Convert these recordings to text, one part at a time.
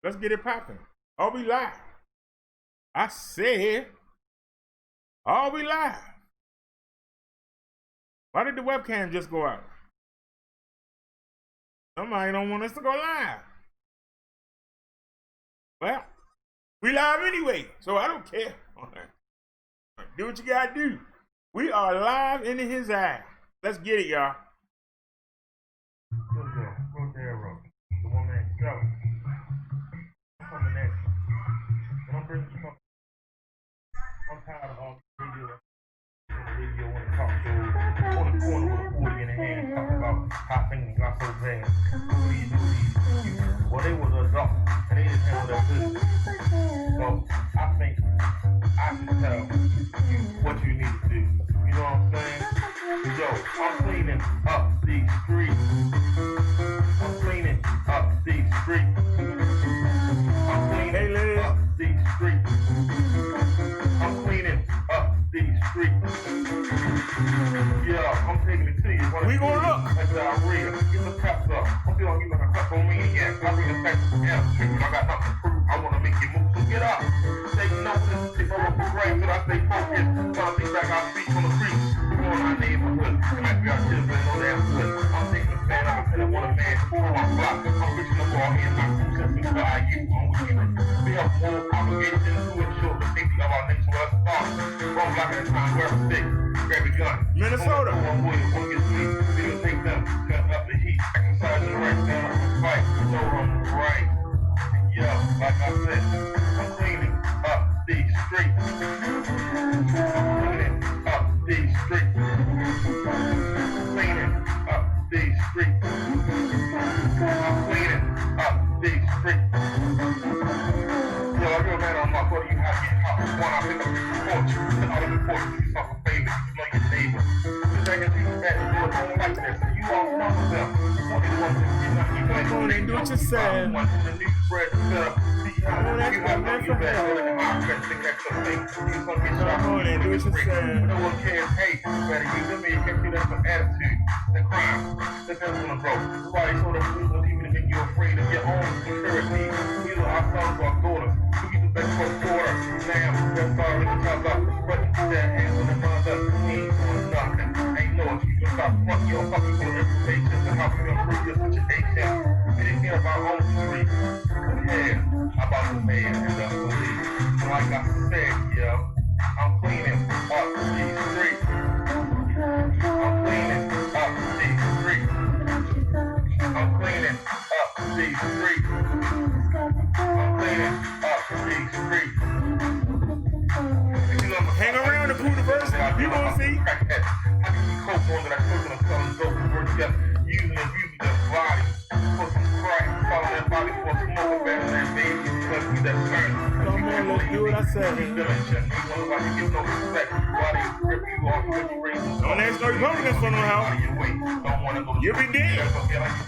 Let's get it popping. Are we live? I said, are we live? Why did the webcam just go out? Somebody don't want us to go live. Well, we live anyway, so I don't care. Do what you gotta do. We are live into his eye. Let's get it, y'all. Go there, bro. The one man go. I'm coming next. And I'm bringing you something. I'm tired of all the radio when it talks to on the corner with a 40 in the hand talking about how things got so bad. Well, they was adults and they didn't handle that business. So I think I can tell you what you need to do. You know what I'm saying? Yo, I'm cleaning up these streets. I'm cleaning up these streets. I'm cleaning up these streets. I'm cleaning up these streets. Yeah, I'm taking it to you. We gonna look. That's diarrhea. Get the cups up. I'm feeling you like a kleptomaniac. I bring it back to the L Street. I got nothing to prove. I wanna make you move. So get up. Take notice. Take over the brain so I stay focused. Trying to think back our feet from the street. Our neighborhood, and I got children in no damn hood. I'm taking a stand up and want a man on my block. I'm reaching the ball in my crew system for IU on Weaver. We have more obligation to ensure the safety of our nation was far. Wrong block at a time where I'm sick. Grab a gun. Minnesota. One boy who gets me. We will take them, cut up the heat, exercise the right down, fight, know I'm right. Yeah, like I said, I'm cleaning up these streets. I'm cleaning up these streets. Cleaning up these streets. I'm cleaning up these streets. Yo, if you're a man on my body, you have to get hot. One, I pick up your porch. The other report, you suffer favor. You know your neighbor. Just like if you back and do it home like this, you all know them. Come on and do what you said. One from the new bread setup. Come on and do what you said. No one cares. Hey, better use them and get you that some attitude. The crime. The pencil and broke. Nobody told us we want people to make you afraid of your own security. We are our sons or our daughters. We get the best for a quarter. Now, that's all we can talk about. But that hands on the mother. He ain't doing nothing. Ain't no excuse to stop fucking your fucking good reputation. And how we gonna prove your situation. Anything about own street. Who cares about the man and the police? Like I said, yo, I'm cleaning up these streets. I'm cleaning up these streets. I'm cleaning up these streets. I'm cleaning up these streets. Hang around the Pootiverse. You gonna see. How can you cope on that? I told you I'm telling you, go work together. Using and abusing their body for some crack, calling their body for smoking better than baby. Because we that turn. Come on, let's do what I said. Don't ask no Republicans for no help. You'll be dead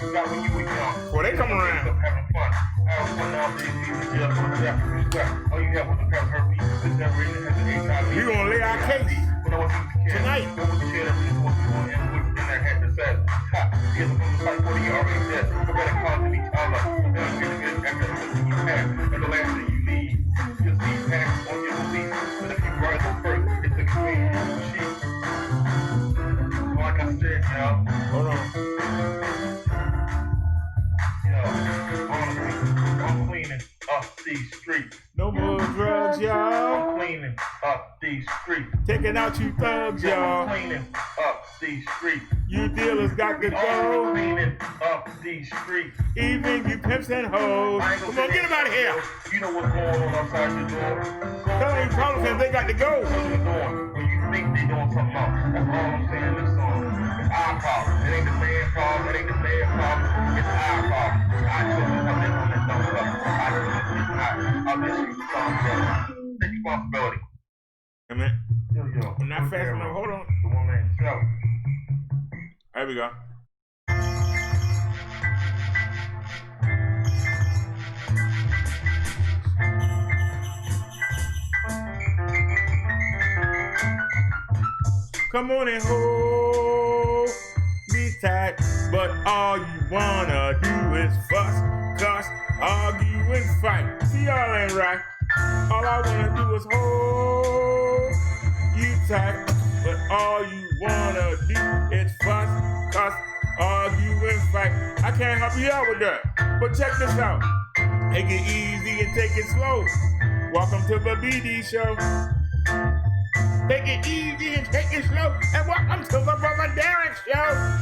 before they come around. We're gonna lay our case tonight. And the last thing you need is these packs on your belief. But if you rise up first, it's a community sheet. So like I said, y'all. Hold on. Yo, honestly, I'm cleaning up these streets. No more drugs, y'all. I'm cleaning up these streets. Taking out you thugs, I'm y'all. cleaning up these streets. You dealers got to I'm go. cleaning up these streets. Even you pimps and hoes. Come on, get them out of here. You know what's going on outside your door. Tell the Republicans they got to go. What are you doing when you think they're doing something else? That's all I'm saying in this song. It's our problem. It ain't the man's problem. It ain't the man's problem. It's our problem. I told you something on that dumb stuff. I'll miss you. Take responsibility. Hey, man. Yo. I'm not fast enough. Hold on. The one man show. There we go. Come on and hold me tight, but all you wanna do is fuss, cuss, argue and fight. See, y'all ain't right. All I wanna do is hold you tight. But all you wanna do is fuss, cuss, argue and fight. I can't help you out with that. But check this out. Take it easy and take it slow. Welcome to the BD Show. Take it easy and take it slow. And welcome to the Brother Derek Show.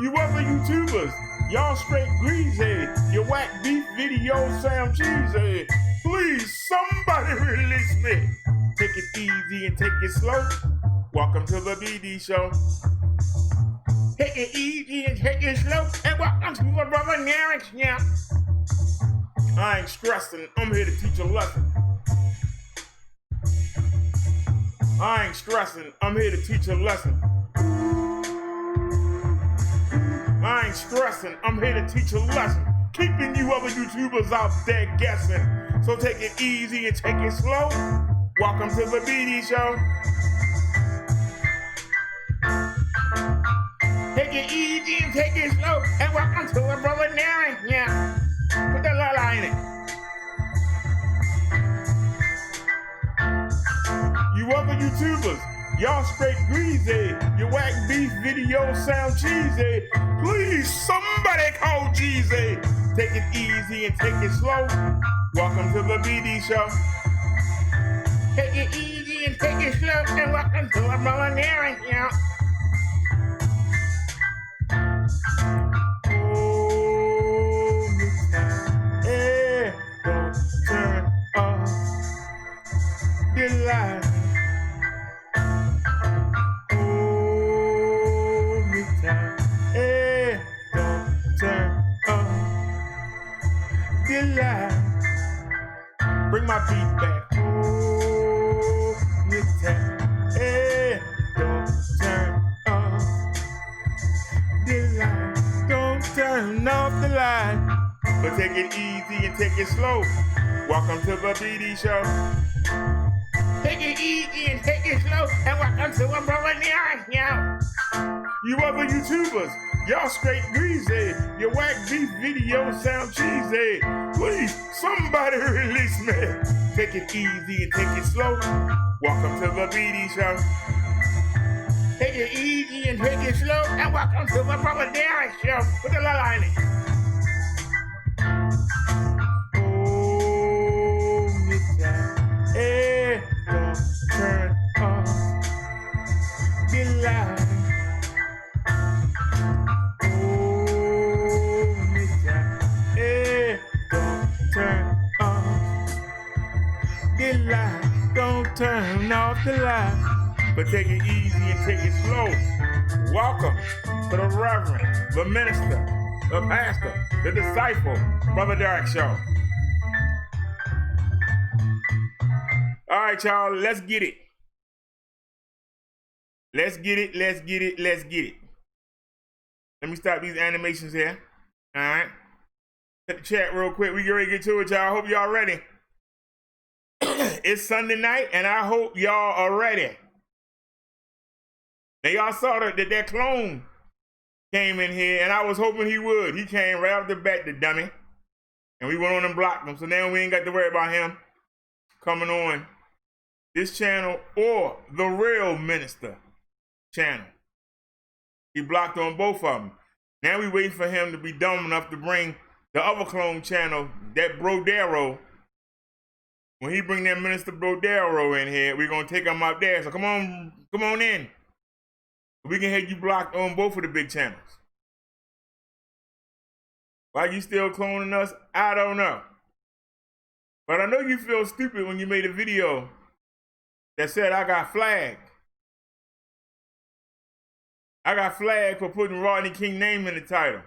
You other YouTubers, y'all straight greasy. Your whack beef video sound cheesy. Please, somebody release me. Take it easy and take it slow. Welcome to the BD Show. Take it easy and take it slow. And welcome to the Brother Derek Show. I ain't stressing. I'm here to teach a lesson. I ain't stressing. I'm here to teach a lesson. I ain't stressing. I'm here to teach a lesson. Keeping you other YouTubers out there guessing. So take it easy and take it slow. Welcome to the BD Show. Take it easy and take it slow. And welcome to the Brother Derek. Yeah. Put that la in it. You other YouTubers, y'all straight greasy. Your whack beef video sound cheesy. Please, somebody call Jeezy. Take it easy and take it slow. Welcome to the BD Show. Take it easy and take it slow. And welcome to the Brother Derek Show. Bring my beat back. Oh, midtown. Hey, don't turn off the light. Don't turn off the light. But take it easy and take it slow. Welcome to the BD Show. Take it easy and take it slow. And welcome to the Brother Derek Show. You other YouTubers, y'all straight greasy. Your whack beef video sound cheesy. Please, somebody release me. Take it easy and take it slow. Welcome to the BD Show. Take it easy and take it slow. And welcome to the Brother Derek Show. Put the la in it. Oh, midtown. Hey, don't turn off the light. Don't turn off the light, but take it easy and take it slow. Welcome to the Reverend, the Minister, the Pastor, the Disciple, Brother Derek Show. All right, y'all, let's get it. Let's get it, let's get it, let's get it. Let me stop these animations here. All right. Hit the chat real quick. We get ready to get to it, y'all. I hope y'all ready. It's Sunday night, and I hope y'all are ready. Now, y'all saw that clone came in here, and I was hoping he would. He came right off the bat, the dummy. And we went on and blocked him, so now we ain't got to worry about him coming on this channel or the Real Minister channel. He blocked on both of them. Now we waiting for him to be dumb enough to bring the other clone channel, that Brodero. When he bring that Minister Brodero in here, we're going to take him out there. So come on in. We can have you blocked on both of the big channels. Why you still cloning us? I don't know. But I know you feel stupid when you made a video that said I got flagged. I got flagged for putting Rodney King name in the title.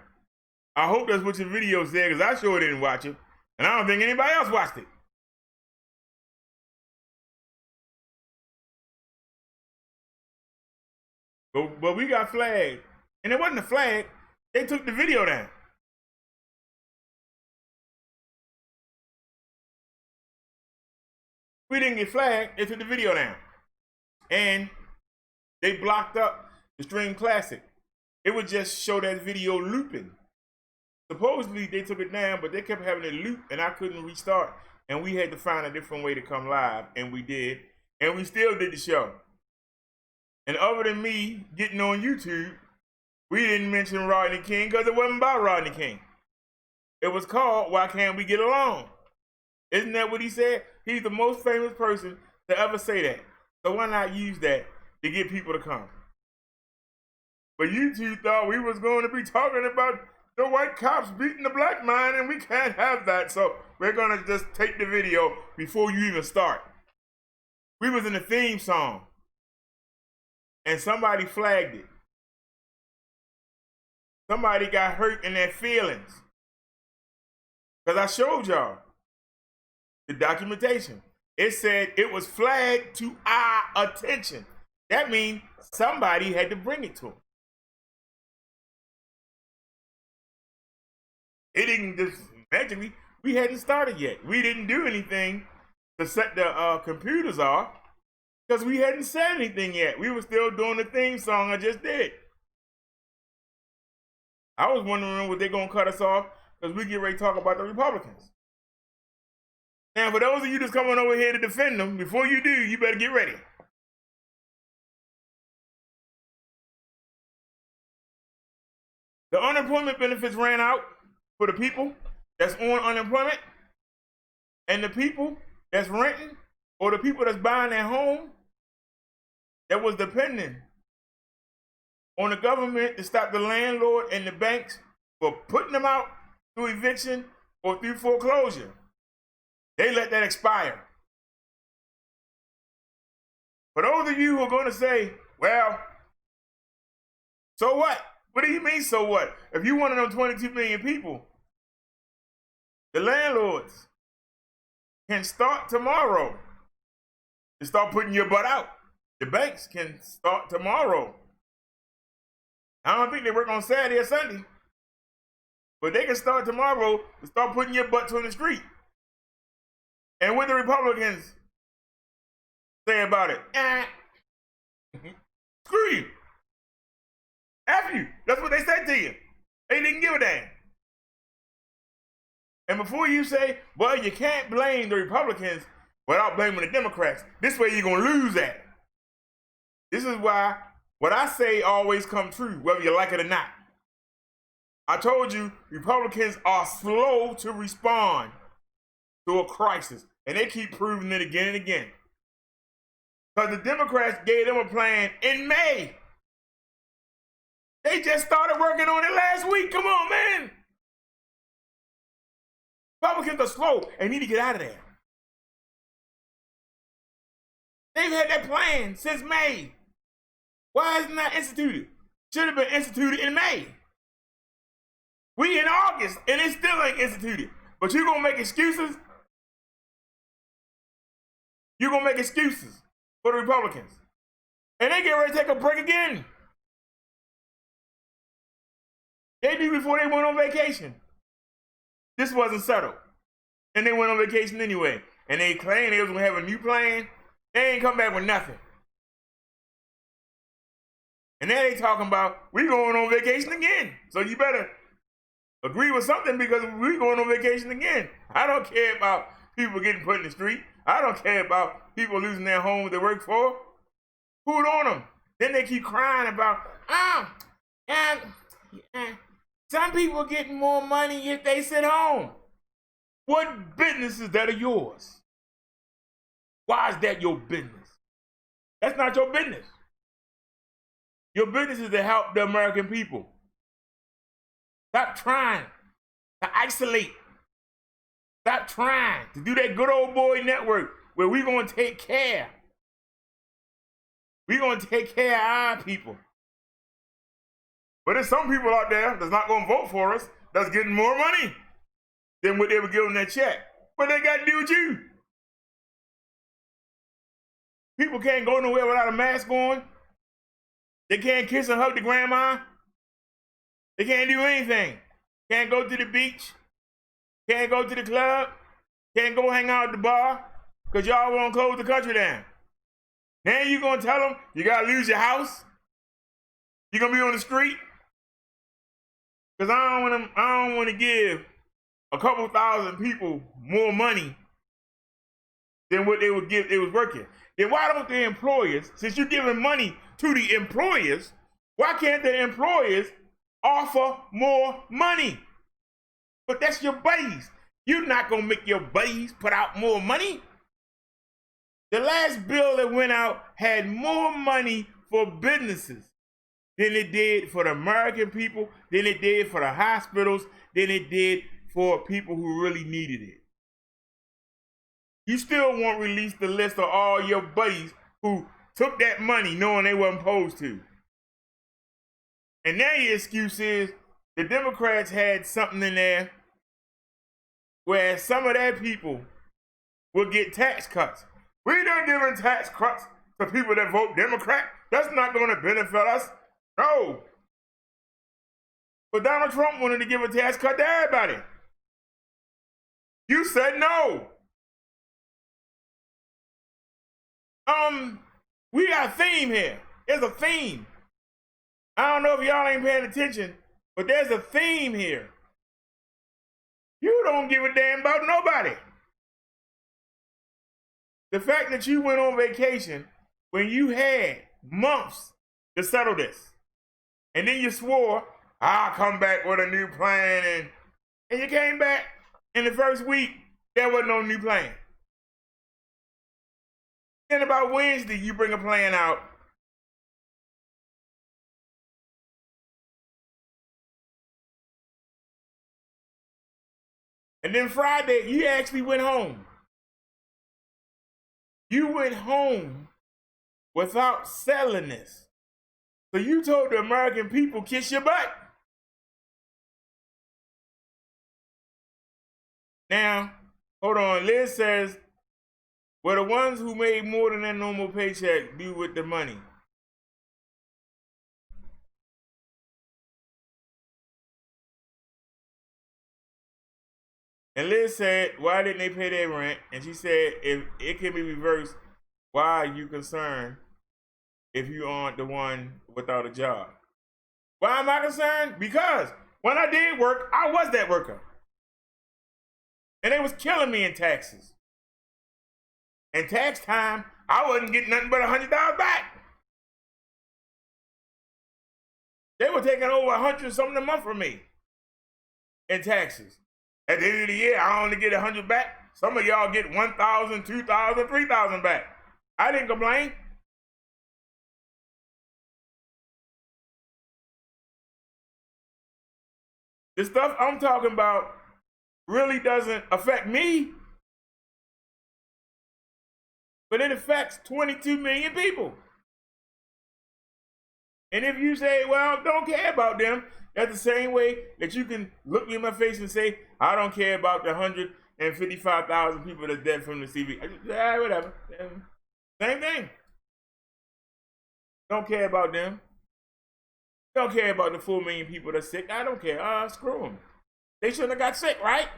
I hope that's what your video said, because I sure didn't watch it. And I don't think anybody else watched it. But we got flagged. And it wasn't a flag. They took the video down. We didn't get flagged. They took the video down. And they blocked up the Stream Classic. It would just show that video looping. Supposedly they took it down, but they kept having a loop and I couldn't restart. And we had to find a different way to come live, and we did. And we still did the show. And other than me getting on YouTube, we didn't mention Rodney King because it wasn't about Rodney King. It was called Why Can't We Get Along? Isn't that what he said? He's the most famous person to ever say that. So why not use that to get people to come? But YouTube thought we was going to be talking about the white cops beating the black man, and we can't have that. So we're going to just take the video before you even start. We was in the theme song, and somebody flagged it. Somebody got hurt in their feelings. Because I showed y'all the documentation. It said it was flagged to our attention. That means somebody had to bring it to them. It didn't just magically, we hadn't started yet. We didn't do anything to set the computers off because we hadn't said anything yet. We were still doing the theme song I just did. I was wondering what they're going to cut us off because we get ready to talk about the Republicans. Now, for those of you that's coming over here to defend them, before you do, you better get ready. The unemployment benefits ran out for the people that's on unemployment, and the people that's renting, or the people that's buying their home that was depending on the government to stop the landlord and the banks for putting them out through eviction or through foreclosure. They let that expire. For those of you who are going to say, well, so what? What do you mean, so what? If you one of them 22 million people, the landlords can start tomorrow to start putting your butt out. The banks can start tomorrow. I don't think they work on Saturday or Sunday, but they can start tomorrow to start putting your butts on the street. And what the Republicans say about it? Screw you. F you. That's what they said to you. They didn't give a damn. And before you say, well, you can't blame the Republicans without blaming the Democrats, this way you're going to lose that. This is why what I say always comes true, whether you like it or not. I told you, Republicans are slow to respond to a crisis, and they keep proving it again and again. Because the Democrats gave them a plan in May. They just started working on it last week. Come on, man. Republicans are slow and need to get out of there. They've had that plan since May. Why isn't that instituted? Should have been instituted in May. We in August and it still ain't instituted. But you're going to make excuses? You're going to make excuses for the Republicans. And they get ready to take a break again. They do before they went on vacation. This wasn't settled. And they went on vacation anyway. And they claimed they was going to have a new plan. They ain't come back with nothing. And now they talking about, we going on vacation again. So you better agree with something because we going on vacation again. I don't care about people getting put in the street. I don't care about people losing their homes they work for. Who would on them? Then they keep crying about, some people are getting more money if they sit home. What business is that of yours? Why is that your business? That's not your business. Your business is to help the American people. Stop trying to isolate. Stop trying to do that good old boy network where we're going to take care. We're going to take care of our people. But there's some people out there that's not going to vote for us that's getting more money than what they were giving that check. What they got to do with you? People can't go nowhere without a mask on. They can't kiss and hug the grandma. They can't do anything. Can't go to the beach. Can't go to the club. Can't go hang out at the bar because y'all want to close the country down. Now you going to tell them you got to lose your house? You're going to be on the street? Because I don't want to give a couple thousand people more money than what they would give they was working. Then why don't the employers, since you're giving money to the employers, why can't the employers offer more money? But that's your buddies. You're not gonna make your buddies put out more money. The last bill that went out had more money for businesses than it did for the American people, than it did for the hospitals, than it did for people who really needed it. You still won't release the list of all your buddies who took that money knowing they weren't supposed to. And now your excuse is the Democrats had something in there where some of their people will get tax cuts. We don't give tax cuts to people that vote Democrat. That's not going to benefit us. No. But Donald Trump wanted to give a tax cut to everybody. You said no. We got a theme here. There's a theme. I don't know if y'all ain't paying attention, but there's a theme here. You don't give a damn about nobody. The fact that you went on vacation when you had months to settle this, and then you swore, I'll come back with a new plan, and you came back in the first week, there was no new plan. Then about Wednesday, you bring a plan out. And then Friday, you actually went home. You went home without selling this. So you told the American people, kiss your butt. Now, hold on. Liz says, well, the ones who made more than their normal paycheck do with the money. And Liz said, why didn't they pay their rent? And she said, if it can be reversed, why are you concerned if you aren't the one without a job? Why am I concerned? Because when I did work, I was that worker. And they was killing me in taxes. And tax time, I wasn't getting nothing but $100 back. They were taking over $100 something a month from me in taxes. At the end of the year, I only get $100 back. Some of y'all get $1,000, $2,000, $3,000 back. I didn't complain. The stuff I'm talking about really doesn't affect me, but it affects 22 million people. And if you say, well, don't care about them, that's the same way that you can look me in my face and say, I don't care about the 155,000 people that's dead from the CV. Whatever. Same thing. Don't care about them. Don't care about the 4 million people that's sick. I don't care. Screw them. They shouldn't have got sick, right?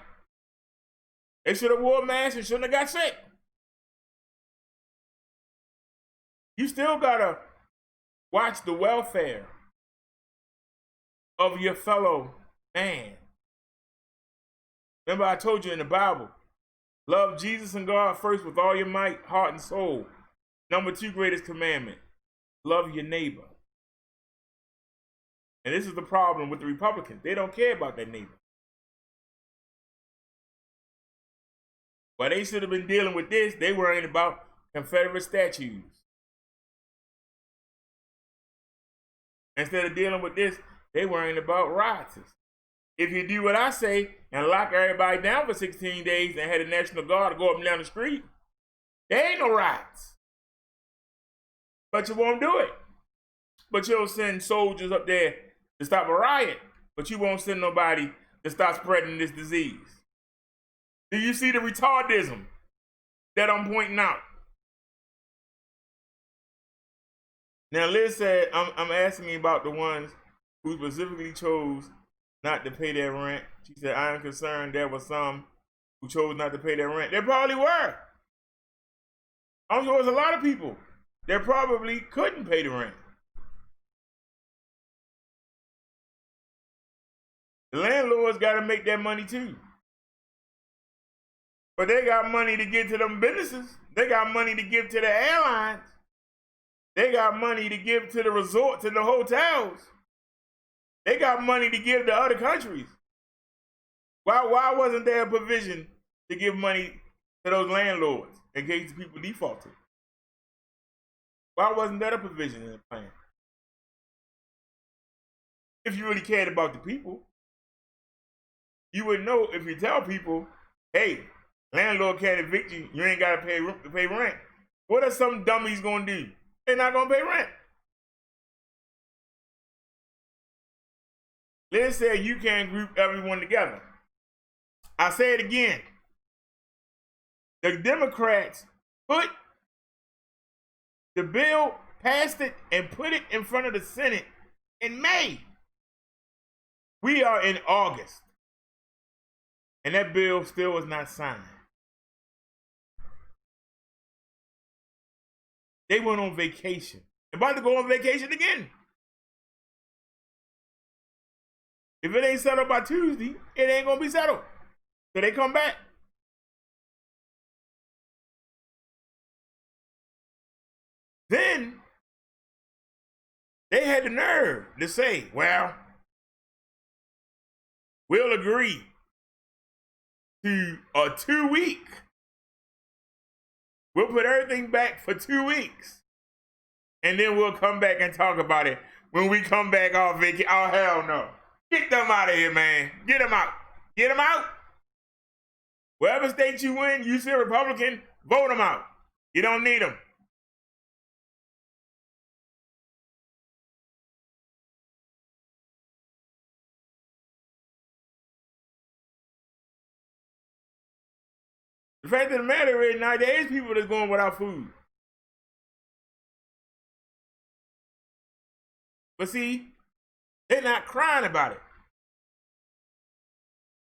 They should have wore masks and shouldn't have got sick. You still gotta watch the welfare of your fellow man. Remember, I told you in the Bible, love Jesus and God first with all your might, heart, and soul. Number 2 greatest commandment, love your neighbor. And this is the problem with the Republicans. They don't care about their neighbor. While they should have been dealing with this, they worrying about Confederate statues. Instead of dealing with this, they worrying about riots. If you do what I say and lock everybody down for 16 days and have the National Guard to go up and down the street, there ain't no riots. But you won't do it. But you'll send soldiers up there to stop a riot, but you won't send nobody to stop spreading this disease. Do you see the retardism that I'm pointing out? Now, Liz said, I'm asking you about the ones who specifically chose not to pay their rent. She said, I am concerned there were some who chose not to pay their rent. There probably were. I'm sure there's a lot of people that probably couldn't pay the rent. The landlords got to make that money too. But they got money to give to them businesses. They got money to give to the airlines. They got money to give to the resorts and the hotels. They got money to give to other countries. Why wasn't there a provision to give money to those landlords in case people defaulted? Why wasn't that a provision in the plan? If you really cared about the people, you would know if you tell people, hey, landlord can't evict you, you ain't got to pay rent. What are some dummies going to do? They're not going to pay rent. Let's say you can't group everyone together. I say it again. The Democrats put the bill, passed it, and put it in front of the Senate in May. We are in August. And that bill still was not signed. They went on vacation. They're about to go on vacation again. If it ain't settled by Tuesday, it ain't going to be settled. So they come back. Then they had the nerve to say, well, we'll agree to a 2-week. We'll put everything back for 2 weeks. And then we'll come back and talk about it when we come back off vacation. Oh, hell no. Get them out of here, man. Get them out. Get them out. Wherever state you win, you see a Republican, vote them out. You don't need them. The fact of the matter is now there is people that's going without food. But see, they're not crying about it.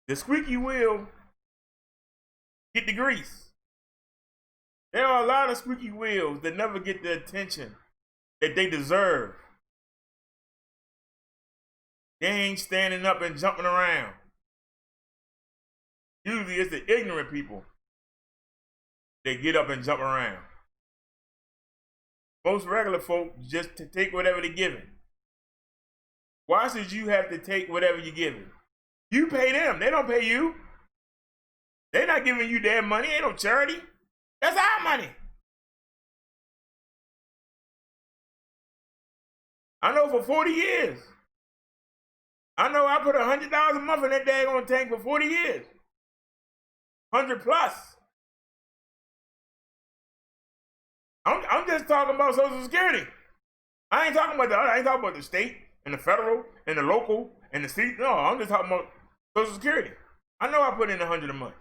The squeaky wheel get the grease. There are a lot of squeaky wheels that never get the attention that they deserve. They ain't standing up and jumping around. Usually it's the ignorant people that get up and jump around. Most regular folk just to take whatever they're given. Why should you have to take whatever you're given? You pay them. They don't pay you. They're not giving you their money. Ain't no charity. That's our money. I know for 40 years. I know I put $100 a month in that daggone tank for 40 years. 100 plus. I'm just talking about Social Security. I ain't talking about the state and the federal and the local and the state. No, I'm just talking about Social Security. I know I put in 100 a month.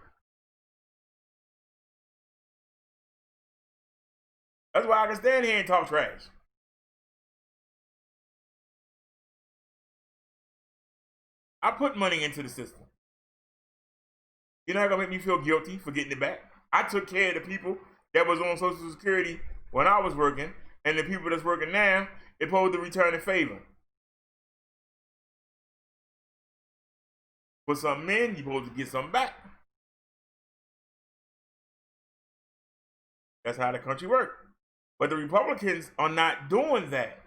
That's why I can stand here and talk trash. I put money into the system. You're not gonna make me feel guilty for getting it back. I took care of the people that was on Social Security when I was working, and the people that's working now, they're supposed to return in favor. Put something in, you're supposed to get something back. That's how the country works. But the Republicans are not doing that.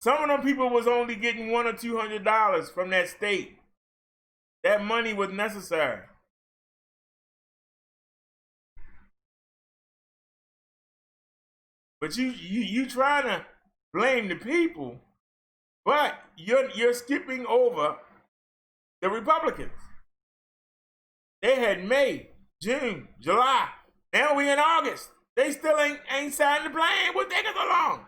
Some of them people was only getting $100 or $200 from that state. That money was necessary. But you trying to blame the people, but you're skipping over the Republicans. They had May, June, July. Now we in August. They still ain't signed the plan. What's taking so long?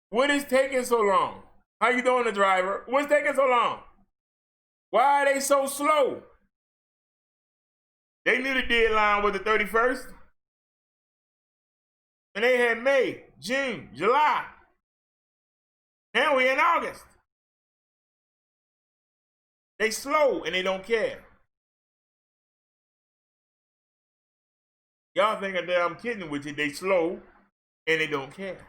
What is taking so long? How you doing, the driver? What's taking so long? Why are they so slow? They knew the deadline was the 31st. And they had May, June, July. Now we in August. They slow and they don't care. Y'all think that I'm kidding with you. They slow and they don't care.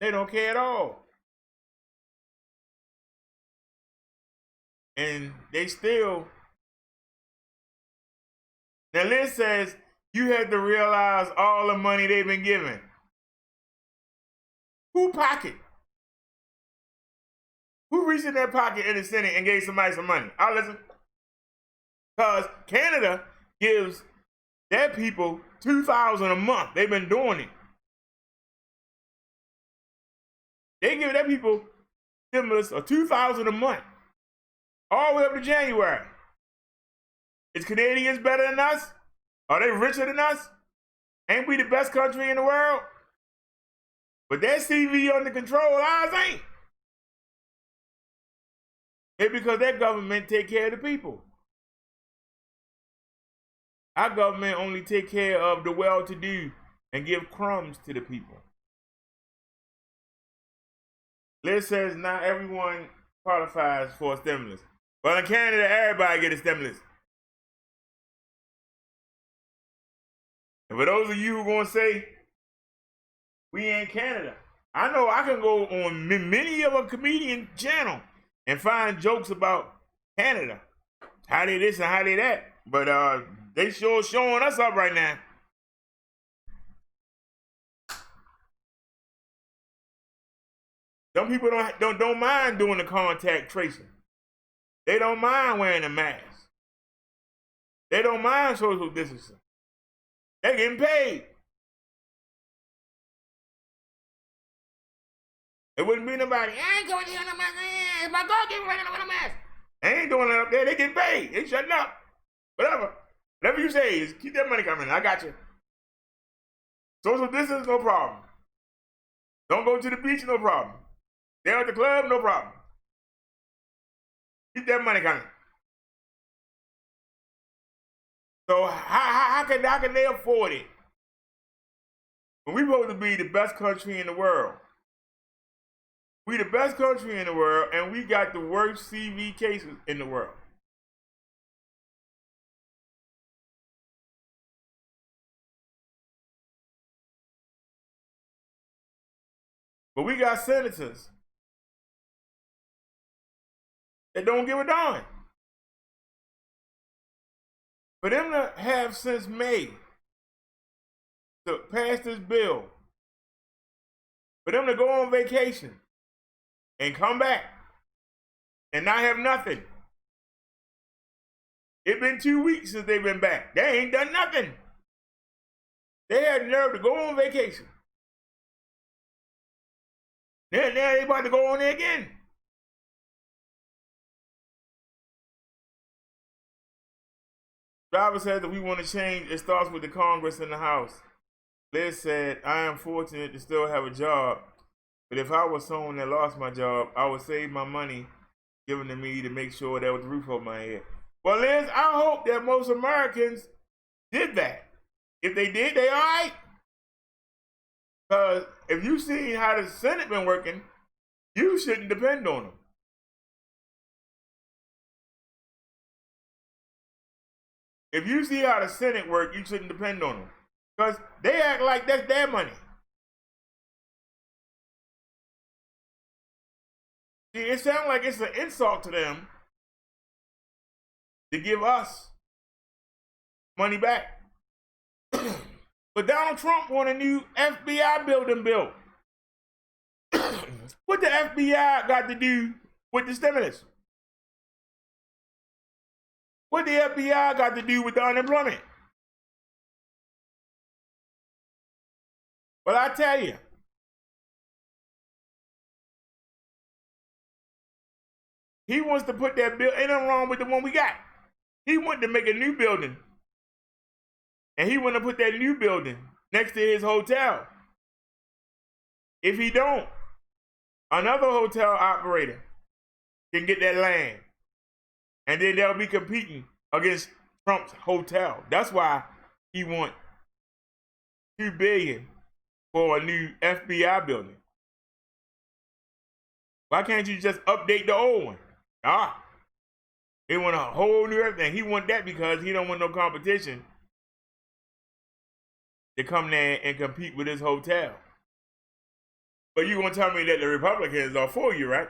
They don't care at all. And they still. Now Liz says you had to realize all the money they've been given. Who pocket? Who reached in their pocket in the Senate and gave somebody some money? I'll listen. Because Canada gives their people $2,000 a month. They've been doing it. They give their people stimulus of $2,000 a month, all the way up to January. Is Canadians better than us? Are they richer than us? Ain't we the best country in the world? But their CV under control, ours ain't. It's because their government take care of the people. Our government only take care of the well-to-do and give crumbs to the people. Liz says not everyone qualifies for a stimulus. Well, in Canada, everybody get a stimulus. And for those of you who are going to say, we ain't Canada, I know I can go on many of a comedian channel and find jokes about Canada. How they this and how they that. But they sure showing us up right now. Some people don't mind doing the contact tracing. They don't mind wearing a mask. They don't mind social distancing. They're getting paid. It wouldn't be nobody, I ain't going to get a mask. If I go get ready with a mask. They ain't doing it up there. They getting paid. They shutting up. Whatever. Whatever you say is keep that money coming. I got you. Social distance, no problem. Don't go to the beach, no problem. Stay at the club, no problem. Keep that money coming. So how can they afford it? When we supposed to be the best country in the world. We the best country in the world, and we got the worst CV cases in the world. But we got senators that don't give a darn. For them to have since May to pass this bill, for them to go on vacation and come back and not have nothing. It's been 2 weeks since they've been back. They ain't done nothing. They had the nerve to go on vacation. Now they about to go on there again. Driver said that we want to change. It starts with the Congress and the House. Liz said, I am fortunate to still have a job, but if I was someone that lost my job, I would save my money given to me to make sure there was a roof over my head. Well, Liz, I hope that most Americans did that. If they did, they all right. Because if you see how the Senate been working, you shouldn't depend on them. If you see how the Senate work, you shouldn't depend on them. Because they act like that's their money. See, it sounds like it's an insult to them to give us money back. But Donald Trump want a new FBI building built. What the FBI got to do with the stimulus? What the FBI got to do with the unemployment? Well, I tell you, he wants to put that building, ain't nothing wrong with the one we got. He wanted to make a new building. And he want to put that new building next to his hotel. If he don't, another hotel operator can get that land. And then they'll be competing against Trump's hotel. That's why he want $2 billion for a new FBI building. Why can't you just update the old one? He want a whole new everything. He want that because he don't want no competition to come there and compete with his hotel. But you gonna tell me that the Republicans are for you, right?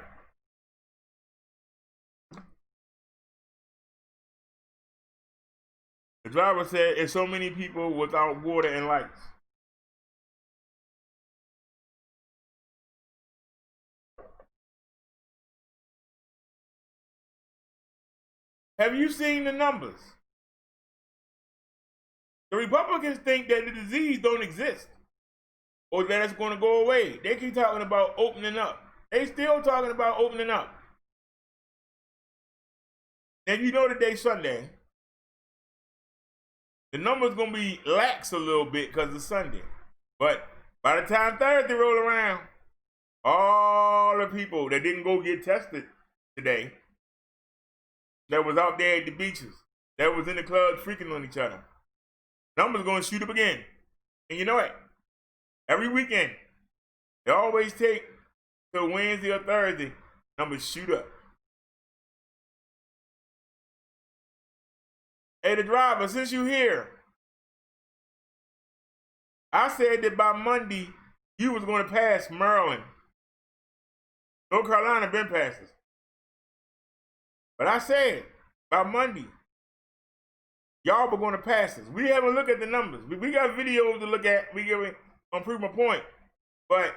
The driver said it's so many people without water and lights. Have you seen the numbers? The Republicans think that the disease don't exist or that it's going to go away. They keep talking about opening up. They still talking about opening up. And you know today's Sunday. The number's going to be lax a little bit because it's Sunday. But by the time Thursday roll around, all the people that didn't go get tested today, that was out there at the beaches, that was in the clubs freaking on each other, numbers going to shoot up again. And you know it. Every weekend, they always take till Wednesday or Thursday, numbers shoot up. Hey, the driver, since you here, I said that by Monday, you was going to pass Maryland. North Carolina been passes. But I said, by Monday, y'all were going to pass us. We haven't looked at the numbers. We got videos to look at. We give it on prove my point. But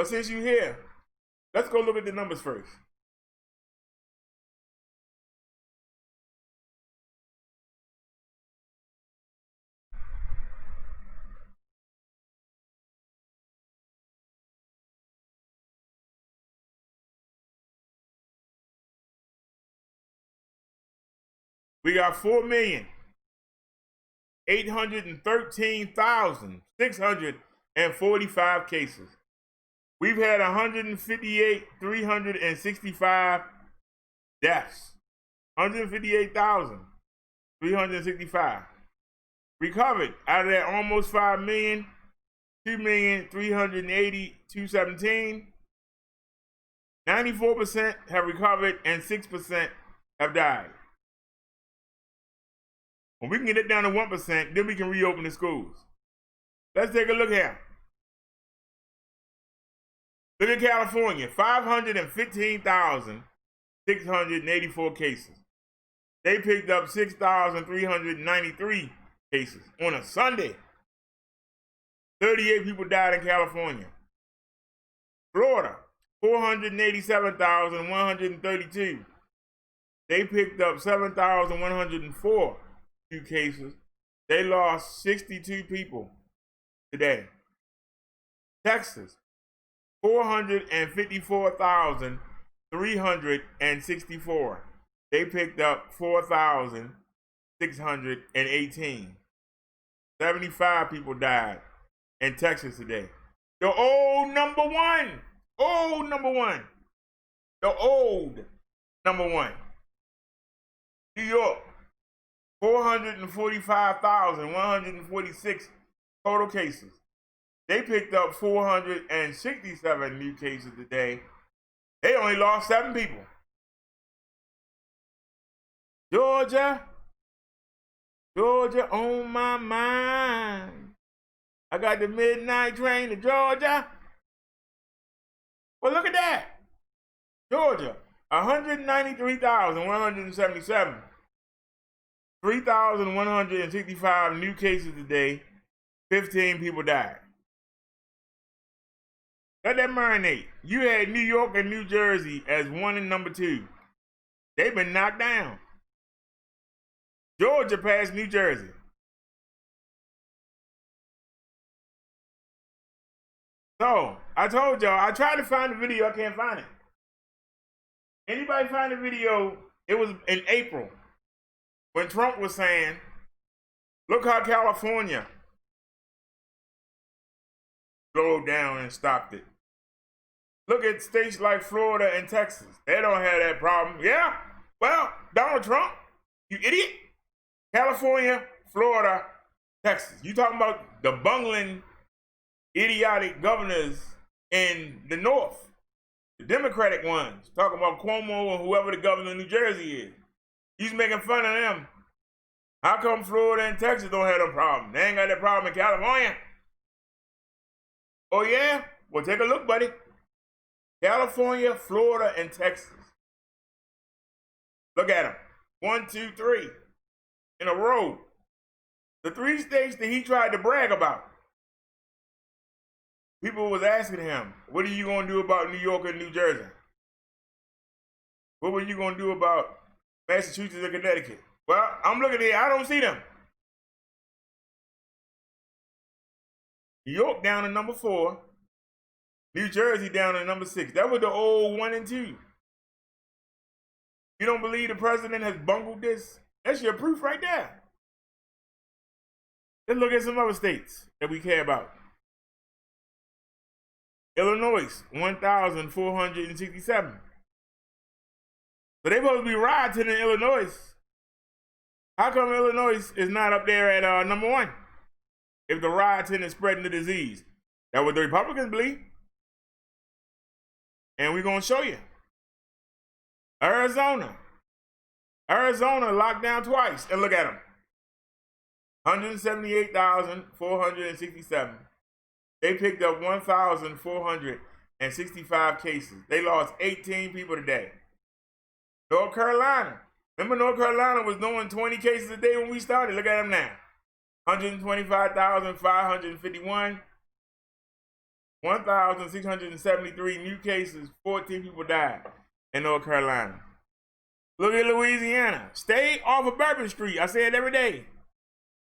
since you're here, let's go look at the numbers first. We got 4,813,645 cases. We've had 158,365 deaths. 158,365. Recovered out of that almost 5 million, 2,380,217. 94% have recovered and 6% have died. When we can get it down to 1%, then we can reopen the schools. Let's take a look here. Look at California, 515,684 cases. They picked up 6,393 cases on a Sunday. 38 people died in California. Florida, 487,132. They picked up 7,104 new cases. They lost 62 people today. Texas, 454,364. They picked up 4,618. 75 people died in Texas today. The old number one. Old number one. The old number one. New York, 445,146 total cases. They picked up 467 new cases today. They only lost 7 people. Georgia on my mind. I got the midnight train to Georgia. Well, look at that. Georgia, 193,177. 3,165 new cases today. 15 people died. Let that marinate. You had New York and New Jersey as 1 and number 2. They've been knocked down. Georgia passed New Jersey. So, I told y'all, I tried to find the video, I can't find it. Anybody find the video? It was in April when Trump was saying, look how California slowed down and stopped it. Look at states like Florida and Texas. They don't have that problem. Yeah, well, Donald Trump, you idiot. California, Florida, Texas. You talking about the bungling, idiotic governors in the North. The Democratic ones. Talking about Cuomo and whoever the governor of New Jersey is. He's making fun of them. How come Florida and Texas don't have no problem? They ain't got that problem in California. Oh, yeah? Well, take a look, buddy. California, Florida, and Texas. Look at them. 1, 2, 3 in a row. The 3 states that he tried to brag about. People was asking him, what are you going to do about New York and New Jersey? What were you going to do about Massachusetts and Connecticut? Well, I'm looking here. I don't see them. New York down to number 4. New Jersey down to number 6. That was the old 1 and 2. You don't believe the president has bungled this? That's your proof right there. Let's look at some other states that we care about. Illinois, 1,467. So they supposed to be rioting in Illinois. How come Illinois is not up there at number 1? If the rioting is spreading the disease. That's what the Republicans believe. And we're going to show you. Arizona locked down twice. And look at them. 178,467. They picked up 1,465 cases. They lost 18 people today. North Carolina. Remember North Carolina was doing 20 cases a day when we started. Look at them now. 125,551. 1,673 new cases. 14 people died in North Carolina. Look at Louisiana. Stay off of Bourbon Street. I say it every day.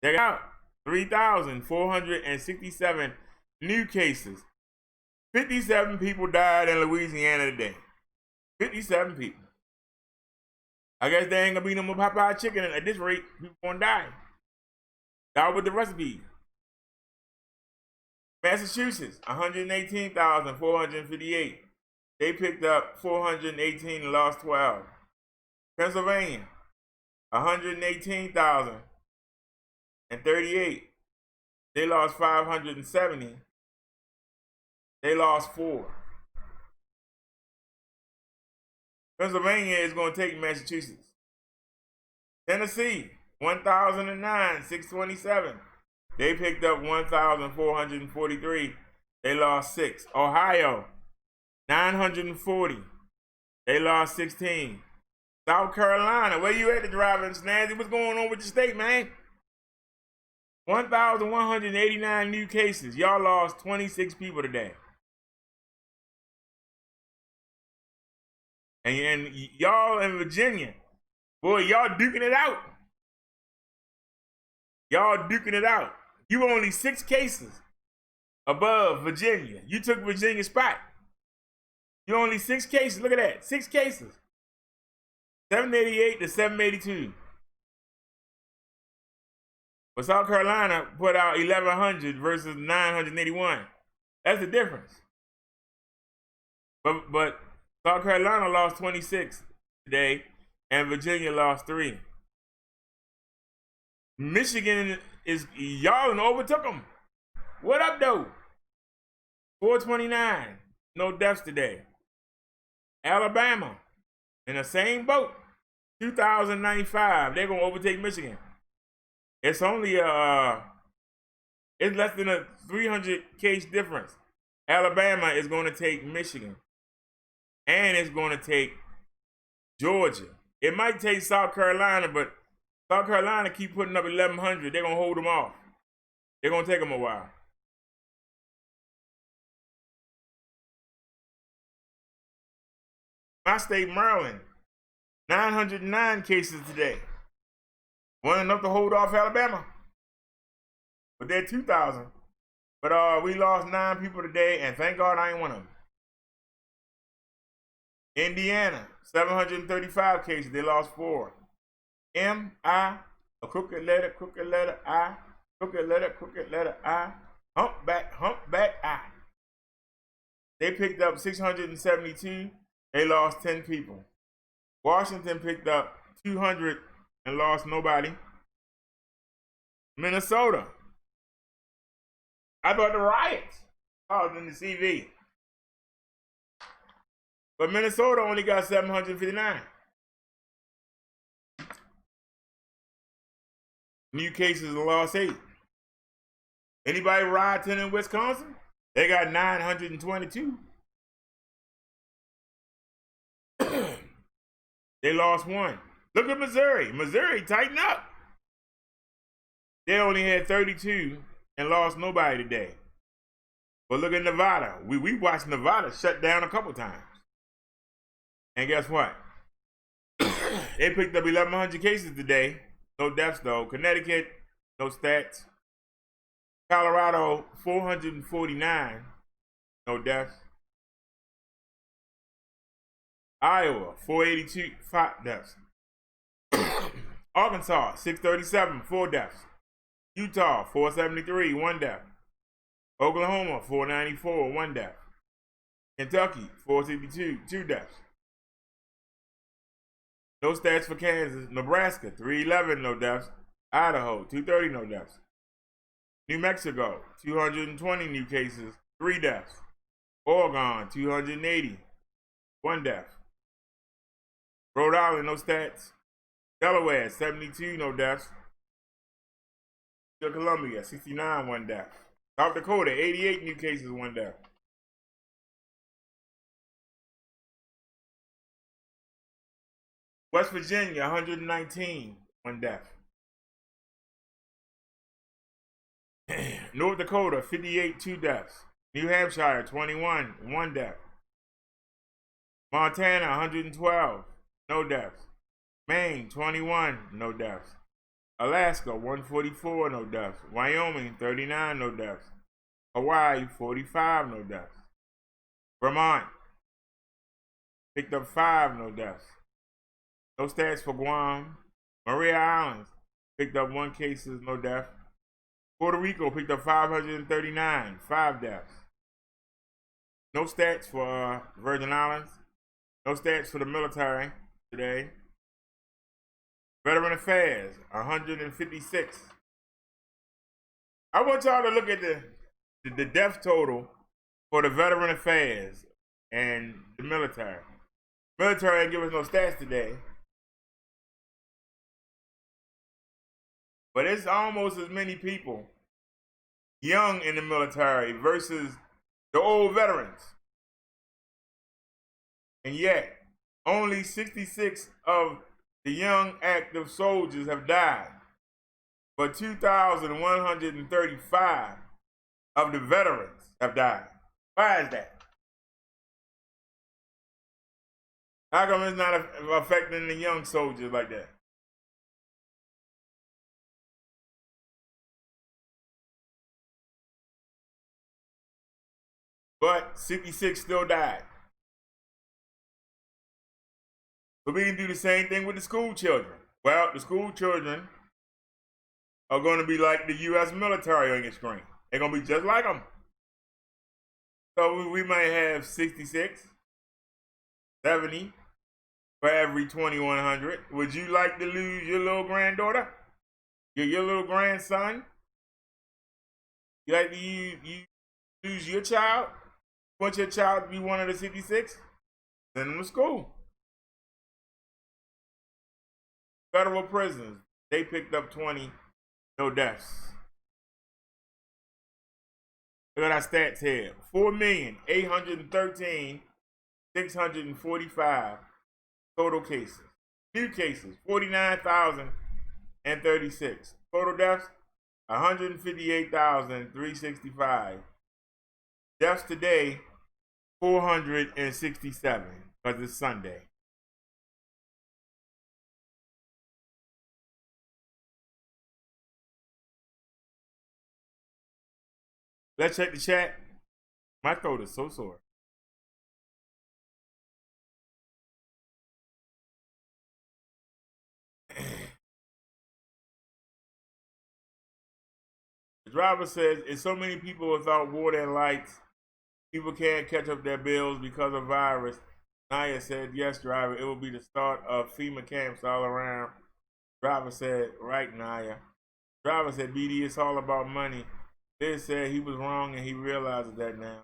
Check it out. 3,467 new cases. 57 people died in Louisiana today. 57 people. I guess there ain't gonna be no more Popeye chicken at this rate. People gonna die. Out with the recipe. Massachusetts, 118,458. They picked up 418 and lost 12. Pennsylvania, 118,038. They lost 570. They lost 4. Pennsylvania is going to take Massachusetts. Tennessee, 1,009, 627. They picked up 1,443. They lost 6. Ohio, 940. They lost 16. South Carolina, where you at, the driving Snazzy? What's going on with the state, man? 1,189 new cases. Y'all lost 26 people today. And y'all in Virginia, boy, y'all duking it out. Y'all duking it out. You were only 6 cases above Virginia. You took Virginia's spot. You only 6 cases. Look at that. 6 cases. 788 to 782. But South Carolina put out 1,100 versus 981. That's the difference. But South Carolina lost 26 today, and Virginia lost 3. Michigan is, y'all and overtook them. What up, though? 429. No deaths today. Alabama, in the same boat. 2,095. They're going to overtake Michigan. It's only it's less than a 300 case difference. Alabama is going to take Michigan. And it's going to take Georgia. It might take South Carolina, but South Carolina keep putting up 1,100. They're going to hold them off. They're going to take them a while. My state, Maryland, 909 cases today. Wasn't enough to hold off Alabama. But they're 2,000. But we lost 9 people today, and thank God I ain't one of them. Indiana, 735 cases. They lost 4. M-I, a crooked letter, I. Crooked letter, I. Humpback, I. They picked up 672. They lost 10 people. Washington picked up 200 and lost nobody. Minnesota. I thought the riots caused in the CV. But Minnesota only got 759. New cases and lost 8. Anybody rioting in Wisconsin? They got 922. They lost one. Look at Missouri. Missouri, tighten up. They only had 32 and lost nobody today. But look at Nevada. We watched Nevada shut down a couple times. And guess what? They picked up 1,100 cases today. No deaths, though. Connecticut, no stats. Colorado, 449. No deaths. Iowa, 482, 5 deaths. Arkansas, 637, 4 deaths. Utah, 473, 1 death. Oklahoma, 494, 1 death. Kentucky, 462, 2 deaths. No stats for Kansas. Nebraska, 311, no deaths. Idaho, 230, no deaths. New Mexico, 220 new cases, 3 deaths. Oregon, 280, 1 death. Rhode Island, no stats. Delaware, 72, no deaths. Columbia, 69, 1 death. South Dakota, 88 new cases, 1 death. West Virginia, 119, 1 death. North Dakota, 58, 2 deaths. New Hampshire, 21, 1 death. Montana, 112, no deaths. Maine, 21, no deaths. Alaska, 144, no deaths. Wyoming, 39, no deaths. Hawaii, 45, no deaths. Vermont, picked up 5, no deaths. No stats for Guam. Maria Islands, picked up 1 cases, no death. Puerto Rico picked up 539, 5 deaths. No stats for Virgin Islands. No stats for the military today. Veteran Affairs, 156. I want y'all to look at the death total for the Veteran Affairs and the military. Military ain't give us no stats today. But it's almost as many people young in the military versus the old veterans. And yet, only 66 of the young active soldiers have died. But 2,135 of the veterans have died. Why is that? How come it's not affecting the young soldiers like that? But 66 still died. But we can do the same thing with the school children. Well, the school children are going to be like the U.S. military on your screen. They're going to be just like them. So we might have 66, 70 for every 2,100. Would you like to lose your little granddaughter? Your little grandson? You like to lose your child? Want your child to be one of the 66? Send them to school. Federal prisons, they picked up 20, no deaths. Look at our stats here. 4,813,645 total cases. New cases, 49,036. Total deaths, 158,365. Deaths today, 467, because it's Sunday. Let's check the chat. My throat is so sore. The driver says, it's so many people without water and lights. People can't catch up their bills because of virus. Naya said, yes, driver, it will be the start of FEMA camps all around. Driver said, right, Naya. Driver said, BD, it's all about money. Liz said he was wrong and he realizes that now.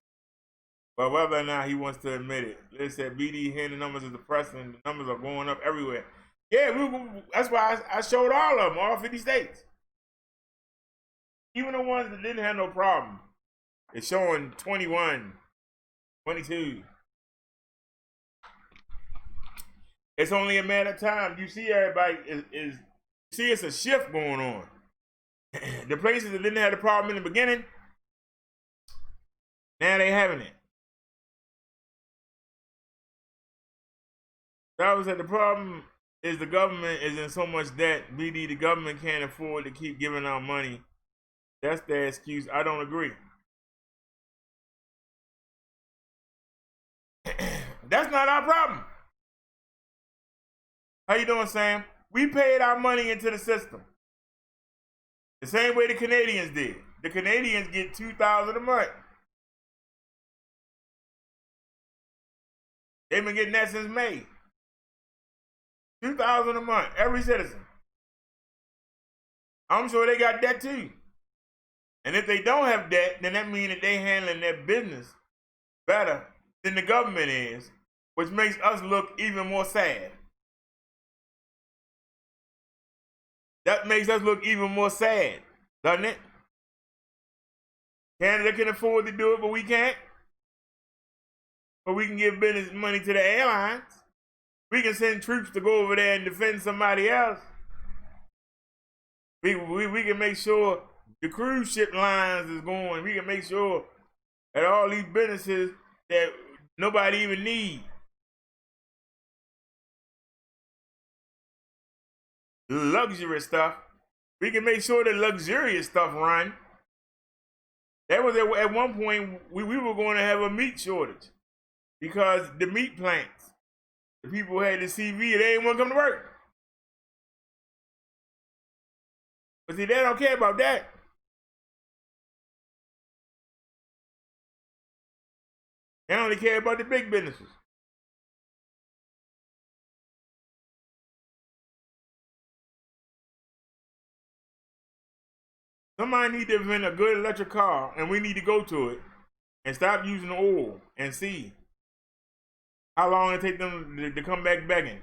But whether or not he wants to admit it, Liz said BD hearing the numbers is depressing. The numbers are going up everywhere. Yeah, that's why I showed all of them, all 50 states. Even the ones that didn't have no problem. It's showing 21, 22. It's only a matter of time. You see everybody see it's a shift going on. The places that didn't have the problem in the beginning, now they having it. That was that the problem is the government is in so much debt. The government can't afford to keep giving out money. That's their excuse. I don't agree. That's not our problem. How you doing, Sam? We paid our money into the system. The same way the Canadians did. The Canadians get $2,000 a month. They've been getting that since May. $2,000 a month, every citizen. I'm sure they got debt too. And if they don't have debt, then that means that they're handling their business better than the government is, which makes us look even more sad. That makes us look even more sad, doesn't it? Canada can afford to do it, but we can't. But we can give business money to the airlines. We can send troops to go over there and defend somebody else. We can make sure the cruise ship lines is going. We can make sure that all these businesses that nobody even needs. Luxury stuff. We can make sure that luxurious stuff run. That was at one point we were going to have a meat shortage because the meat plants, the people who had the CV, they didn't want to come to work. But see, they don't care about that. They only care about the big businesses. Somebody need to invent a good electric car, and we need to go to it and stop using oil and see how long it take them to come back begging.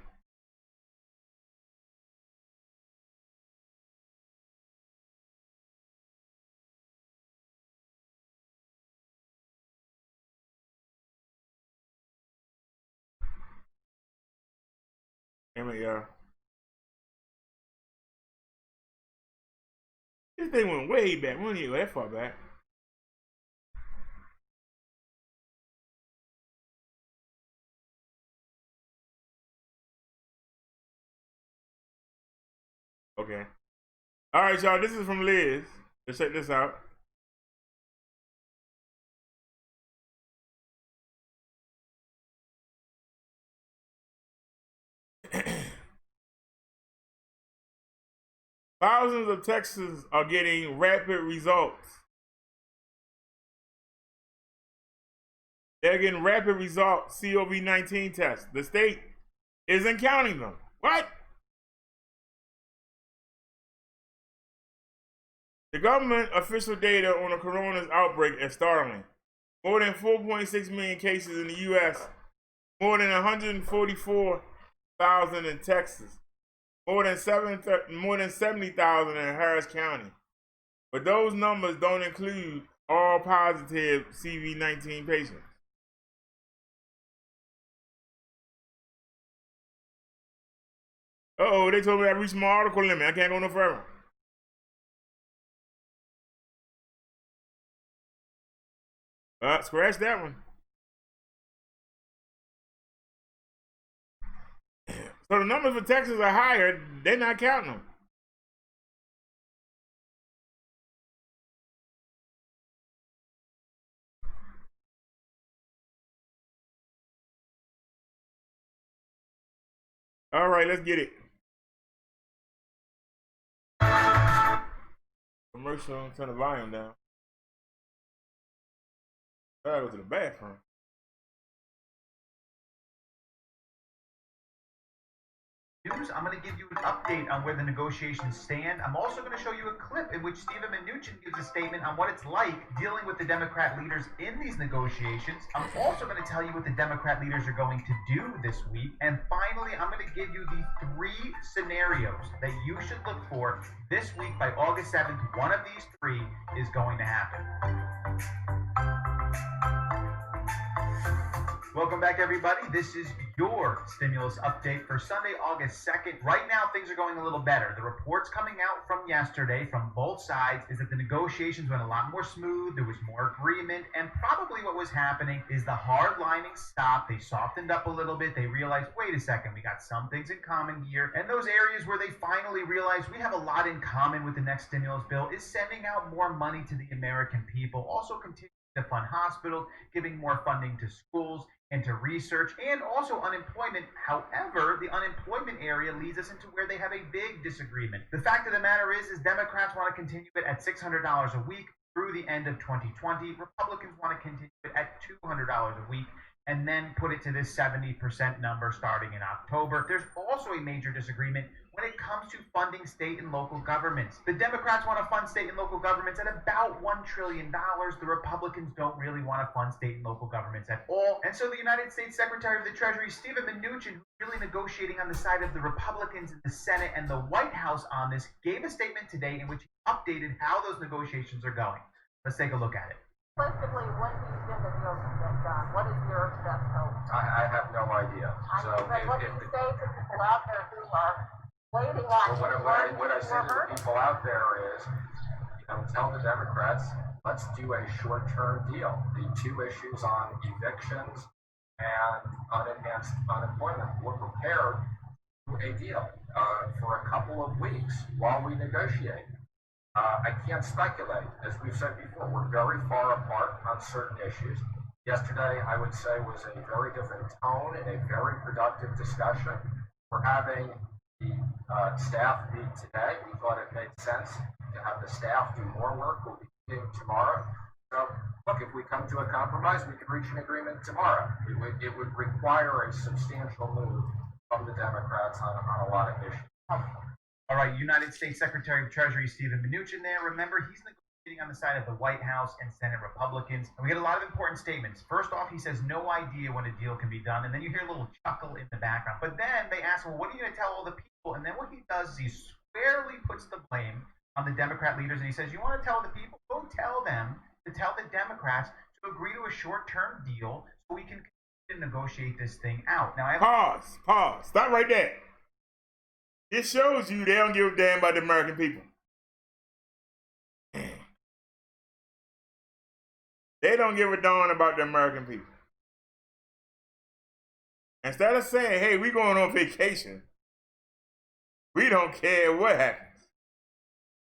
Damn it, y'all. This thing went way back. We don't need to go that far back. Okay. All right, y'all. This is from Liz. Let's check this out. Thousands of Texans are getting rapid results. They're getting rapid results COVID-19 tests. The state isn't counting them. What? The government official data on the coronavirus outbreak is startling. More than 4.6 million cases in the U.S., more than 144,000 in Texas, more than 70,000 in Harris County. But those numbers don't include all positive COVID-19 patients. Uh-oh, they told me I reached my article limit. I can't go no further. Scratch that one. So the numbers for Texas are higher. They're not counting them. All right, let's get it. Commercial, turn the volume down. I gotta go to the bathroom. I'm going to give you an update on where the negotiations stand. I'm also going to show you a clip in which Stephen Mnuchin gives a statement on what it's like dealing with the Democrat leaders in these negotiations. I'm also going to tell you what the Democrat leaders are going to do this week. And finally, I'm going to give you the 3 scenarios that you should look for this week by August 7th. One of these 3 is going to happen. Welcome back, everybody. This is your stimulus update for Sunday, August 2nd. Right now, things are going a little better. The reports coming out from yesterday from both sides is that the negotiations went a lot more smooth. There was more agreement. And probably what was happening is the hard lining stopped. They softened up a little bit. They realized, wait a second, we got some things in common here. And those areas where they finally realized we have a lot in common with the next stimulus bill is sending out more money to the American people. Also continuing to fund hospitals, giving more funding to schools and to research, and also unemployment. However, the unemployment area leads us into where they have a big disagreement. The fact of the matter is Democrats want to continue it at $600 a week through the end of 2020. Republicans want to continue it at $200 a week and then put it to this 70% number starting in October. There's also a major disagreement when it comes to funding state and local governments. The Democrats want to fund state and local governments at about $1 trillion. The Republicans don't really want to fund state and local governments at all. And so the United States Secretary of the Treasury, Steven Mnuchin, who's really negotiating on the side of the Republicans in the Senate and the White House on this, gave a statement today in which he updated how those negotiations are going. Let's take a look at it. Basically, when do you think the deal can get done? What is your best hope? I have no idea. So what do you say to people out there who are waiting on you? What I say to the people out there is, tell the Democrats, let's do a short-term deal. The two issues on evictions and unenhanced unemployment. We're prepared for a deal for a couple of weeks while we negotiate. I can't speculate. As we've said before, we're very far apart on certain issues. Yesterday, I would say, was a very different tone and a very productive discussion. We're having the staff meet today. We thought it made sense to have the staff do more work. We'll be meeting tomorrow. So, look, if we come to a compromise, we can reach an agreement tomorrow. It would require a substantial move from the Democrats on a lot of issues. All right, United States Secretary of Treasury Steven Mnuchin there. Remember, he's negotiating on the side of the White House and Senate Republicans. And we get a lot of important statements. First off, he says no idea when a deal can be done. And then you hear a little chuckle in the background. But then they ask, well, what are you going to tell all the people? And then what he does is he squarely puts the blame on the Democrat leaders. And he says, you want to tell the people? Go tell them to tell the Democrats to agree to a short-term deal so we can continue to negotiate this thing out. Now, Pause. Stop right there. This shows you they don't give a damn about the American people. They don't give a darn about the American people. Instead of saying, hey, we going on vacation, we don't care what happens.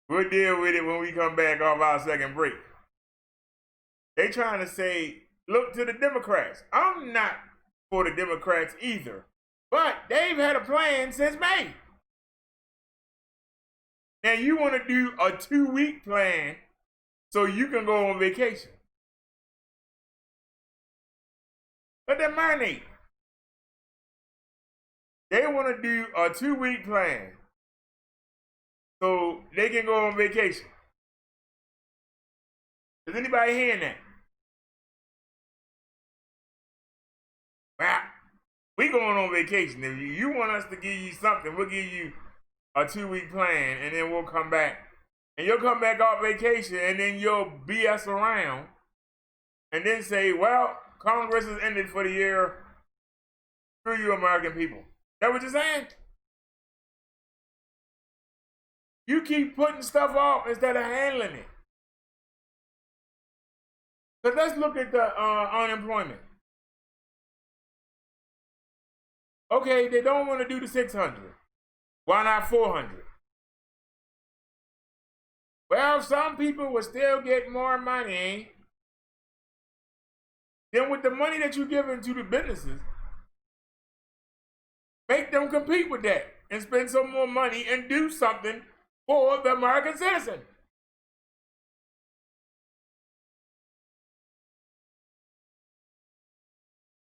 We'll deal with it when we come back off our second break. They trying to say, look to the Democrats. I'm not for the Democrats either. But they've had a plan since May. Now you want to do a 2-week plan so you can go on vacation. Let that marinate. They want to do a 2-week plan so they can go on vacation. Is anybody hearing that? Well, we going on vacation. If you want us to give you something, we'll give you a 2-week plan, and then we'll come back. And you'll come back off vacation, and then you'll BS around, and then say, well, Congress has ended for the year. Screw you, American people. That what you're saying? You keep putting stuff off instead of handling it. But let's look at the unemployment. Okay, they don't want to do the 600. Why not 400? Well, some people will still get more money than with the money that you're giving to the businesses. Make them compete with that and spend some more money and do something for the American citizen.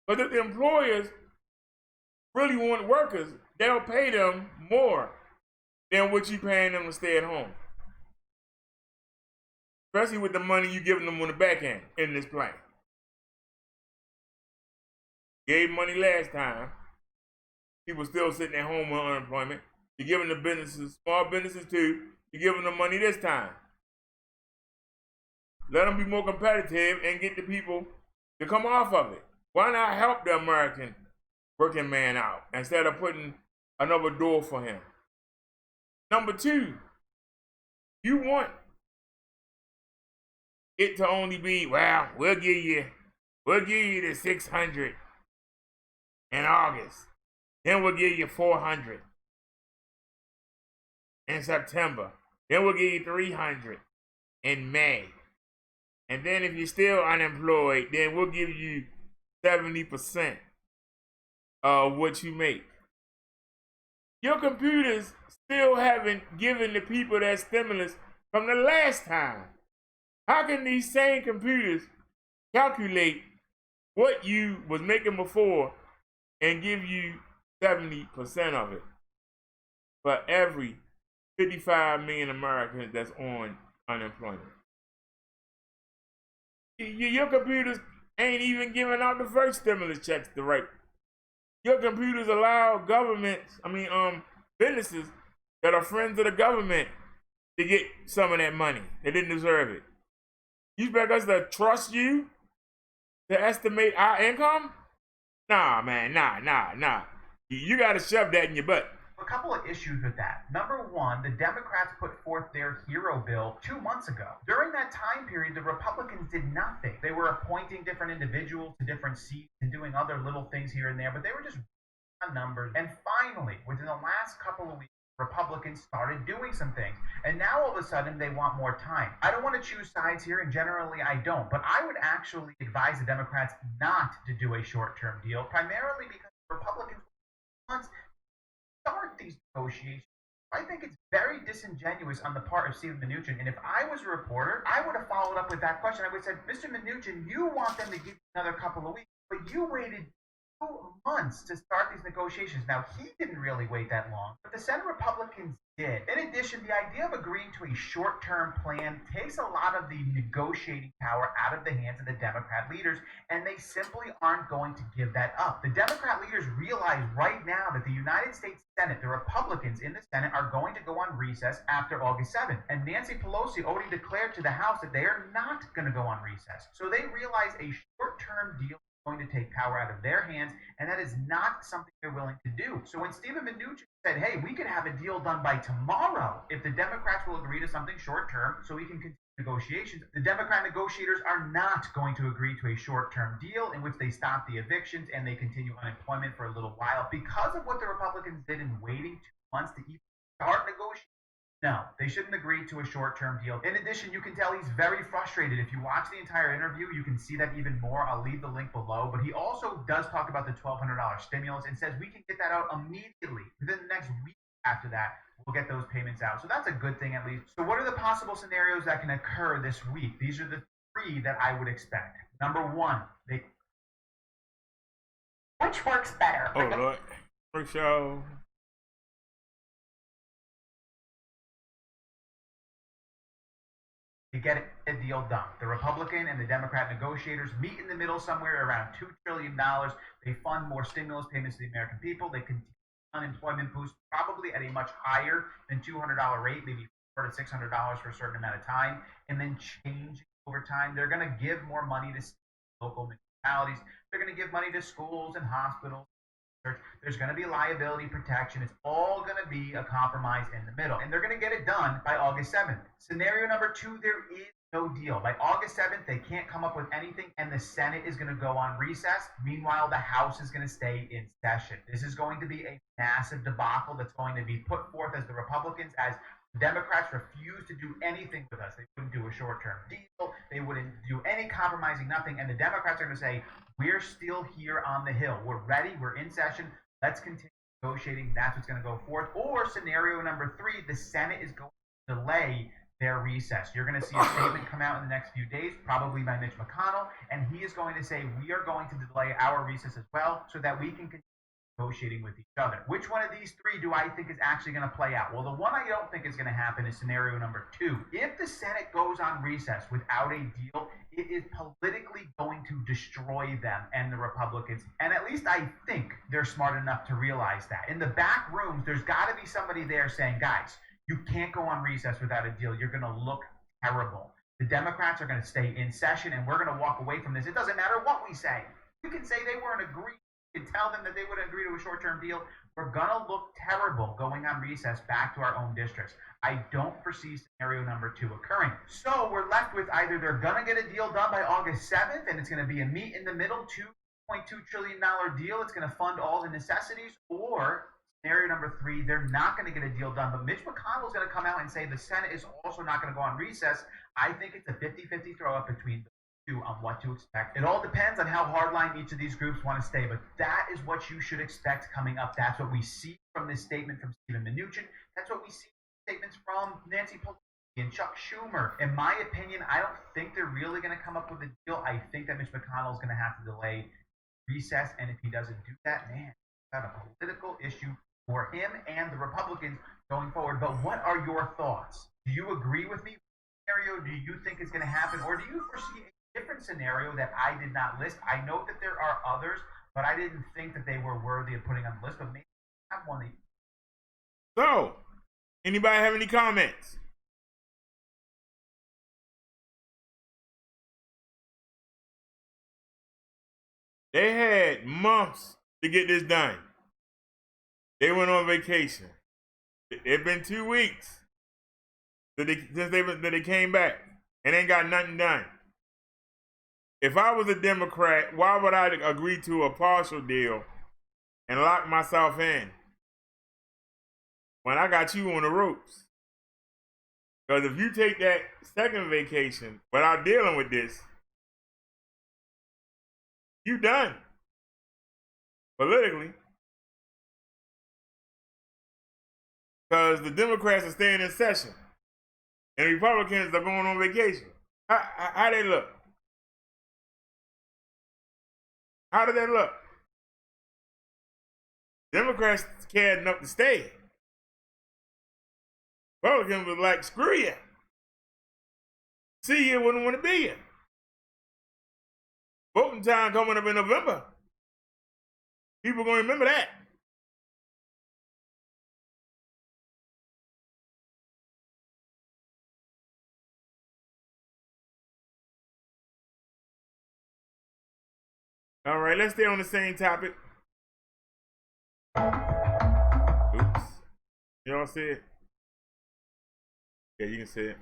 But if the employers really want workers, they'll pay them more than what you're paying them to stay at home. Especially with the money you're giving them on the back end in this plan. Gave money last time. People still sitting at home with unemployment. You're giving the businesses, small businesses too, you're giving them money this time. Let them be more competitive and get the people to come off of it. Why not help the American working man out instead of putting another door for him? Number two, you want it to only be, well, we'll give you the 600 in August. Then we'll give you 400 in September. Then we'll give you 300 in May. And then if you're still unemployed, then we'll give you 70% of what you make. Your computers still haven't given the people that stimulus from the last time. How can these same computers calculate what you was making before and give you 70% of it for every 55 million Americans that's on unemployment? Your computers ain't even giving out the first stimulus checks to right. Your computers allow businesses that are friends of the government to get some of that money. They didn't deserve it. You expect us to trust you to estimate our income? Nah, man, nah. You gotta shove that in your butt. A couple of issues with that. Number one, the Democrats put forth their hero bill 2 months ago. During that time period, the Republicans did nothing. They were appointing different individuals to different seats and doing other little things here and there, but they were just on numbers. And finally, within the last couple of weeks, Republicans started doing some things. And now all of a sudden they want more time. I don't want to choose sides here, and generally I don't, but I would actually advise the Democrats not to do a short-term deal, primarily because the Republicans want to start these negotiations. I think it's very disingenuous on the part of Stephen Mnuchin. And if I was a reporter, I would have followed up with that question. I would have said, Mr. Mnuchin, you want them to give you another couple of weeks, but you waited 2 months to start these negotiations. Now, he didn't really wait that long, but the Senate Republicans did. In addition, the idea of agreeing to a short-term plan takes a lot of the negotiating power out of the hands of the Democrat leaders, and they simply aren't going to give that up. The Democrat leaders realize right now that the United States Senate, the Republicans in the Senate, are going to go on recess after August 7th. And Nancy Pelosi already declared to the House that they are not going to go on recess. So they realize a short-term deal going to take power out of their hands, and that is not something they're willing to do. So when Stephen Mnuchin said, hey, we could have a deal done by tomorrow if the Democrats will agree to something short-term so we can continue negotiations, the Democrat negotiators are not going to agree to a short-term deal in which they stop the evictions and they continue unemployment for a little while because of what the Republicans did in waiting 2 months to even start negotiating. No, they shouldn't agree to a short-term deal. In addition, you can tell he's very frustrated. If you watch the entire interview, you can see that even more. I'll leave the link below. But he also does talk about the $1,200 stimulus and says we can get that out immediately. Within the next week after that, we'll get those payments out. So that's a good thing at least. So what are the possible scenarios that can occur this week? These are the 3 that I would expect. Number 1, which works better? Oh, Lord. For sure. to get a deal done. The Republican and the Democrat negotiators meet in the middle somewhere around $2 trillion. They fund more stimulus payments to the American people. They continue unemployment boost probably at a much higher than $200 rate, maybe $400 to $600 for a certain amount of time, and then change over time. They're going to give more money to local municipalities. They're going to give money to schools and hospitals. There's going to be liability protection. It's all going to be a compromise in the middle. And they're going to get it done by August 7th. Scenario number 2, there is no deal. By August 7th, they can't come up with anything, and the Senate is going to go on recess. Meanwhile, the House is going to stay in session. This is going to be a massive debacle that's going to be put forth as the Republicans, as Democrats refuse to do anything with us. They wouldn't do a short-term deal. They wouldn't do any compromising, nothing. And the Democrats are going to say, we're still here on the Hill. We're ready. We're in session. Let's continue negotiating. That's what's going to go forth. Or scenario number 3, the Senate is going to delay their recess. You're going to see a statement come out in the next few days, probably by Mitch McConnell, and he is going to say, we are going to delay our recess as well so that we can continue negotiating with each other. Which one of these 3 do I think is actually going to play out? Well, the one I don't think is going to happen is scenario number 2. If the Senate goes on recess without a deal, it is politically going to destroy them and the Republicans. And at least I think they're smart enough to realize that. In the back rooms, there's got to be somebody there saying, guys, you can't go on recess without a deal. You're going to look terrible. The Democrats are going to stay in session, and we're going to walk away from this. It doesn't matter what we say. You can say they weren't agreeing. You can tell them that they wouldn't agree to a short-term deal. We're gonna look terrible going on recess back to our own districts. I don't foresee scenario number 2 occurring. So we're left with either they're gonna get a deal done by August 7th, and it's gonna be a meet in the middle, $2.2 trillion deal. It's gonna fund all the necessities, or scenario number 3, they're not going to get a deal done, but Mitch McConnell is going to come out and say the Senate is also not going to go on recess. I think it's a 50-50 throw-up between the two on what to expect. It all depends on how hardline each of these groups want to stay, but that is what you should expect coming up. That's what we see from this statement from Stephen Mnuchin. That's what we see from statements from Nancy Pelosi and Chuck Schumer. In my opinion, I don't think they're really going to come up with a deal. I think that Mitch McConnell is going to have to delay recess, and if he doesn't do that, man, got a political issue for him and the Republicans going forward. But what are your thoughts? Do you agree with me? What scenario do you think is going to happen, or do you foresee a different scenario that I did not list? I know that there are others, but I didn't think that they were worthy of putting on the list. But maybe I have one. So, anybody have any comments? They had months to get this done. They went on vacation. It's been 2 weeks since they came back and ain't got nothing done. If I was a Democrat, why would I agree to a partial deal and lock myself in when I got you on the ropes? Because if you take that second vacation without dealing with this, you done politically. Because the Democrats are staying in session and the Republicans are going on vacation. How they look? How did that look? Democrats cared enough to stay. Republicans was like, screw you. See you wouldn't want to be here. Voting time coming up in November. People are going to remember that. All right, let's stay on the same topic. Oops. Y'all see it? Yeah, you can see it.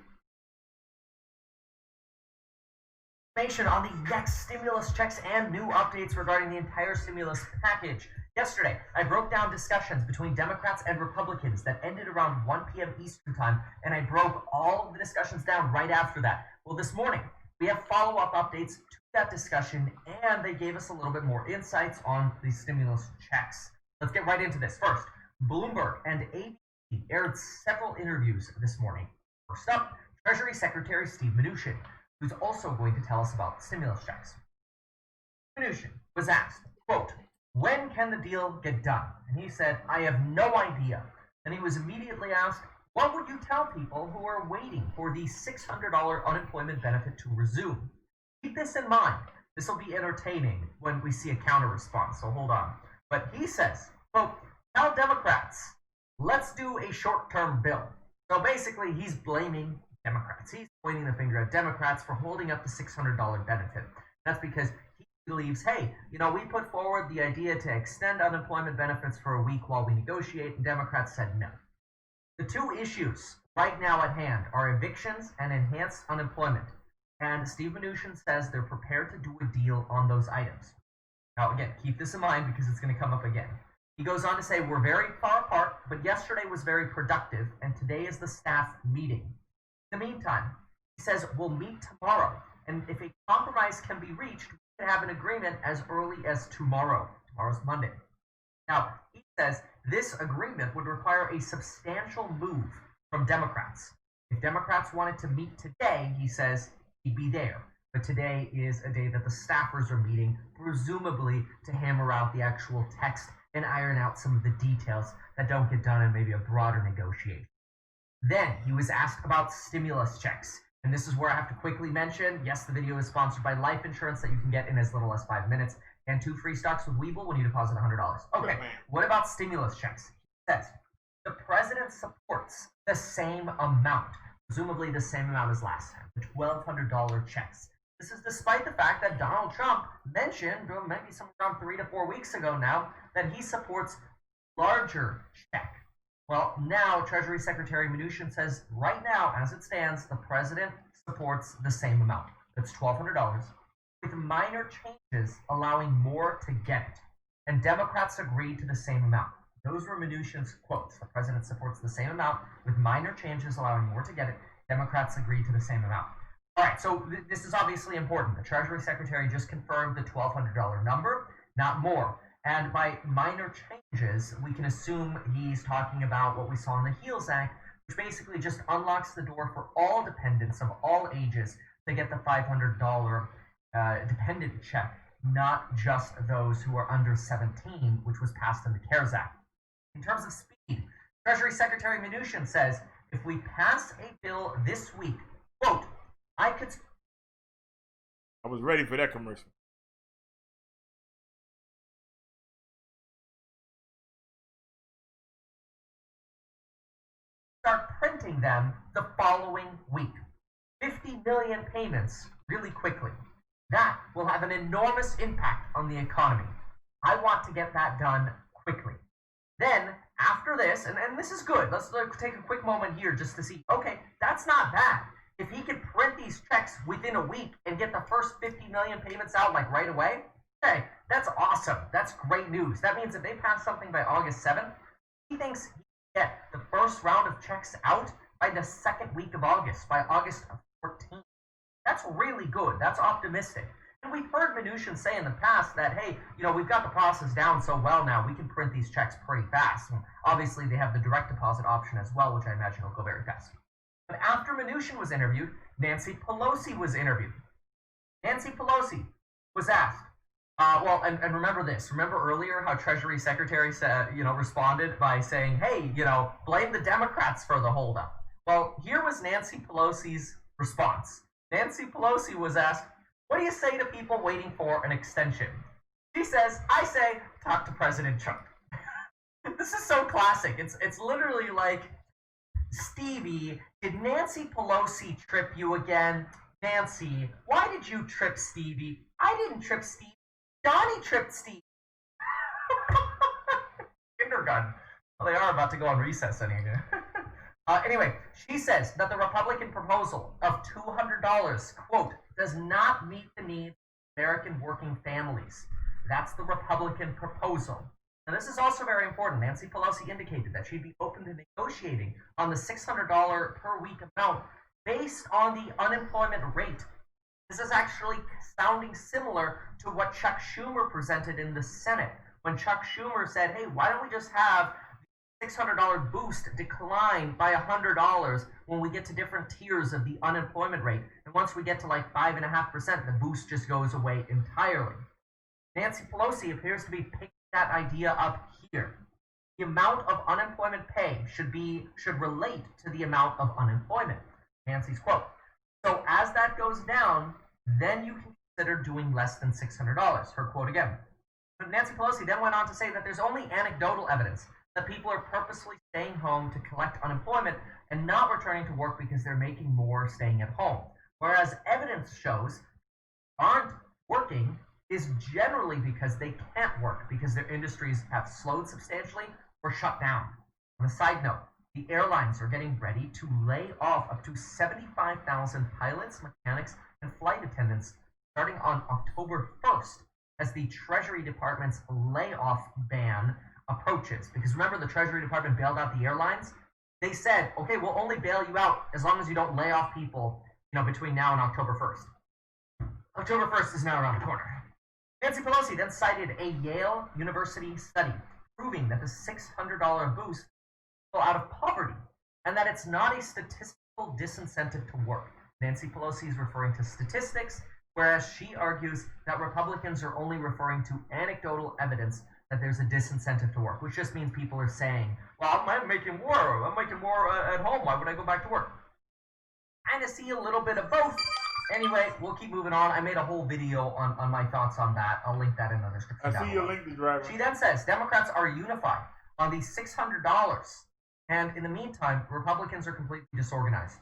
Information on the next stimulus checks and new updates regarding the entire stimulus package. Yesterday, I broke down discussions between Democrats and Republicans that ended around 1 p.m. Eastern time, and I broke all of the discussions down right after that. Well, this morning, we have follow-up updates to that discussion, and they gave us a little bit more insights on the stimulus checks. Let's get right into this. First, Bloomberg and ABC aired several interviews this morning. First up, Treasury Secretary Steve Mnuchin, who's also going to tell us about the stimulus checks. Mnuchin was asked, quote, "When can the deal get done?" And he said, "I have no idea." And he was immediately asked, "What would you tell people who are waiting for the $600 unemployment benefit to resume?" Keep this in mind. This will be entertaining when we see a counter response, so hold on. But he says, quote, "Tell Democrats, let's do a short-term bill." So basically, he's blaming Democrats. He's pointing the finger at Democrats for holding up the $600 benefit. That's because he believes, hey, we put forward the idea to extend unemployment benefits for a week while we negotiate, and Democrats said no. The two issues right now at hand are evictions and enhanced unemployment. And Steve Mnuchin says they're prepared to do a deal on those items. Now, again, keep this in mind because it's going to come up again. He goes on to say, we're very far apart, but yesterday was very productive, and today is the staff meeting. In the meantime, he says we'll meet tomorrow, and if a compromise can be reached, we can have an agreement as early as tomorrow. Tomorrow's Monday. Now, he says this agreement would require a substantial move from Democrats. If Democrats wanted to meet today, he says he'd be there. But today is a day that the staffers are meeting, presumably to hammer out the actual text and iron out some of the details that don't get done in maybe a broader negotiation. Then he was asked about stimulus checks. And this is where I have to quickly mention, yes, the video is sponsored by life insurance that you can get in as little as 5 minutes, and 2 free stocks with Webull when you deposit $100. Okay, what about stimulus checks? He says, the president supports the same amount, presumably the same amount as last time, the $1,200 checks. This is despite the fact that Donald Trump mentioned, maybe somewhere around 3 to 4 weeks ago now, that he supports larger check. Well, now Treasury Secretary Mnuchin says right now, as it stands, the president supports the same amount. That's $1,200, with minor changes allowing more to get it. And Democrats agreed to the same amount. Those were Mnuchin's quotes. The president supports the same amount, with minor changes allowing more to get it. Democrats agreed to the same amount. All right, so this is obviously important. The Treasury Secretary just confirmed the $1,200 number, not more. And by minor changes, we can assume he's talking about what we saw in the HEALS Act, which basically just unlocks the door for all dependents of all ages to get the $500 dependent check, not just those who are under 17, which was passed in the CARES Act. In terms of speed, Treasury Secretary Mnuchin says, if we pass a bill this week, quote, I was ready for that commercial. start printing them the following week. 50 million payments really quickly. That will have an enormous impact on the economy. I want to get that done quickly. Then, after this, and this is good, let's take a quick moment here just to see, okay, that's not bad. If he could print these checks within a week and get the first 50 million payments out like right away, okay, that's awesome. That's great news. That means if they pass something by August 7th, he thinks he can get the first round of checks out by the second week of August, by August 14th. That's really good. That's optimistic. And we've heard Mnuchin say in the past that, hey, we've got the process down so well now, we can print these checks pretty fast. And obviously, they have the direct deposit option as well, which I imagine will go very fast. But after Mnuchin was interviewed, Nancy Pelosi was interviewed. Nancy Pelosi was asked, and remember this. Remember earlier how Treasury Secretary said, responded by saying, hey, blame the Democrats for the holdup. Well, here was Nancy Pelosi's response. Nancy Pelosi was asked, what do you say to people waiting for an extension? She says, I say, talk to President Trump. This is so classic. It's literally like, Stevie, did Nancy Pelosi trip you again? Nancy, why did you trip Stevie? I didn't trip Stevie. Johnny tripped Stevie. Kindergarten. Well, they are about to go on recess anyway. Anyway, she says that the Republican proposal of $200, quote, does not meet the needs of American working families. That's the Republican proposal. Now, this is also very important. Nancy Pelosi indicated that she'd be open to negotiating on the $600 per week amount based on the unemployment rate. This is actually sounding similar to what Chuck Schumer presented in the Senate, when Chuck Schumer said, hey, why don't we just have the $600 boost decline by $100 when we get to different tiers of the unemployment rate? And once we get to like 5.5%, the boost just goes away entirely. Nancy Pelosi appears to be picking that idea up here. The amount of unemployment pay should relate to the amount of unemployment. Nancy's quote. So as that goes down, then you can consider doing less than $600. Her quote again. But Nancy Pelosi then went on to say that there's only anecdotal evidence that people are purposely staying home to collect unemployment and not returning to work because they're making more staying at home. Whereas evidence shows aren't working is generally because they can't work because their industries have slowed substantially or shut down. On a side note, the airlines are getting ready to lay off up to 75,000 pilots, mechanics, and flight attendants starting on October 1st as the Treasury Department's layoff ban approaches. Because remember, the Treasury Department bailed out the airlines? They said, okay, we'll only bail you out as long as you don't lay off people, between now and October 1st. October 1st is now around the corner. Nancy Pelosi then cited a Yale University study proving that the $600 boost will out of poverty and that it's not a statistical disincentive to work. Nancy Pelosi is referring to statistics, whereas she argues that Republicans are only referring to anecdotal evidence that there's a disincentive to work, which just means people are saying, well, I'm making more at home, why would I go back to work? Kind of see a little bit of both. Anyway, we'll keep moving on. I made a whole video on my thoughts on that. I'll link that in the description. I see your link, driver. She then says Democrats are unified on the $600, and in the meantime, Republicans are completely disorganized.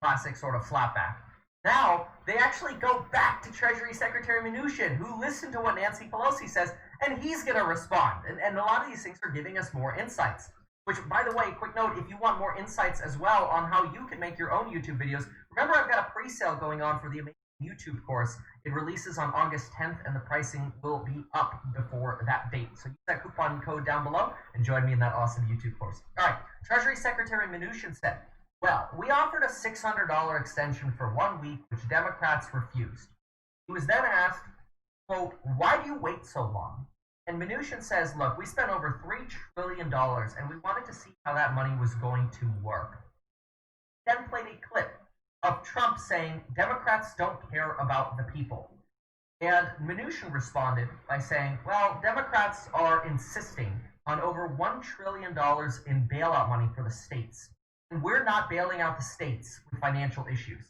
Classic sort of slapback. Now, they actually go back to Treasury Secretary Mnuchin, who listened to what Nancy Pelosi says, and he's going to respond. And a lot of these things are giving us more insights. Which, by the way, quick note, if you want more insights as well on how you can make your own YouTube videos, remember I've got a pre-sale going on for the Amazing YouTube course. It releases on August 10th, and the pricing will be up before that date. So use that coupon code down below and join me in that awesome YouTube course. All right, Treasury Secretary Mnuchin said, well, we offered a $600 extension for 1 week, which Democrats refused. He was then asked, quote, why do you wait so long? And Mnuchin says, look, we spent over $3 trillion, and we wanted to see how that money was going to work. He then played a clip of Trump saying, Democrats don't care about the people. And Mnuchin responded by saying, well, Democrats are insisting on over $1 trillion in bailout money for the states. And we're not bailing out the states with financial issues.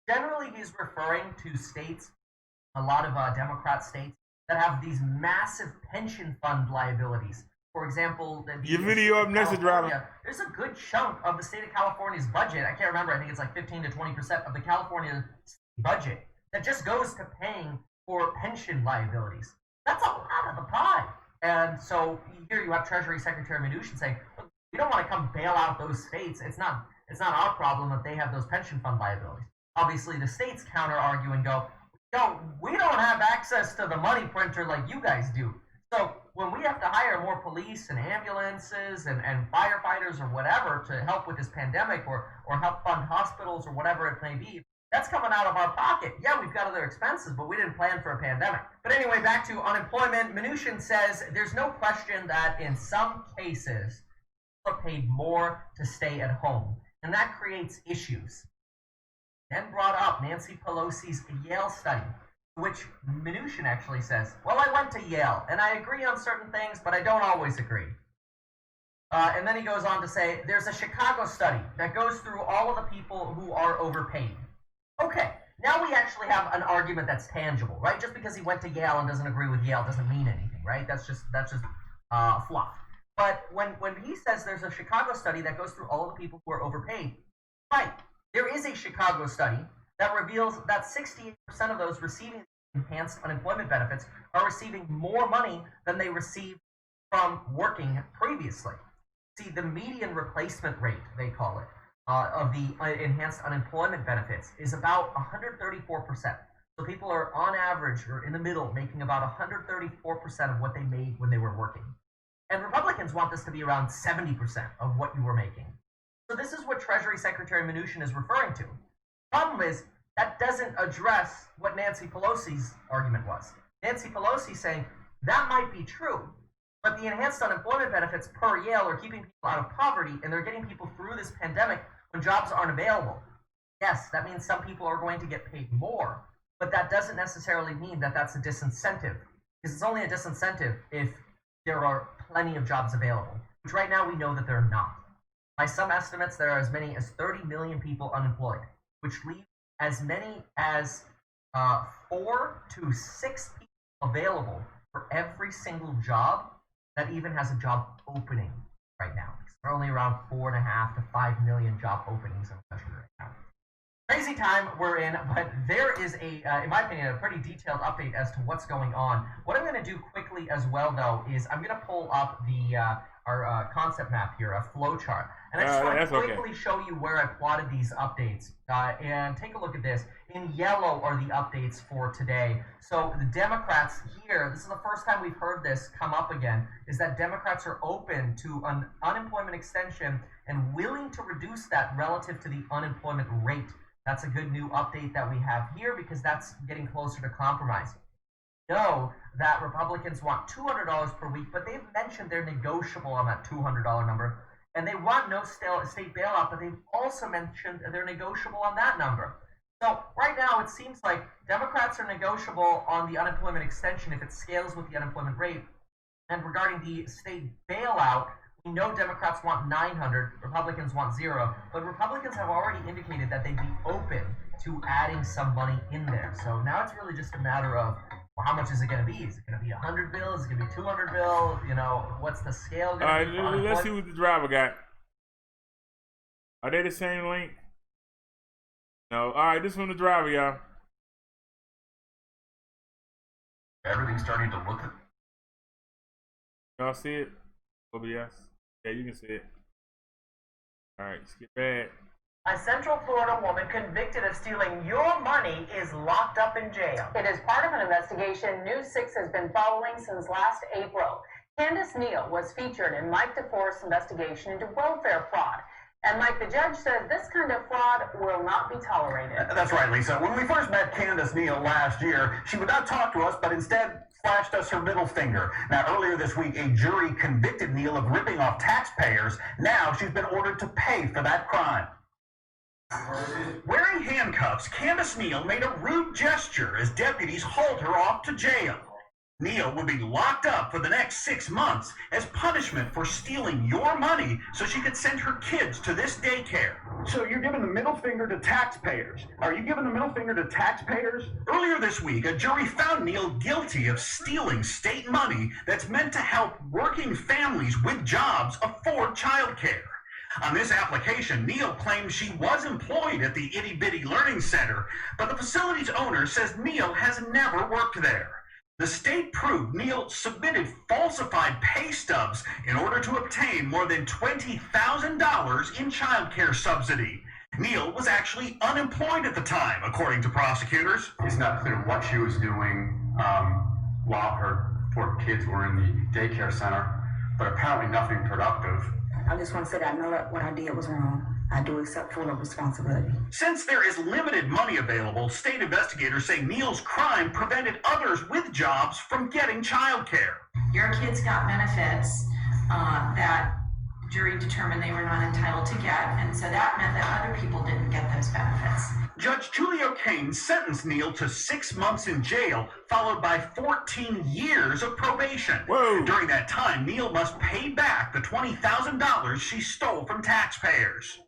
Generally, he's referring to states, a lot of Democrat states, that have these massive pension fund liabilities. For example, your video up next, driver. There's a good chunk of the state of California's budget. I can't remember. I think it's like 15 to 20% of the California budget that just goes to paying for pension liabilities. That's a lot of the pie. And so here you have Treasury Secretary Mnuchin saying, we don't want to come bail out those states. It's not our problem if they have those pension fund liabilities. Obviously, the states counter argue and go, we don't have access to the money printer like you guys do. So when we have to hire more police and ambulances and firefighters or whatever to help with this pandemic or help fund hospitals or whatever it may be, that's coming out of our pocket. Yeah, we've got other expenses, but we didn't plan for a pandemic. But anyway, back to unemployment. Mnuchin says there's no question that in some cases, people are paid more to stay at home, and that creates issues. Then brought up Nancy Pelosi's Yale study, which Mnuchin actually says, well, I went to Yale, and I agree on certain things, but I don't always agree. And then he goes on to say, there's a Chicago study that goes through all of the people who are overpaid. Okay, now we actually have an argument that's tangible, right? Just because he went to Yale and doesn't agree with Yale doesn't mean anything, right? That's just fluff. But when he says there's a Chicago study that goes through all of the people who are overpaid, right, there is a Chicago study that reveals that 68% of those receiving enhanced unemployment benefits are receiving more money than they received from working previously. See, the median replacement rate, they call it, of the enhanced unemployment benefits is about 134%. So people are on average or in the middle making about 134% of what they made when they were working. And Republicans want this to be around 70% of what you were making. So this is what Treasury Secretary Mnuchin is referring to. Problem is, that doesn't address what Nancy Pelosi's argument was. Nancy Pelosi saying, that might be true, but the enhanced unemployment benefits per Yale are keeping people out of poverty, and they're getting people through this pandemic when jobs aren't available. Yes, that means some people are going to get paid more, but that doesn't necessarily mean that that's a disincentive, because it's only a disincentive if there are plenty of jobs available, which right now we know that there are not. By some estimates, there are as many as 30 million people unemployed, which leaves as many as 4 to 6 people available for every single job that even has a job opening right now. There are only around 4.5 to 5 million job openings in the country right now. Crazy time we're in, but there is in my opinion, a pretty detailed update as to what's going on. What I'm going to do quickly as well, though, is I'm going to pull up our concept map here, a flow chart. And I just want to quickly show you where I plotted these updates. And take a look at this. In yellow are the updates for today. So the Democrats here, this is the first time we've heard this come up again, is that Democrats are open to an unemployment extension and willing to reduce that relative to the unemployment rate. That's a good new update that we have here because that's getting closer to compromise. Know that Republicans want $200 per week, but they've mentioned they're negotiable on that $200 number. And they want no state bailout, but they've also mentioned they're negotiable on that number. So right now it seems like Democrats are negotiable on the unemployment extension if it scales with the unemployment rate. And regarding the state bailout, we know Democrats want 900, Republicans want 0, but Republicans have already indicated that they'd be open to adding some money in there. So now it's really just a matter of, well, how much is it going to be? Is it going to be 100 bill? Is it going to be 200 bill? You know, what's the scale going to be? All right, let's see what the driver got. Are they the same link? No. All right, this one the driver, y'all. Everything's starting to look. Y'all see it? OBS? Yeah, you can see it. All right, skip bad. A Central Florida woman convicted of stealing your money is locked up in jail. It is part of an investigation News 6 has been following since last April. Candace Neal was featured in Mike DeForest's investigation into welfare fraud. And Mike, the judge says this kind of fraud will not be tolerated. That's right, Lisa. When we first met Candace Neal last year, she would not talk to us, but instead flashed us her middle finger. Now, earlier this week, a jury convicted Neal of ripping off taxpayers. Now she's been ordered to pay for that crime. Wearing handcuffs, Candace Neal made a rude gesture as deputies hauled her off to jail. Neal will be locked up for the next 6 months as punishment for stealing your money so she could send her kids to this daycare. So you're giving the middle finger to taxpayers. Are you giving the middle finger to taxpayers? Earlier this week, a jury found Neal guilty of stealing state money that's meant to help working families with jobs afford childcare. On this application, Neal claims she was employed at the Itty Bitty Learning Center, but the facility's owner says Neal has never worked there. The state proved Neal submitted falsified pay stubs in order to obtain more than $20,000 in child care subsidy. Neal was actually unemployed at the time, according to prosecutors. It's not clear what she was doing while her 4 kids were in the daycare center, but apparently nothing productive. I just want to say that I know that what I did was wrong. I do accept full responsibility. Since there is limited money available, state investigators say Neal's crime prevented others with jobs from getting child care. Your kids got benefits that the jury determined they were not entitled to get, and so that meant that other people didn't get those benefits. Judge Tulio Kane sentenced Neal to 6 months in jail, followed by 14 years of probation. Whoa. During that time, Neal must pay back the $20,000 she stole from taxpayers.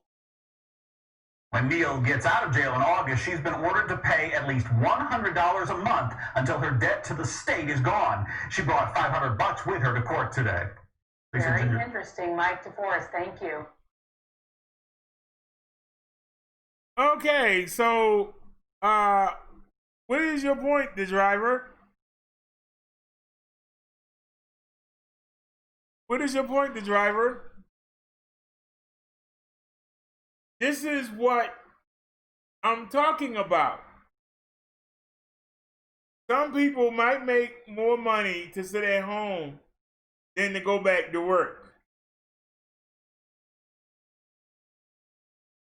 When Neal gets out of jail in August, she's been ordered to pay at least $100 a month until her debt to the state is gone. She brought $500 with her to court today. Very interesting, Mike DeForest. Thank you. Okay, so what is your point, the driver? What is your point, the driver? This is what I'm talking about. Some people might make more money to sit at home than to go back to work.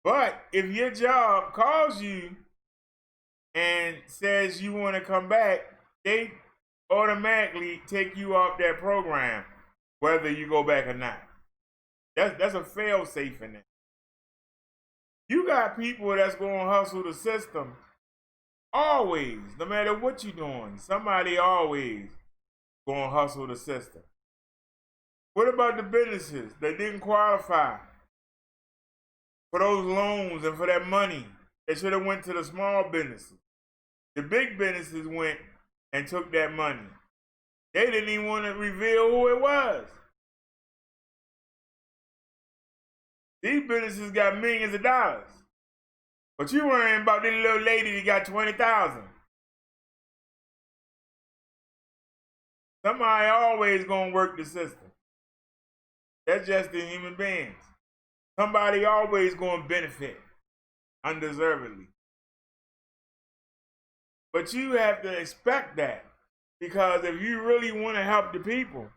But if your job calls you and says you want to come back, they automatically take you off that program, whether you go back or not. That's a fail-safe in it. You got people that's going to hustle the system always, no matter what you're doing. Somebody always going to hustle the system. What about the businesses that didn't qualify for those loans and for that money? They should have went to the small businesses. The big businesses went and took that money. They didn't even want to reveal who it was. These businesses got millions of dollars. But you worrying about this little lady that got 20,000. Somebody always gonna work the system. That's just the human beings. Somebody always gonna benefit undeservedly. But you have to expect that, because if you really want to help the people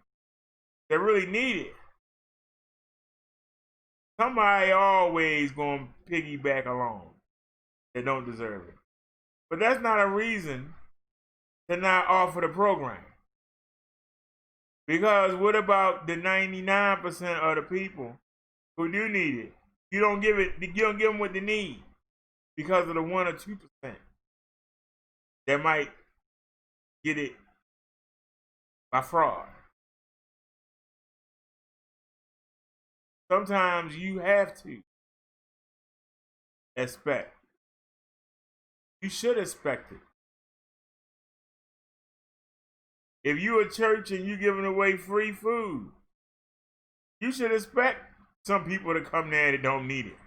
that really need it, somebody always gonna piggyback along that don't deserve it. But that's not a reason to not offer the program. Because what about the 99% of the people who do need it? You don't give them what they need because of the 1 or 2% that might get it by fraud. Sometimes you have to expect. You should expect it. If you're a church and you're giving away free food, you should expect some people to come there that don't need it.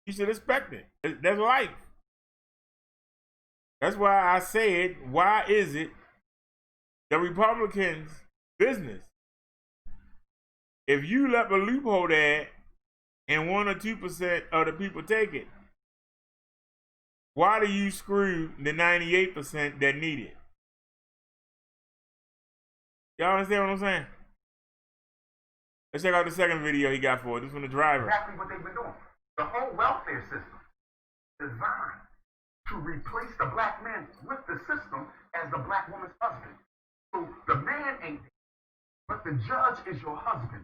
You should expect it. That's life. That's why I said, why is it the Republicans' business? If you let the loophole there and 1 or 2% of the people take it, why do you screw the 98% that need it? Y'all understand what I'm saying? Let's check out the second video he got for it. This one, the driver. Exactly what they've been doing. The whole welfare system designed to replace the black man with the system as the black woman's husband. So the man ain't there, but the judge is your husband.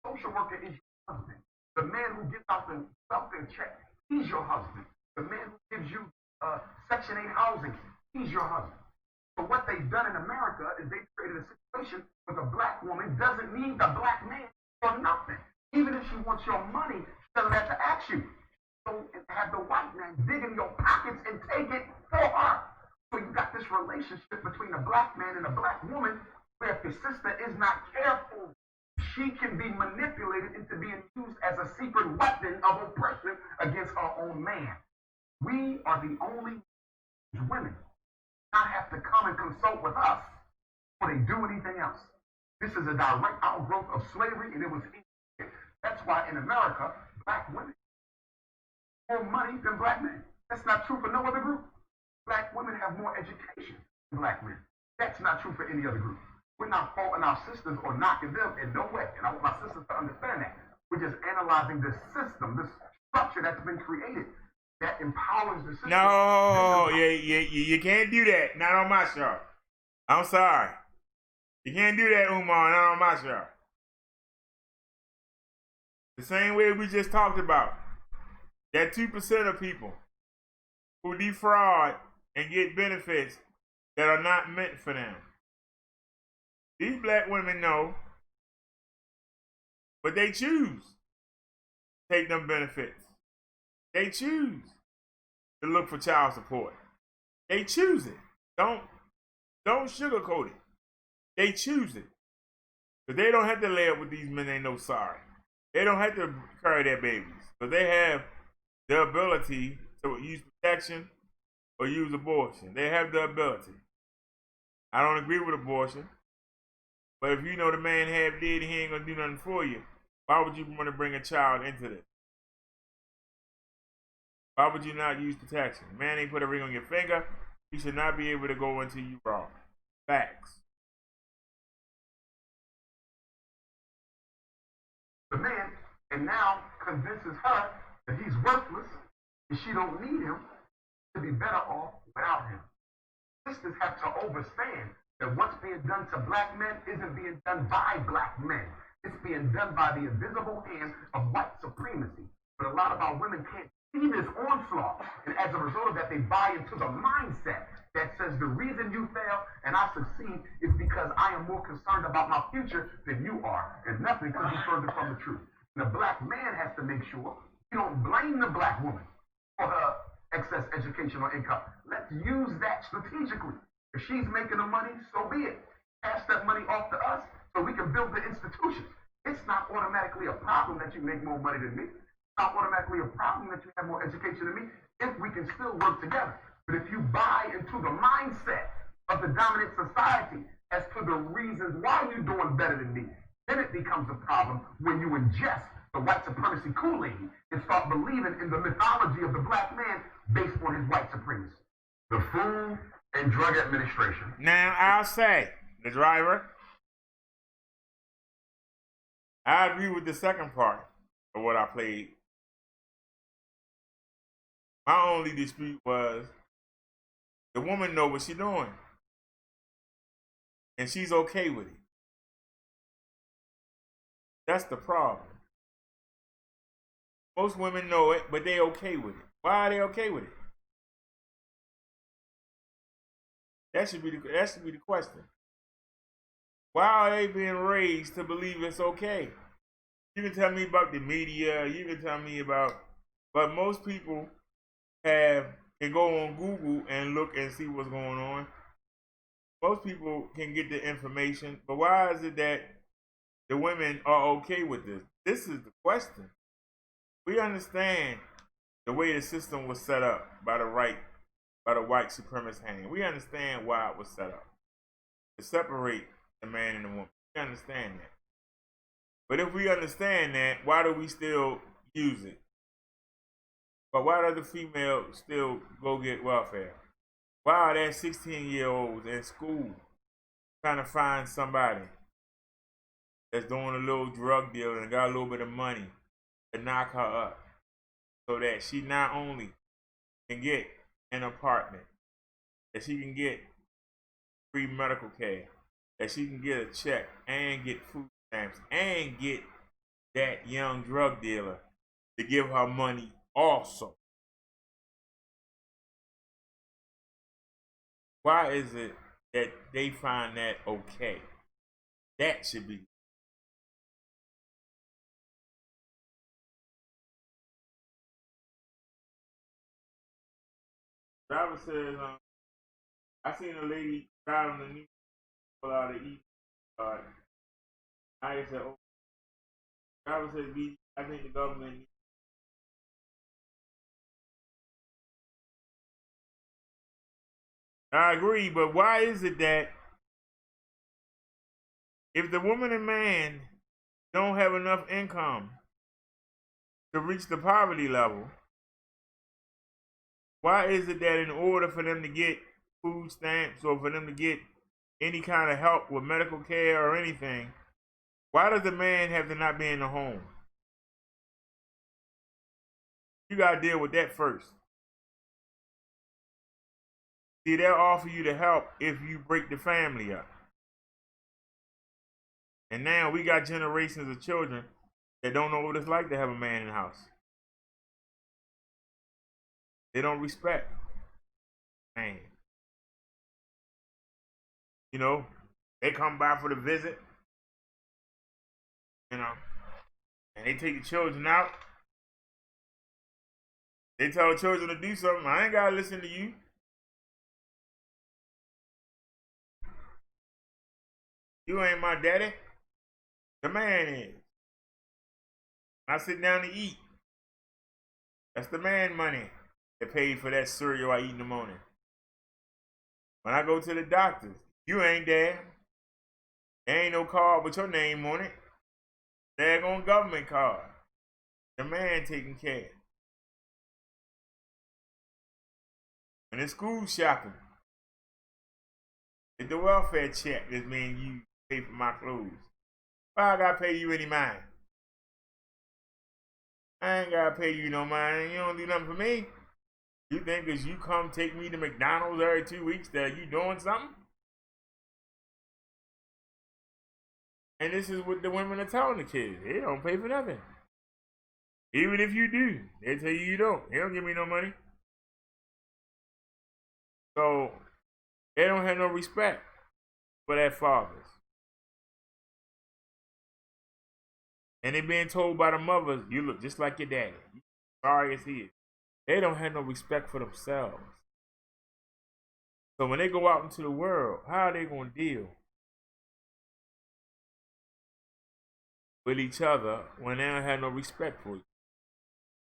Social worker is your husband. The man who gives out the welfare check, he's your husband. The man who gives you Section 8 housing, he's your husband. So what they've done in America is they've created a situation where the black woman doesn't need the black man for nothing. Even if she wants your money, she doesn't have to ask you. So have the white man dig in your pockets and take it for her. So you got this relationship between a black man and a black woman where if your sister is not careful, she can be manipulated into being used as a secret weapon of oppression against her own man. We are the only women not have to come and consult with us before they do anything else. This is a direct outgrowth of slavery, and it was easy. That's why in America, black women have more money than black men. That's not true for no other group. Black women have more education than black men. That's not true for any other group. We're not faulting our sisters or knocking them in no way, and I want my sisters to understand that. We're just analyzing this system, this structure that's been created that empowers the system. No, you can't do that. Not on my show. I'm sorry. You can't do that, Umar. Not on my show. The same way we just talked about. That 2% of people who defraud and get benefits that are not meant for them. These black women know, but they choose to take them benefits. They choose to look for child support. They choose it. Don't sugarcoat it. They choose it. Because they don't have to lay up with these men, they know sorry. They don't have to carry their babies. Because they have the ability to use protection or use abortion. They have the ability. I don't agree with abortion. But if you know the man half dead, he ain't gonna do nothing for you. Why would you want to bring a child into this? Why would you not use protection? Man ain't put a ring on your finger. He should not be able to go into you wrong. Facts. The man, and now convinces her that he's worthless and she don't need him to be better off without him. Sisters have to understand that what's being done to black men isn't being done by black men. It's being done by the invisible hand of white supremacy. But a lot of our women can't see this onslaught. And as a result of that, they buy into the mindset that says the reason you fail and I succeed is because I am more concerned about my future than you are. And nothing could be further from the truth. And the black man has to make sure you don't blame the black woman for her excess education or income. Let's use that strategically. If she's making the money, so be it. Pass that money off to us so we can build the institutions. It's not automatically a problem that you make more money than me. It's not automatically a problem that you have more education than me if we can still work together. But if you buy into the mindset of the dominant society as to the reasons why you're doing better than me, then it becomes a problem when you ingest the white supremacy Kool-Aid and start believing in the mythology of the black man based on his white supremacy. The Food and Drug Administration. Now, I'll say, the driver, I agree with the second part of what I played. My only dispute was the woman know what she's doing. And she's okay with it. That's the problem. Most women know it, but they okay with it. Why are they okay with it? That should be the question. Why are they being raised to believe it's okay? You can tell me about the media, you can tell me about, but most people can go on Google and look and see what's going on. Most people can get the information, but why is it that the women are okay with this? This is the question. We understand the way the system was set up by the white supremacist hand. We understand why it was set up. To separate the man and the woman. We understand that. But if we understand that, why do we still use it? But why does the female still go get welfare? Why are there 16-year-olds in school trying to find somebody that's doing a little drug deal and got a little bit of money to knock her up so that she not only can get an apartment, that she can get free medical care, that she can get a check and get food stamps and get that young drug dealer to give her money also. Why is it that they find that okay? That should be. Driver says, I seen a lady driving the new pull out of eat. I said, oh, driver says, I think the government. I agree, but why is it that if the woman and man don't have enough income to reach the poverty level, why is it that in order for them to get food stamps or for them to get any kind of help with medical care or anything, why does the man have to not be in the home? You got to deal with that first. See, they'll offer you the help if you break the family up. And now we got generations of children that don't know what it's like to have a man in the house. They don't respect man. You know, they come by for the visit, you know, and they take the children out. They tell the children to do something. I ain't got to listen to you. You ain't my daddy. The man is. I sit down to eat. That's the man money that paid for that cereal I eat in the morning. When I go to the doctors, you ain't there. There ain't no card with your name on it. Daggone government card. The man taking care. When it's school shopping, if the welfare check is being used to pay for my clothes, why I gotta pay you any mind? I ain't gotta pay you no mind. You don't do nothing for me. You think as you come take me to McDonald's every 2 weeks that you doing something? And this is what the women are telling the kids. They don't pay for nothing. Even if you do, they tell you don't. They don't give me no money. So they don't have no respect for their fathers. And they being told by the mothers, you look just like your daddy. Sorry as he is. They don't have no respect for themselves. So when they go out into the world, how are they going to deal with each other when they don't have no respect for you?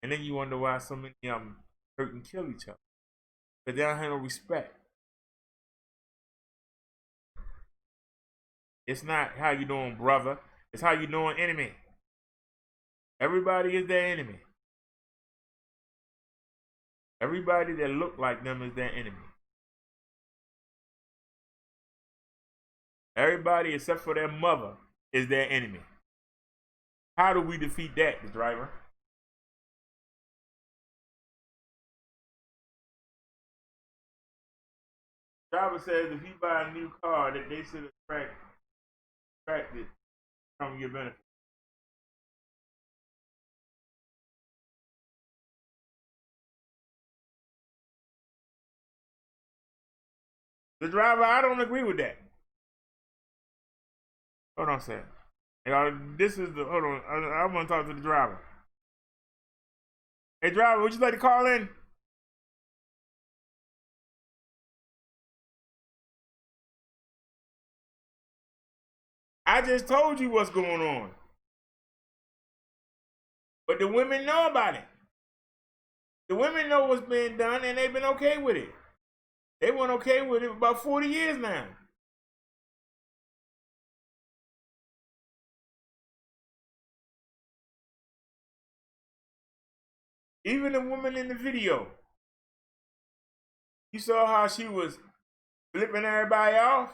And then you wonder why so many of them hurt and kill each other. Because they don't have no respect. It's not how you doing, brother. It's how you doing, enemy. Everybody is their enemy. Everybody that look like them is their enemy. Everybody except for their mother is their enemy. How do we defeat that, the driver? The driver says if you buy a new car, that they should have tracked it from your benefit. The driver, I don't agree with that. Hold on a second. Hold on. I want to talk to the driver. Hey, driver, would you like to call in? I just told you what's going on. But the women know about it. The women know what's being done, and they've been okay with it. They weren't okay with it for about 40 years now. Even the woman in the video, you saw how she was flipping everybody off.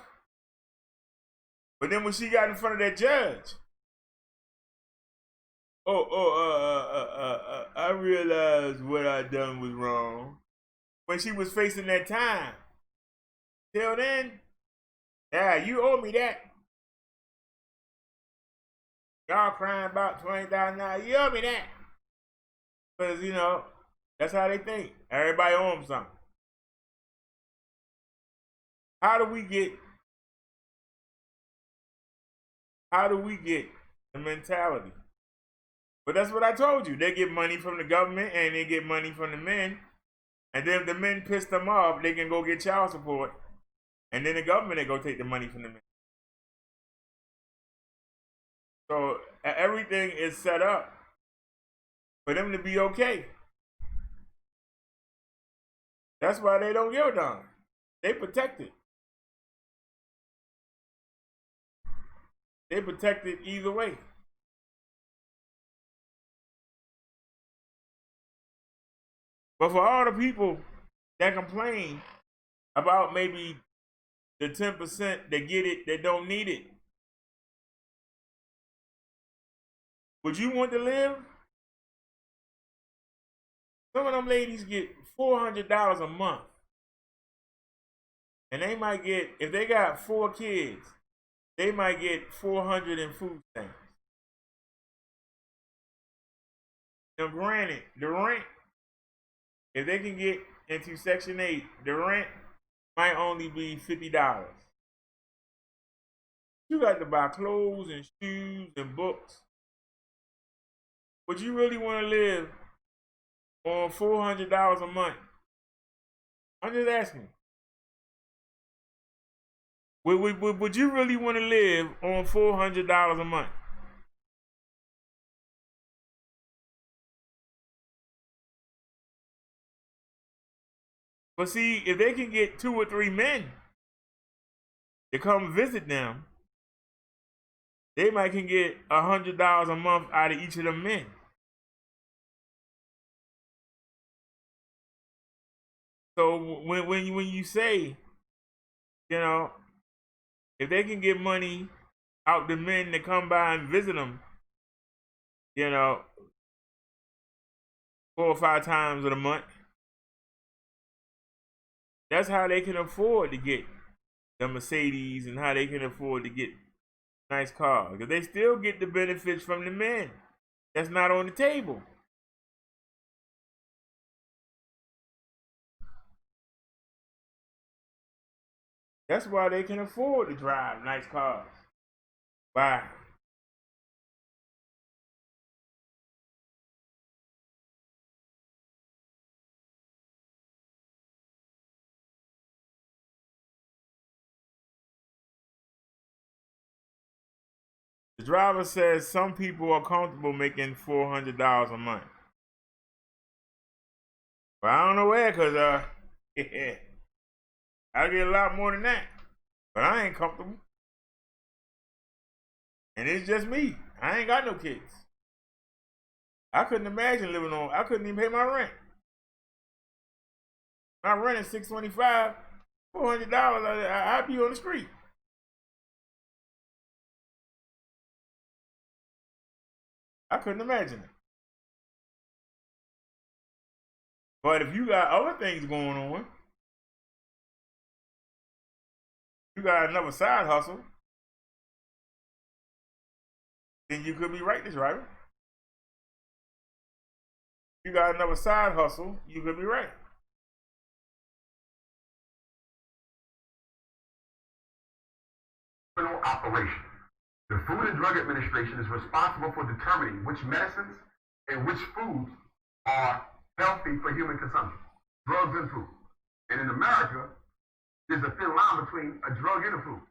But then when she got in front of that judge, I realized what I done was wrong. When she was facing that time. Till then, yeah, you owe me that. Y'all crying about $20,000. You owe me that. Because, you know, that's how they think. Everybody owe them something. How do we get the mentality? But that's what I told you. They get money from the government and they get money from the men. And then if the men piss them off, they can go get child support. And then the government, they go take the money from the men. So everything is set up for them to be okay. That's why they don't give a darn. They protect it. They protect it either way. But for all the people that complain about maybe the 10% that get it, that don't need it, would you want to live? Some of them ladies get $400 a month. And they might get, if they got 4 kids, they might get 400 in food stamps. Now granted, the rent, if they can get into Section 8, the rent might only be $50. You got to buy clothes and shoes and books. Would you really want to live on $400 a month? I'm just asking. Would you really want to live on $400 a month? But see, if they can get 2 or 3 men to come visit them, they might can get $100 a month out of each of them men. So when you say, you know, if they can get money out the men to come by and visit them, you know, 4 or 5 times of the month, that's how they can afford to get the Mercedes and how they can afford to get nice cars. Because they still get the benefits from the men. That's not on the table. That's why they can afford to drive nice cars. Why? The driver says some people are comfortable making $400 a month. But I don't know where, because I get a lot more than that. But I ain't comfortable. And it's just me. I ain't got no kids. I couldn't imagine living on, I couldn't even pay my rent. My rent is $625, $400, I'd be on the street. I couldn't imagine it. But if you got other things going on, you got another side hustle, then you could be right, this driver. You got another side hustle, you could be right. Operation. The Food and Drug Administration is responsible for determining which medicines and which foods are healthy for human consumption, drugs and food. And in America, there's a thin line between a drug and a food,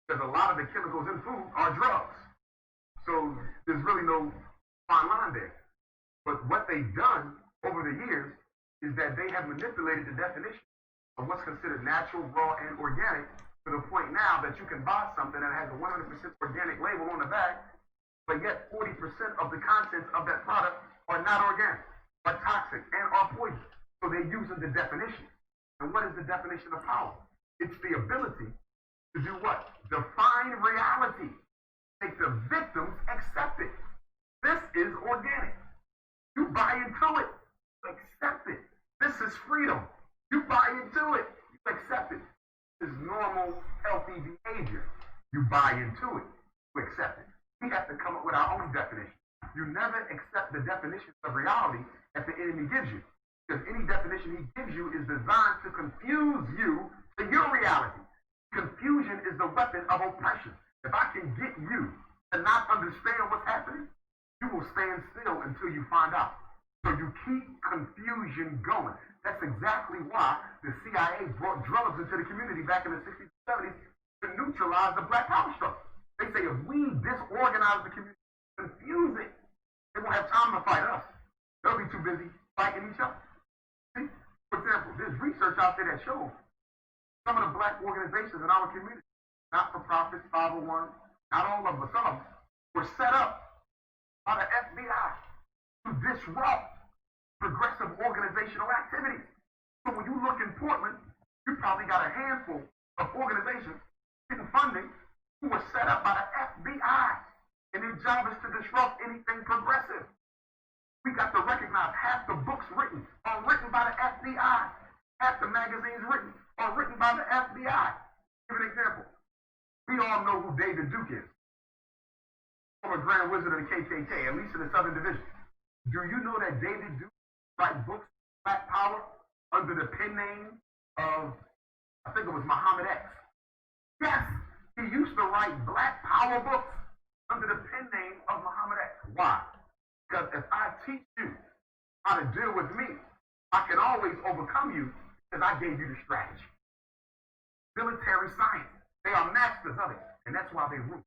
because a lot of the chemicals in food are drugs. So there's really no fine line there. But what they've done over the years is that they have manipulated the definition of what's considered natural, raw, and organic to the point now that you can buy something that has a 100% organic label on the back, but yet 40% of the contents of that product are not organic, are toxic, and are poison. So they're using the definition. And what is the definition of power? It's the ability to do what? Define reality. Make the victims accept it. This is organic. You buy into it. You accept it. This is freedom. You buy into it. You accept it. This is normal, healthy behavior. You buy into it. You accept it. We have to come up with our own definition. You never accept the definition of reality that the enemy gives you. Because any definition he gives you is designed to confuse you to your reality. Confusion is the weapon of oppression. If I can get you to not understand what's happening, you will stand still until you find out. So you keep confusion going. That's exactly why the CIA brought drugs into the community back in the 60s and 70s to neutralize the Black Power struggle. They say if we disorganize the community, confuse it, they won't have time to fight us. They'll be too busy fighting each other. See? For example, there's research out there that shows some of the black organizations in our community, not-for-profits, 501, not all of them, but some of them, were set up by the FBI to disrupt progressive organizational activities. So when you look in Portland, you probably got a handful of organizations getting funding who were set up by the FBI, and their job is to disrupt anything progressive. We got to recognize half the books written are written by the FBI. Half the magazines written are written by the FBI. Give an example. We all know who David Duke is. Former Grand Wizard of the KKK, at least in the Southern Division. Do you know that David Duke writes books, Black Power, under the pen name of, I think it was Muhammad X? Yes, he used to write Black Power books under the pen name of Muhammad X. Why? Because if I teach you how to deal with me, I can always overcome you because I gave you the strategy. Military science. They are masters of it, and that's why they rule.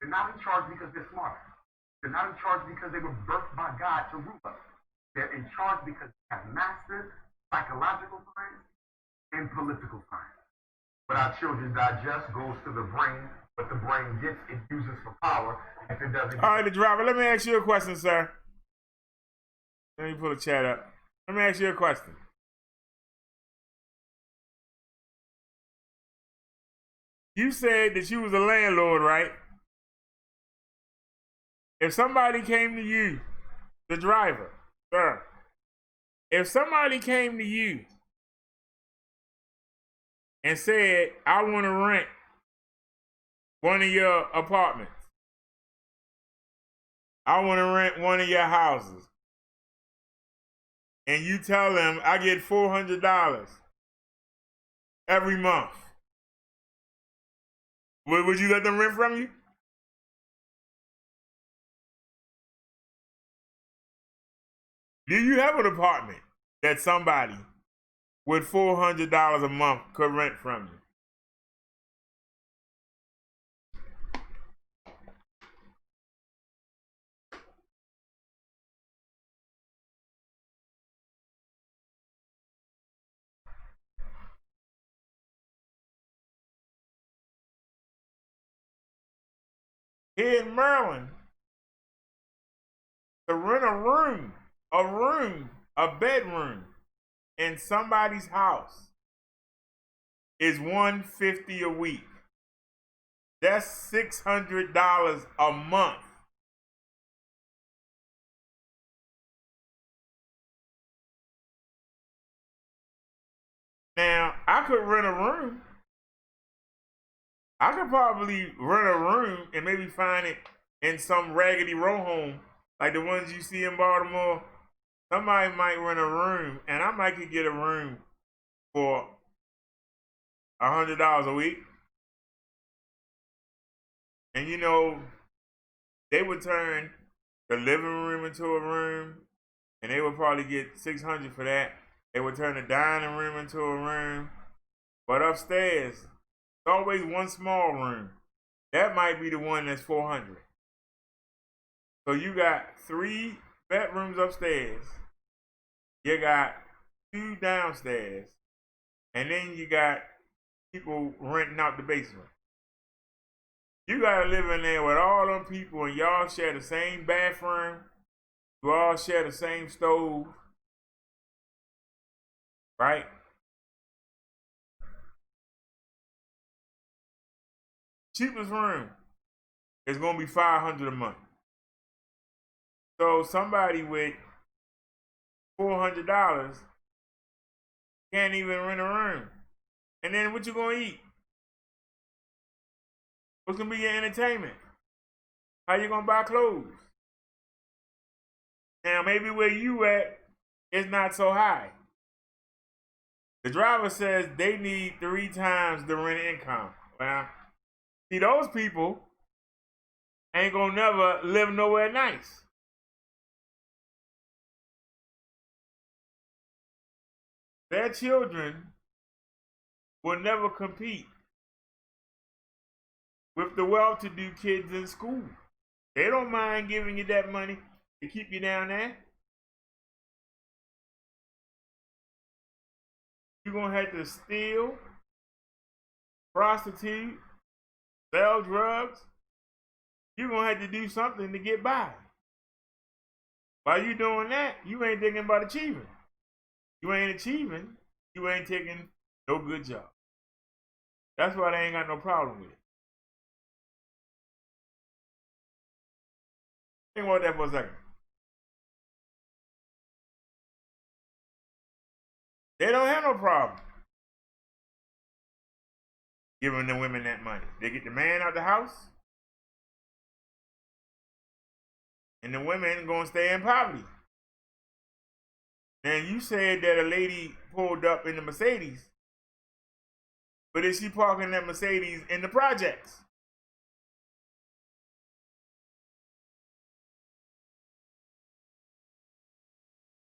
They're not in charge because they're smart. They're not in charge because they were birthed by God to rule us. They're in charge because they have mastered psychological science and political science. What our children digest goes to the brain. What the brain gets, it uses for power. If it doesn't. All right, the driver, let me ask you a question, sir. Let me pull the chat up. Let me ask you a question. You said that you was a landlord, right? If somebody came to you, the driver, sir, if somebody came to you and said, I want to rent one of your apartments, I want to rent one of your houses, and you tell them I get $400 every month, would you let them rent from you? Do you have an apartment that somebody with $400 a month could rent from you? Here in Maryland, to rent a bedroom in somebody's house is $150 a week. That's $600 a month. Now, I could rent a room. I could probably rent a room and maybe find it in some raggedy row home like the ones you see in Baltimore. Somebody might rent a room, and I might could get a room for $100 a week. And you know, they would turn the living room into a room, and they would probably get $600 for that. They would turn the dining room into a room. But upstairs, it's always one small room. That might be the one that's $400. So you got 3 bedrooms upstairs. You got 2 downstairs, and then you got people renting out the basement. You gotta live in there with all them people, and y'all share the same bathroom. You all share the same stove, right? Cheapest room is gonna be $500 a month. So somebody with $400 can't even rent a room. And then what you gonna eat? What's gonna be your entertainment? How you gonna buy clothes? Now maybe where you at is not so high. The driver says they need 3 times the rent income. Well, see, those people ain't gonna never live nowhere nice. Their children will never compete with the well-to-do kids in school. They don't mind giving you that money to keep you down there. You're gonna have to steal, prostitute, sell drugs. You're gonna have to do something to get by. While you doing that, you ain't thinking about achieving. You ain't achieving, you ain't taking no good job. That's why they ain't got no problem with it. Think about that for a second. They don't have no problem giving the women that money. They get the man out the house, and the women gonna stay in poverty. And you said that a lady pulled up in the Mercedes, but is she parking that Mercedes in the projects?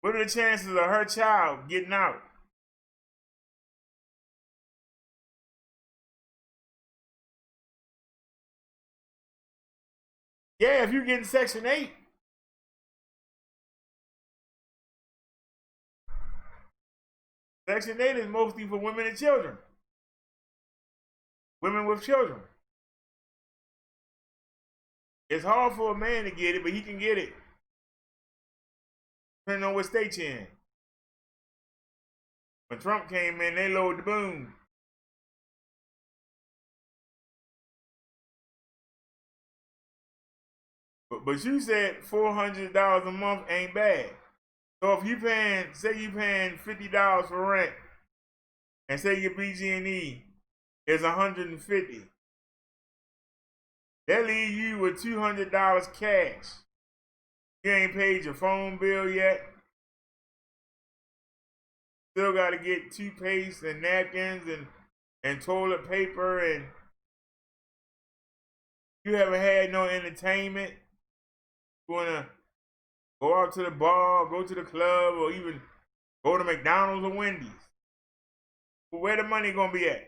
What are the chances of her child getting out? Yeah, if you're getting Section 8. Section 8 is mostly for women and children. Women with children. It's hard for a man to get it, but he can get it. Depending on what state you're in. When Trump came in, they lowered the boom. But you said $400 a month ain't bad. So if you paying, say you paying $50 for rent, and say your BG&E is $150, that leave you with $200 cash. You ain't paid your phone bill yet. Still got to get toothpaste and napkins and toilet paper, and you haven't had no entertainment. You wanna go out to the bar, go to the club, or even go to McDonald's or Wendy's. But where the money gonna be at?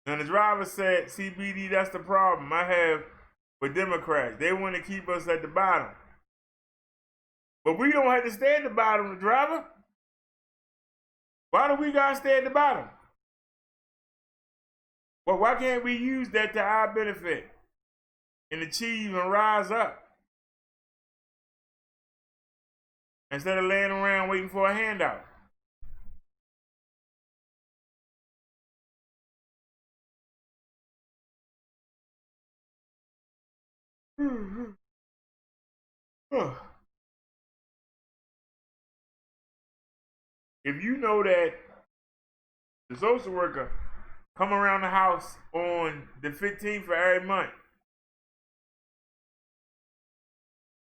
And the driver said, CBD, that's the problem I have with Democrats. They want to keep us at the bottom. But we don't have to stay at the bottom, the driver. Why do we got to stay at the bottom? Well, why can't we use that to our benefit and achieve and rise up? Instead of laying around waiting for a handout. If you know that the social worker come around the house on the 15th of every month,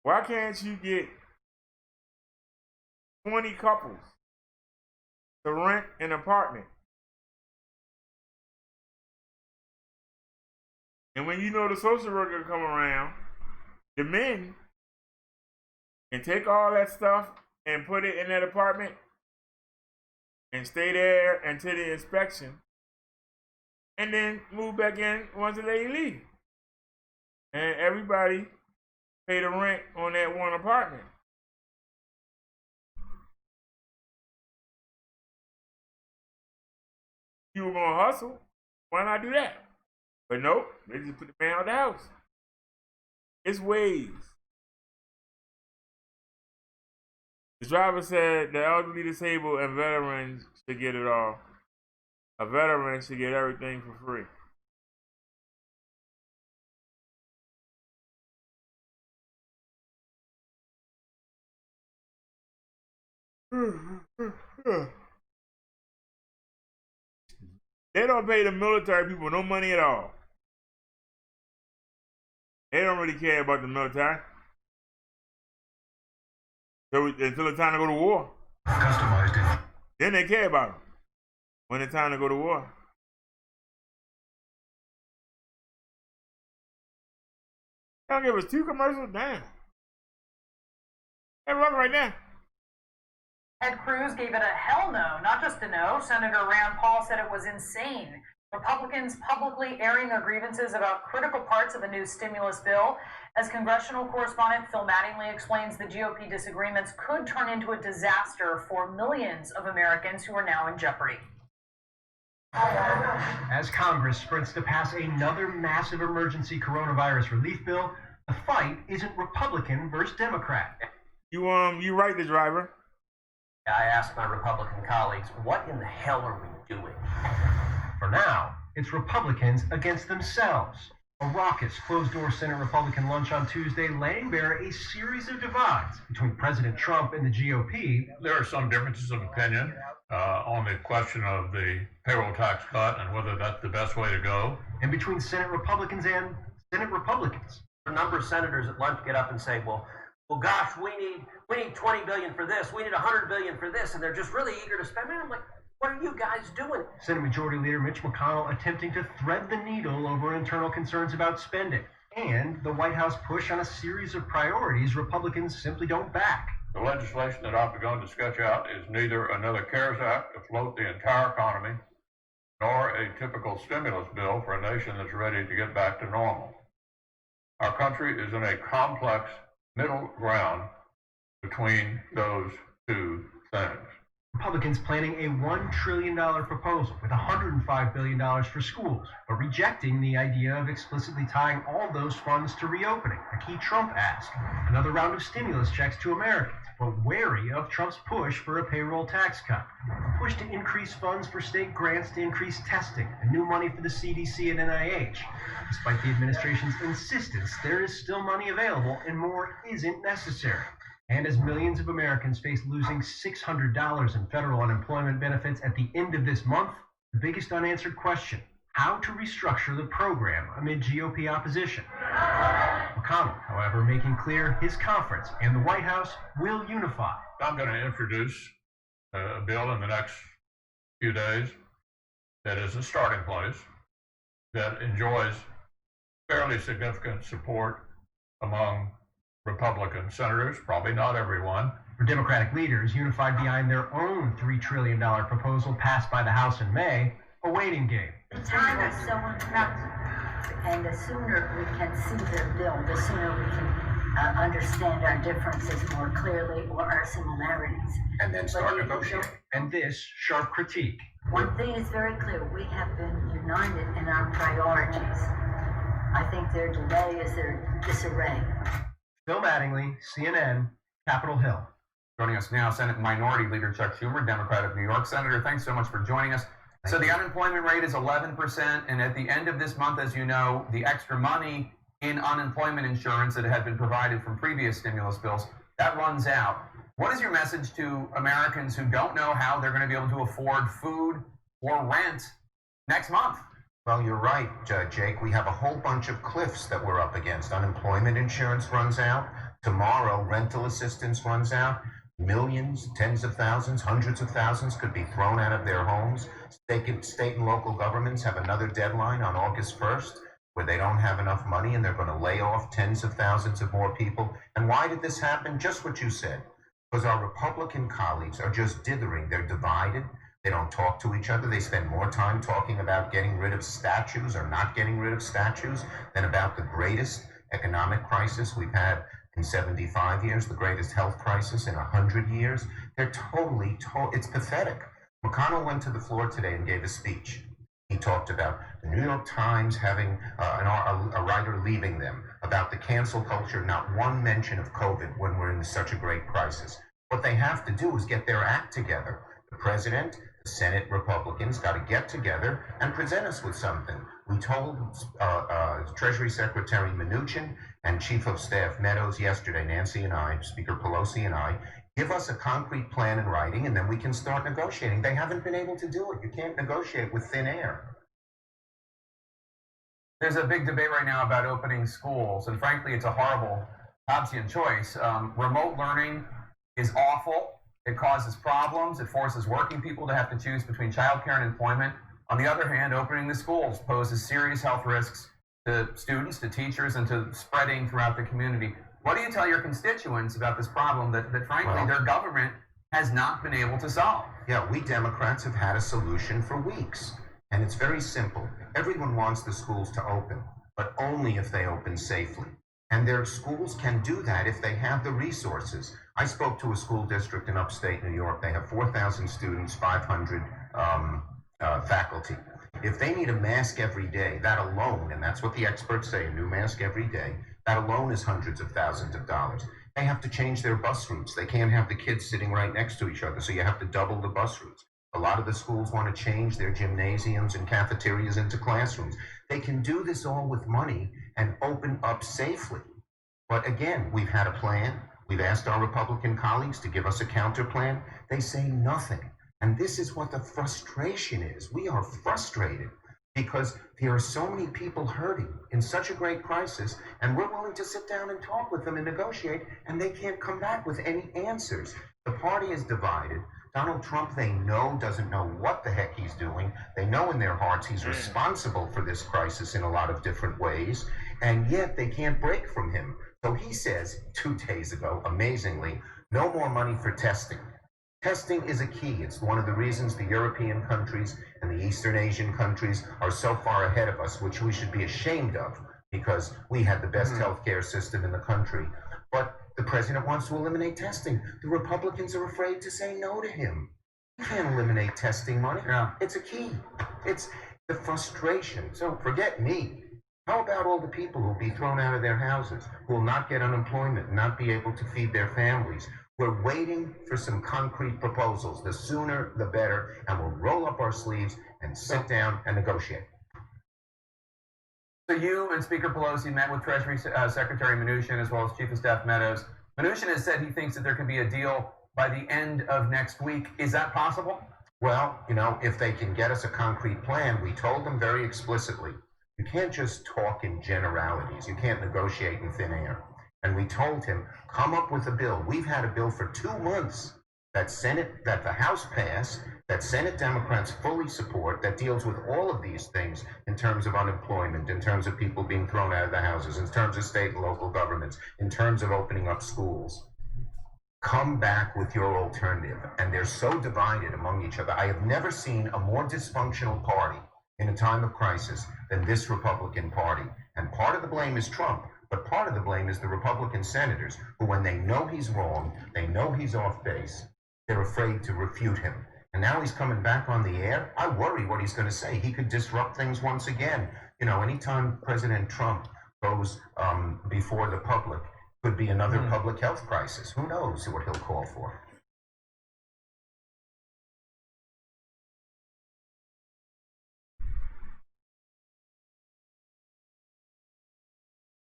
why can't you get 20 couples to rent an apartment And when you know the social worker come around, the men can take all that stuff and put it in that apartment and stay there until the inspection, and then move back in once the lady leaves. And everybody pay the rent on that one apartment. You were gonna hustle, why not do that? But nope, they just put the man out of the house. It's ways. The driver said the elderly, disabled, and veterans should get it all. A veteran should get everything for free. They don't pay the military people no money at all. They don't really care about the military. So until it's time to go to war. Customized it. Then they care about them. When it's time to go to war. They don't give us 2 commercials? Damn. Hey, rough right now. Ted Cruz gave it a hell no, not just a no. Senator Rand Paul said it was insane. Republicans publicly airing their grievances about critical parts of a new stimulus bill. As congressional correspondent Phil Mattingly explains, the GOP disagreements could turn into a disaster for millions of Americans who are now in jeopardy. As Congress sprints to pass another massive emergency coronavirus relief bill, the fight isn't Republican versus Democrat. You right, the driver. I asked my Republican colleagues, what in the hell are we doing? For now, it's Republicans against themselves. A raucous, closed-door Senate Republican lunch on Tuesday laying bare a series of divides between President Trump and the GOP. There are some differences of opinion on the question of the payroll tax cut and whether that's the best way to go. And between Senate Republicans and Senate Republicans. A number of senators at lunch get up and say, well, gosh, we need 20 billion for this, we need 100 billion for this, and they're just really eager to spend. Man, I'm like, what are you guys doing? Senate Majority Leader Mitch McConnell attempting to thread the needle over internal concerns about spending, and the White House push on a series of priorities Republicans simply don't back. The legislation that I've begun to sketch out is neither another CARES Act to float the entire economy, nor a typical stimulus bill for a nation that's ready to get back to normal. Our country is in a complex middle ground between those two things. Republicans planning a $1 trillion proposal with $105 billion for schools, but rejecting the idea of explicitly tying all those funds to reopening, a key Trump ask. Another round of stimulus checks to Americans, but wary of Trump's push for a payroll tax cut. A push to increase funds for state grants to increase testing, and new money for the CDC and NIH. Despite the administration's insistence, there is still money available and more isn't necessary. And as millions of Americans face losing $600 in federal unemployment benefits at the end of this month, the biggest unanswered question, how to restructure the program amid GOP opposition. McConnell, however, making clear his conference and the White House will unify. I'm going to introduce a bill in the next few days that is a starting place, that enjoys fairly significant support among Republican senators, probably not everyone. For Democratic leaders unified behind their own $3 trillion proposal passed by the House in May, a waiting game. The time is so important, and the sooner we can see the bill, the sooner we can understand our differences more clearly or our similarities. And then start negotiating. And this sharp critique. One thing is very clear, we have been united in our priorities. I think their delay is their disarray. Phil Mattingly, CNN, Capitol Hill. Joining us now, Senate Minority Leader Chuck Schumer, Democrat of New York. Senator, thanks so much for joining us. So the unemployment rate is 11%, and at the end of this month, as you know, the extra money in unemployment insurance that had been provided from previous stimulus bills, that runs out. What is your message to Americans who don't know how they're going to be able to afford food or rent next month? Well, you're right, Jake. We have a whole bunch of cliffs that we're up against. Unemployment insurance runs out. Tomorrow, rental assistance runs out. Millions, tens of thousands, hundreds of thousands could be thrown out of their homes. State and local governments have another deadline on August 1st. where they don't have enough money and they're going to lay off tens of thousands of more people. And why did this happen? Just what you said. Because our Republican colleagues are just dithering. They're divided. They don't talk to each other. They spend more time talking about getting rid of statues or not getting rid of statues than about the greatest economic crisis we've had in 75 years, the greatest health crisis in 100 years. They're it's pathetic. McConnell went to the floor today and gave a speech. He talked about the New York Times having a writer leaving them, about the cancel culture, not one mention of COVID when we're in such a great crisis. What they have to do is get their act together. The president, the Senate Republicans got to get together and present us with something. We told Treasury Secretary Mnuchin and Chief of Staff Meadows yesterday, Nancy and I, Speaker Pelosi and I, give us a concrete plan in writing and then we can start negotiating. They haven't been able to do it. You can't negotiate with thin air. There's a big debate right now about opening schools, and frankly, it's a horrible Hobbesian choice. Remote learning is awful. It causes problems. It forces working people to have to choose between childcare and employment. On the other hand, opening the schools poses serious health risks to students, to teachers, and to spreading throughout the community. What do you tell your constituents about this problem that frankly, their government has not been able to solve? Yeah, we Democrats have had a solution for weeks. And it's very simple. Everyone wants the schools to open, but only if they open safely. And their schools can do that if they have the resources. I spoke to a school district in upstate New York. They have 4,000 students, 500 faculty. If they need a mask every day, that alone, and that's what the experts say, a new mask every day, that alone is hundreds of thousands of dollars. They have to change their bus routes. They can't have the kids sitting right next to each other, so you have to double the bus routes. A lot of the schools want to change their gymnasiums and cafeterias into classrooms. They can do this all with money and open up safely. But again, we've had a plan. We've asked our Republican colleagues to give us a counter plan. They say nothing. And this is what the frustration is. We are frustrated because there are so many people hurting in such a great crisis, and we're willing to sit down and talk with them and negotiate, and they can't come back with any answers. The party is divided. Donald Trump, they know, doesn't know what the heck he's doing. They know in their hearts he's responsible for this crisis in a lot of different ways, and yet they can't break from him. So he says 2 days ago, amazingly, no more money for testing. Testing is a key. It's one of the reasons the European countries and the Eastern Asian countries are so far ahead of us, which we should be ashamed of because we had the best healthcare system in the country. But the president wants to eliminate testing. The Republicans are afraid to say no to him. You can't eliminate testing money. Yeah. It's a key. It's the frustration. So forget me. How about all the people who will be thrown out of their houses, who will not get unemployment, not be able to feed their families? We're waiting for some concrete proposals. The sooner, the better, and we'll roll up our sleeves and sit down and negotiate. So you and Speaker Pelosi met with Treasury Secretary Mnuchin as well as Chief of Staff Meadows. Mnuchin has said he thinks that there could be a deal by the end of next week. Is that possible? Well, you know, if they can get us a concrete plan, we told them very explicitly, you can't just talk in generalities. You can't negotiate in thin air. And we told him, come up with a bill. We've had a bill for 2 months that the House passed, that Senate Democrats fully support, that deals with all of these things in terms of unemployment, in terms of people being thrown out of their houses, in terms of state and local governments, in terms of opening up schools. Come back with your alternative. And they're so divided among each other. I have never seen a more dysfunctional party in a time of crisis than this Republican Party. And part of the blame is Trump. But part of the blame is the Republican senators who, when they know he's wrong, they know he's off base, they're afraid to refute him. And now he's coming back on the air. I worry what he's going to say. He could disrupt things once again. You know, anytime President Trump goes before the public, could be another public health crisis. Who knows what he'll call for?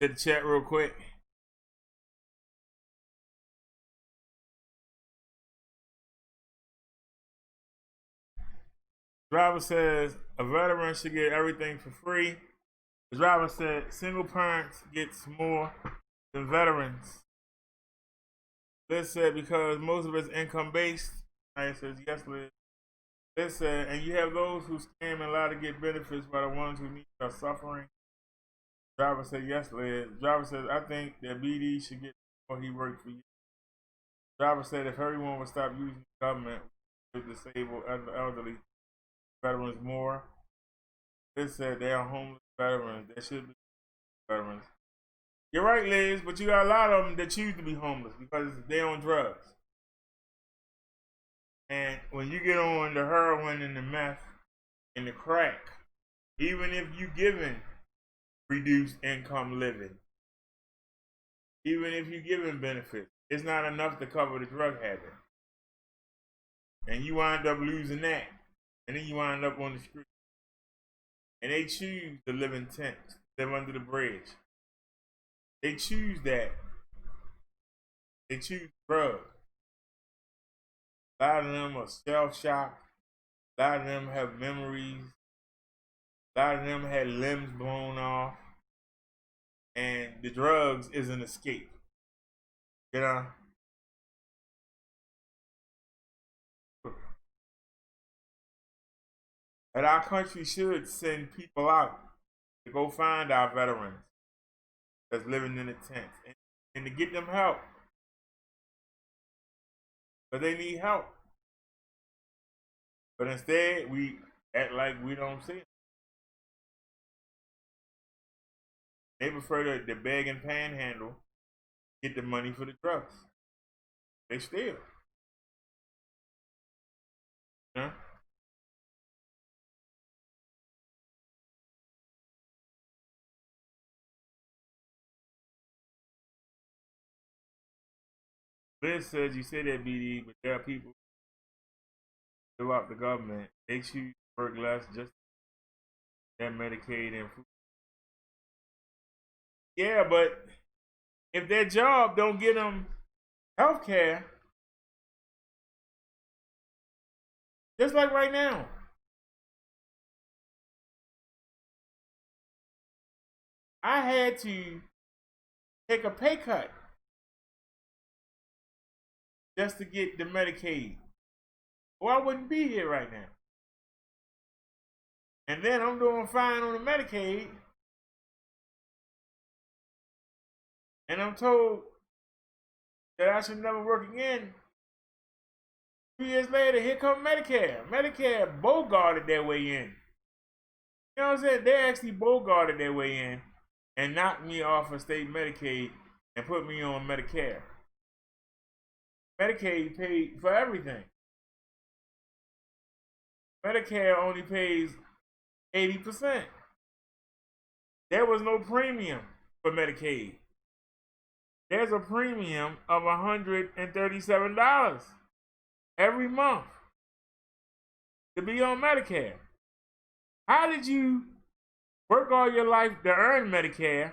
To the chat real quick. Driver says a veteran should get everything for free. The driver said single parents gets more than veterans. Liz said because most of it's income based. I says yes, Liz. Liz said, and you have those who scam and lie to get benefits while the ones who need are suffering. Driver said yesterday. Driver said, I think that BD should get what he worked for you. Driver said if everyone would stop using the government to disable elderly veterans more. Liz said they are homeless veterans. They should be veterans. You're right, Liz, but you got a lot of them that choose to be homeless because they're on drugs. And when you get on the heroin and the meth and the crack, even if you given reduced income living, even if you given benefits, it's not enough to cover the drug habit. And you wind up losing that. And then you wind up on the street. And they choose to live in tents, live under the bridge. They choose that. They choose drugs. A lot of them are shell-shocked. A lot of them have memories. A lot of them had limbs blown off. And the drugs is an escape. You know? And our country should send people out to go find our veterans that's living in the tents and to get them help. But they need help. But instead, we act like we don't see it. They prefer to beg and panhandle, get the money for the drugs. They steal. Huh? Liz says you say that, BD, but there are people throughout the government. They choose to work less just than Medicaid and food. Yeah, but if their job don't get them health care, just like right now, I had to take a pay cut just to get the Medicaid, or I wouldn't be here right now. And then I'm doing fine on the Medicaid, and I'm told that I should never work again. 2 years later, here comes Medicare. Medicare bogarted their way in. You know what I'm saying? They actually bogarted their way in and knocked me off of state Medicaid and put me on Medicare. Medicaid paid for everything. Medicare only pays 80%. There was no premium for Medicaid. There's a premium of $137 every month to be on Medicare. How did you work all your life to earn Medicare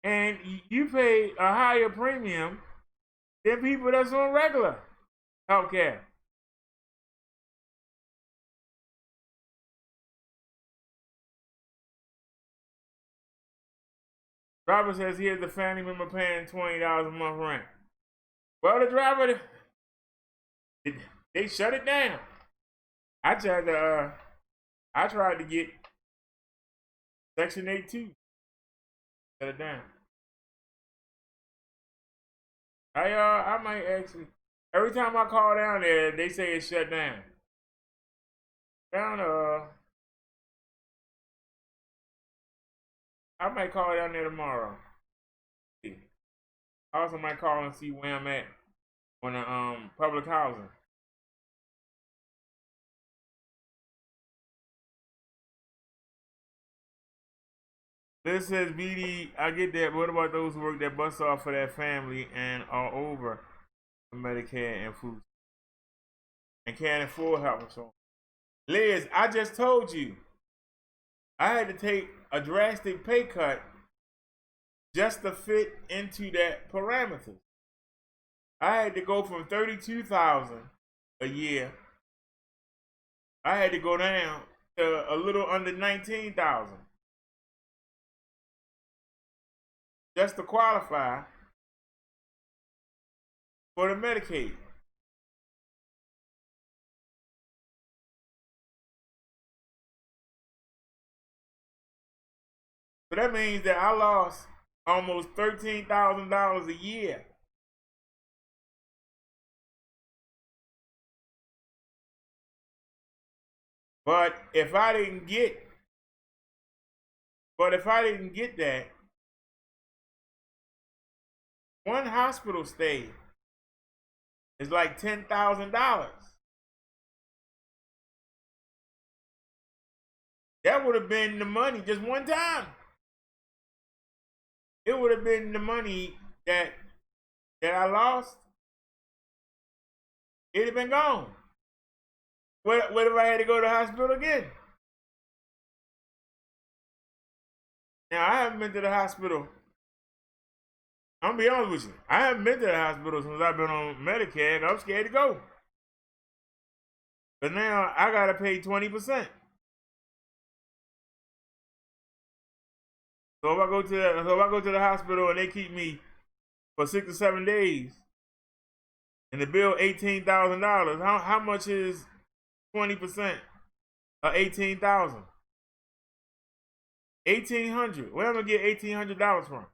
and you pay a higher premium than people that's on regular health care? Driver says he has a family member paying $20 a month rent. Well, the driver, they shut it down. I tried to get Section 8 too. Shut it down. I might actually, every time I call down there, they say it's shut down. I might call down there tomorrow. I also might call and see where I'm at on the public housing. This says, BD, I get that. What about those who work their butts off for their family and are over Medicare and food and can't afford help and so on? Liz, I just told you I had to take a drastic pay cut just to fit into that parameter. I had to go from $32,000 a year. I had to go down to a little under $19,000 just to qualify for the Medicaid. So that means that I lost almost $13,000 a year. But if I didn't get that, one hospital stay is like $10,000. That would have been the money just one time. It would have been the money that I lost. It'd have been gone. What if I had to go to the hospital again? Now, I haven't been to the hospital. I'm gonna be honest with you. I haven't been to the hospital since I've been on Medicare, and I'm scared to go. But now I gotta pay 20%. So if I go to the hospital and they keep me for 6 or 7 days, and the bill $18,000, how much is 20% of $18,000? $1,800. Where am I gonna get $1,800 from?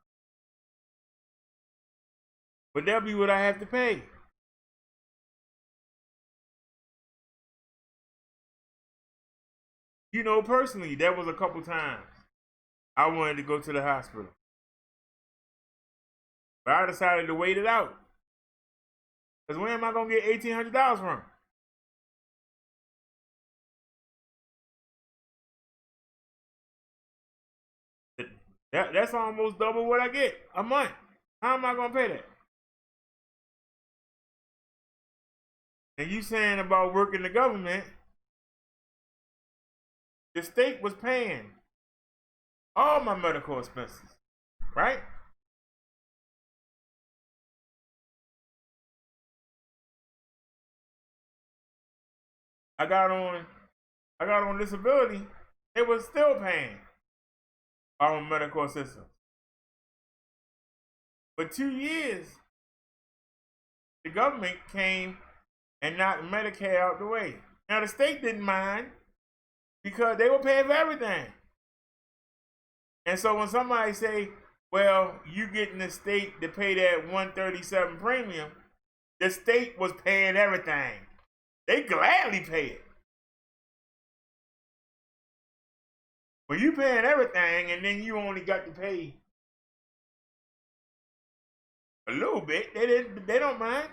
But that'll be what I have to pay. You know, personally, there was a couple times I wanted to go to the hospital, but I decided to wait it out. Because where am I gonna get $1,800 from? That's almost double what I get a month. How am I gonna pay that? And you saying about working the government, the state was paying all my medical expenses, right? I got on disability, they was still paying our medical assistance. For 2 years, the government came and knocked Medicare out the way. Now the state didn't mind because they were paying for everything. And so when somebody say, well, you getting the state to pay that $137 premium, the state was paying everything. They gladly pay it. When you paying everything and then you only got to pay a little bit, they don't mind.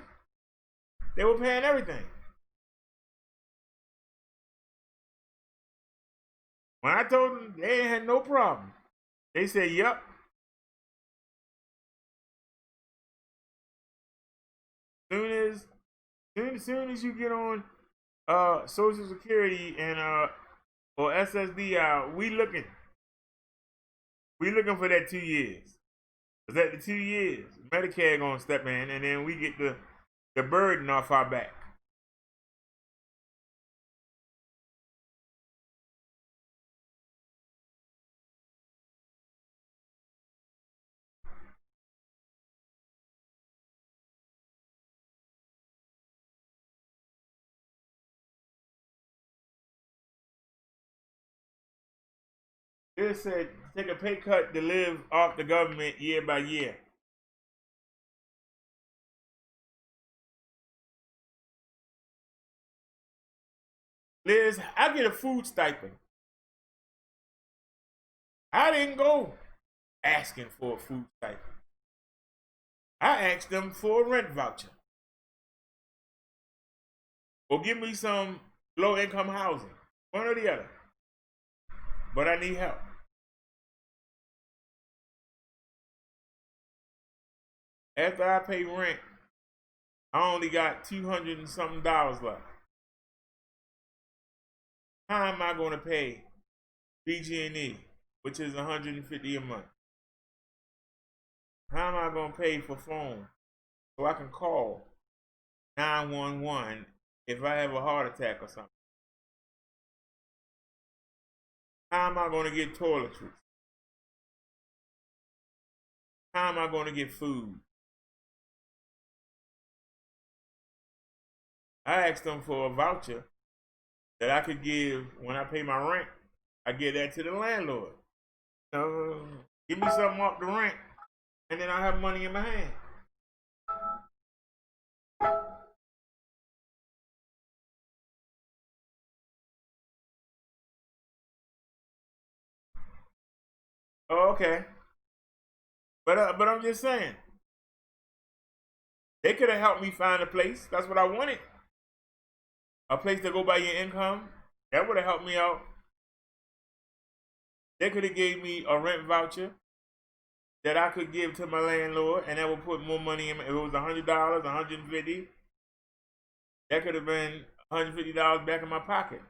They were paying everything. When I told them, they ain't had no problem. They said, yep. Soon as you get on Social Security and or SSDI, we looking for that 2 years. Cause at the 2 years, Medicare gonna step in, and then we get the burden off our back. It said take a pay cut to live off the government year by year. Liz, I get a food stipend. I didn't go asking for a food stipend. I asked them for a rent voucher. Or give me some low-income housing. One or the other. But I need help. After I pay rent, I only got $200 and something left. How am I going to pay BG&E, which is $150 a month? How am I going to pay for phone so I can call 911 if I have a heart attack or something? How am I going to get toiletries? How am I going to get food? I asked them for a voucher that I could give when I pay my rent. I give that to the landlord. give me something off the rent, and then I have money in my hand. Oh, okay. But I'm just saying, they could have helped me find a place. That's what I wanted. A place to go by your income. That would have helped me out. They could have gave me a rent voucher that I could give to my landlord, and that would put more money in. If it was $100, $150, that could have been $150 back in my pocket,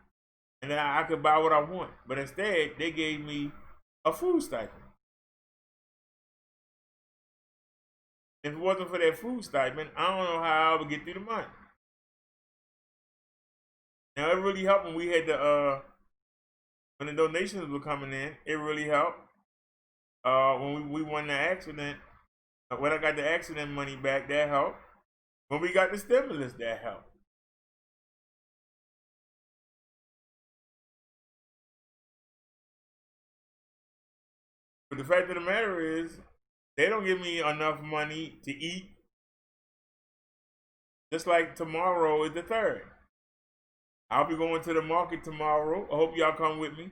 and then I could buy what I want. But instead, they gave me a food stipend. If it wasn't for that food stipend, I don't know how I would get through the month. Now it really helped when we had when the donations were coming in. It really helped. When we won the accident, when I got the accident money back, that helped. When we got the stimulus, that helped. But the fact of the matter is, they don't give me enough money to eat. Just like tomorrow is the 3rd. I'll be going to the market tomorrow. I hope y'all come with me.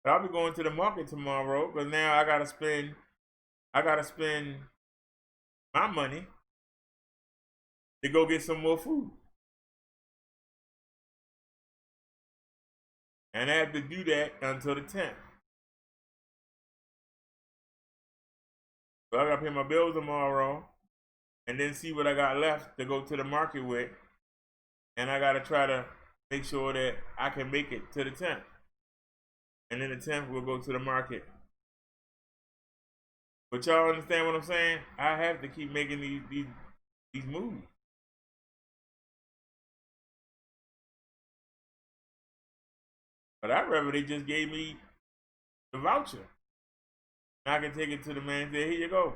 But I'll be going to the market tomorrow because now I gotta spend my money to go get some more food. And I have to do that until the 10th. So I gotta pay my bills tomorrow and then see what I got left to go to the market with. And I gotta try to make sure that I can make it to the 10th. And then the 10th we'll go to the market. But y'all understand what I'm saying? I have to keep making these moves. But I'd rather they just gave me the voucher. And I can take it to the man and say, here you go.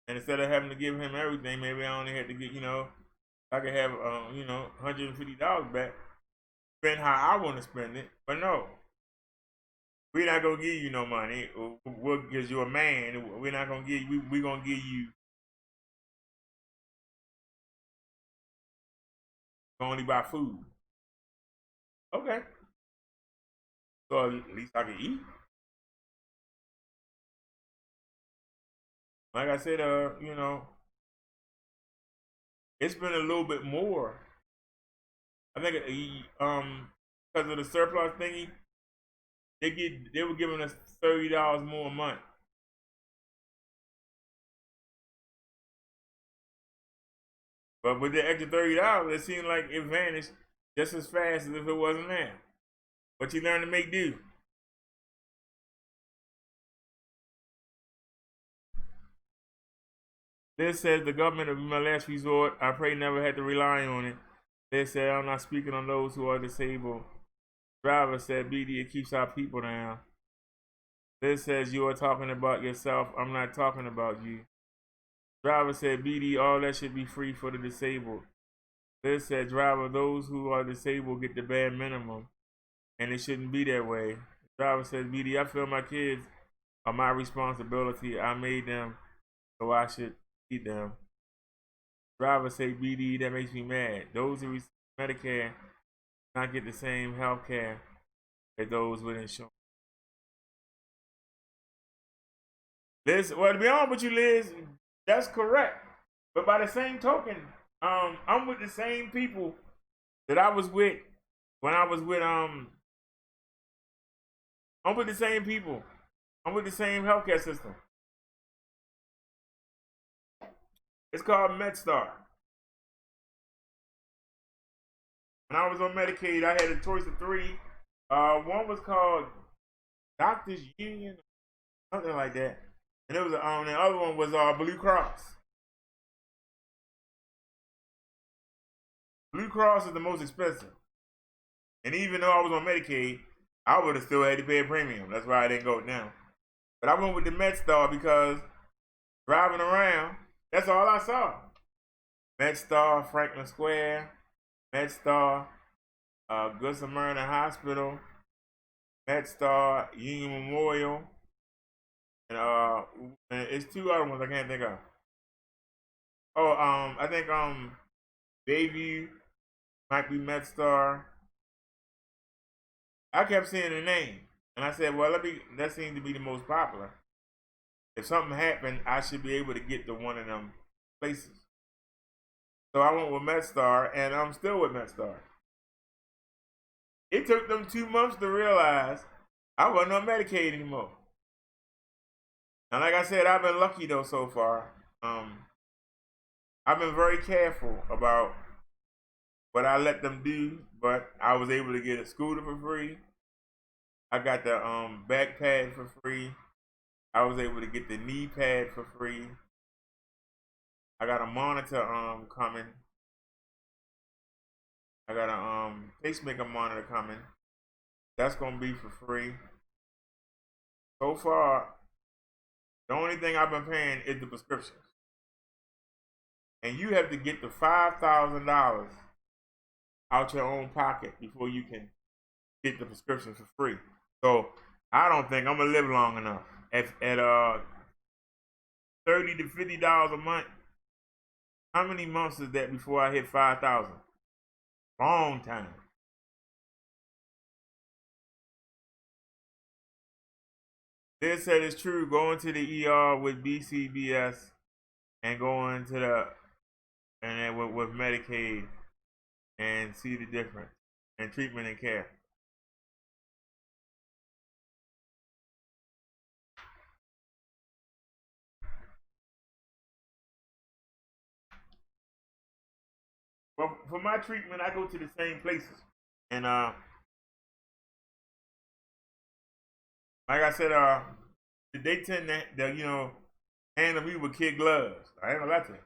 And instead of having to give him everything, maybe I only had to get, I could have, $150 back. Spend how I want to spend it. But no. We're not going to give you no money. Because you're a man. We're not going to give you, we're going to give you only buy food. Okay. So at least I can eat. Like I said, it's been a little bit more. I think because of the surplus thingy, they were giving us $30 more a month. But with the extra $30, it seemed like it vanished just as fast as if it wasn't there. But you learn to make do. This says the government will be my last resort. I pray never had to rely on it. They said I'm not speaking on those who are disabled. Driver said BD, it keeps our people down. This says you are talking about yourself. I'm not talking about you. Driver said BD, all that should be free for the disabled. This said driver, those who are disabled get the bare minimum. And it shouldn't be that way. Driver said BD, I feel my kids are my responsibility. I made them, so I should feed them. Driver say BD, that makes me mad. Those who receive Medicare not get the same health care as those with insurance. Liz, well, to be honest with you, Liz, that's correct. But by the same token, I'm with the same people that I was with when I was with I'm with the same people. I'm with the same healthcare system. It's called MedStar. When I was on Medicaid, I had a choice of 3. One was called Doctors Union, something like that. And it was the other one was Blue Cross. Blue Cross is the most expensive. And even though I was on Medicaid, I would have still had to pay a premium. That's why I didn't go down. But I went with the MedStar because driving around, that's all I saw. MedStar, Franklin Square, MedStar, Good Samaritan Hospital, MedStar, Union Memorial, and it's two other ones I can't think of. Oh, I think Bayview might be MedStar. I kept seeing the name, and I said, well, that seems to be the most popular. If something happened, I should be able to get to one of them places. So I went with MedStar, and I'm still with MedStar. It took them 2 months to realize I wasn't on Medicaid anymore. And like I said, I've been lucky though so far. I've been very careful about what I let them do, but I was able to get a scooter for free. I got the back pad for free. I was able to get the knee pad for free. I got a monitor coming. I got a pacemaker monitor coming. That's gonna be for free. So far, the only thing I've been paying is the prescriptions. And you have to get the $5,000 out your own pocket before you can get the prescription for free. So I don't think I'm gonna live long enough. At $30 to $50 a month, how many months is that before I hit 5,000? Long time. This said it's true. Going to the ER with BCBS and going to with Medicaid and see the difference in treatment and care. Well, for my treatment, I go to the same places, and like I said, they tend to handle me with kid gloves. I ain't gonna lie to you.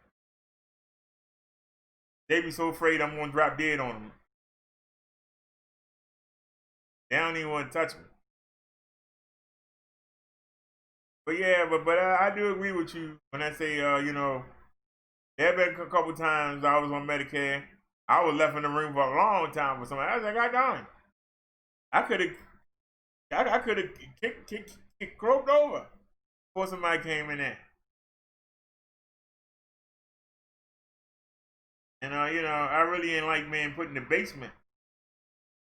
They be so afraid I'm gonna drop dead on them. They don't even want to touch me. But yeah, but I do agree with you when I say, there have been a couple times I was on Medicare. I was left in the room for a long time with somebody. I was like, God darn. I could have kicked croaked over before somebody came in there. And I really ain't like being put in the basement.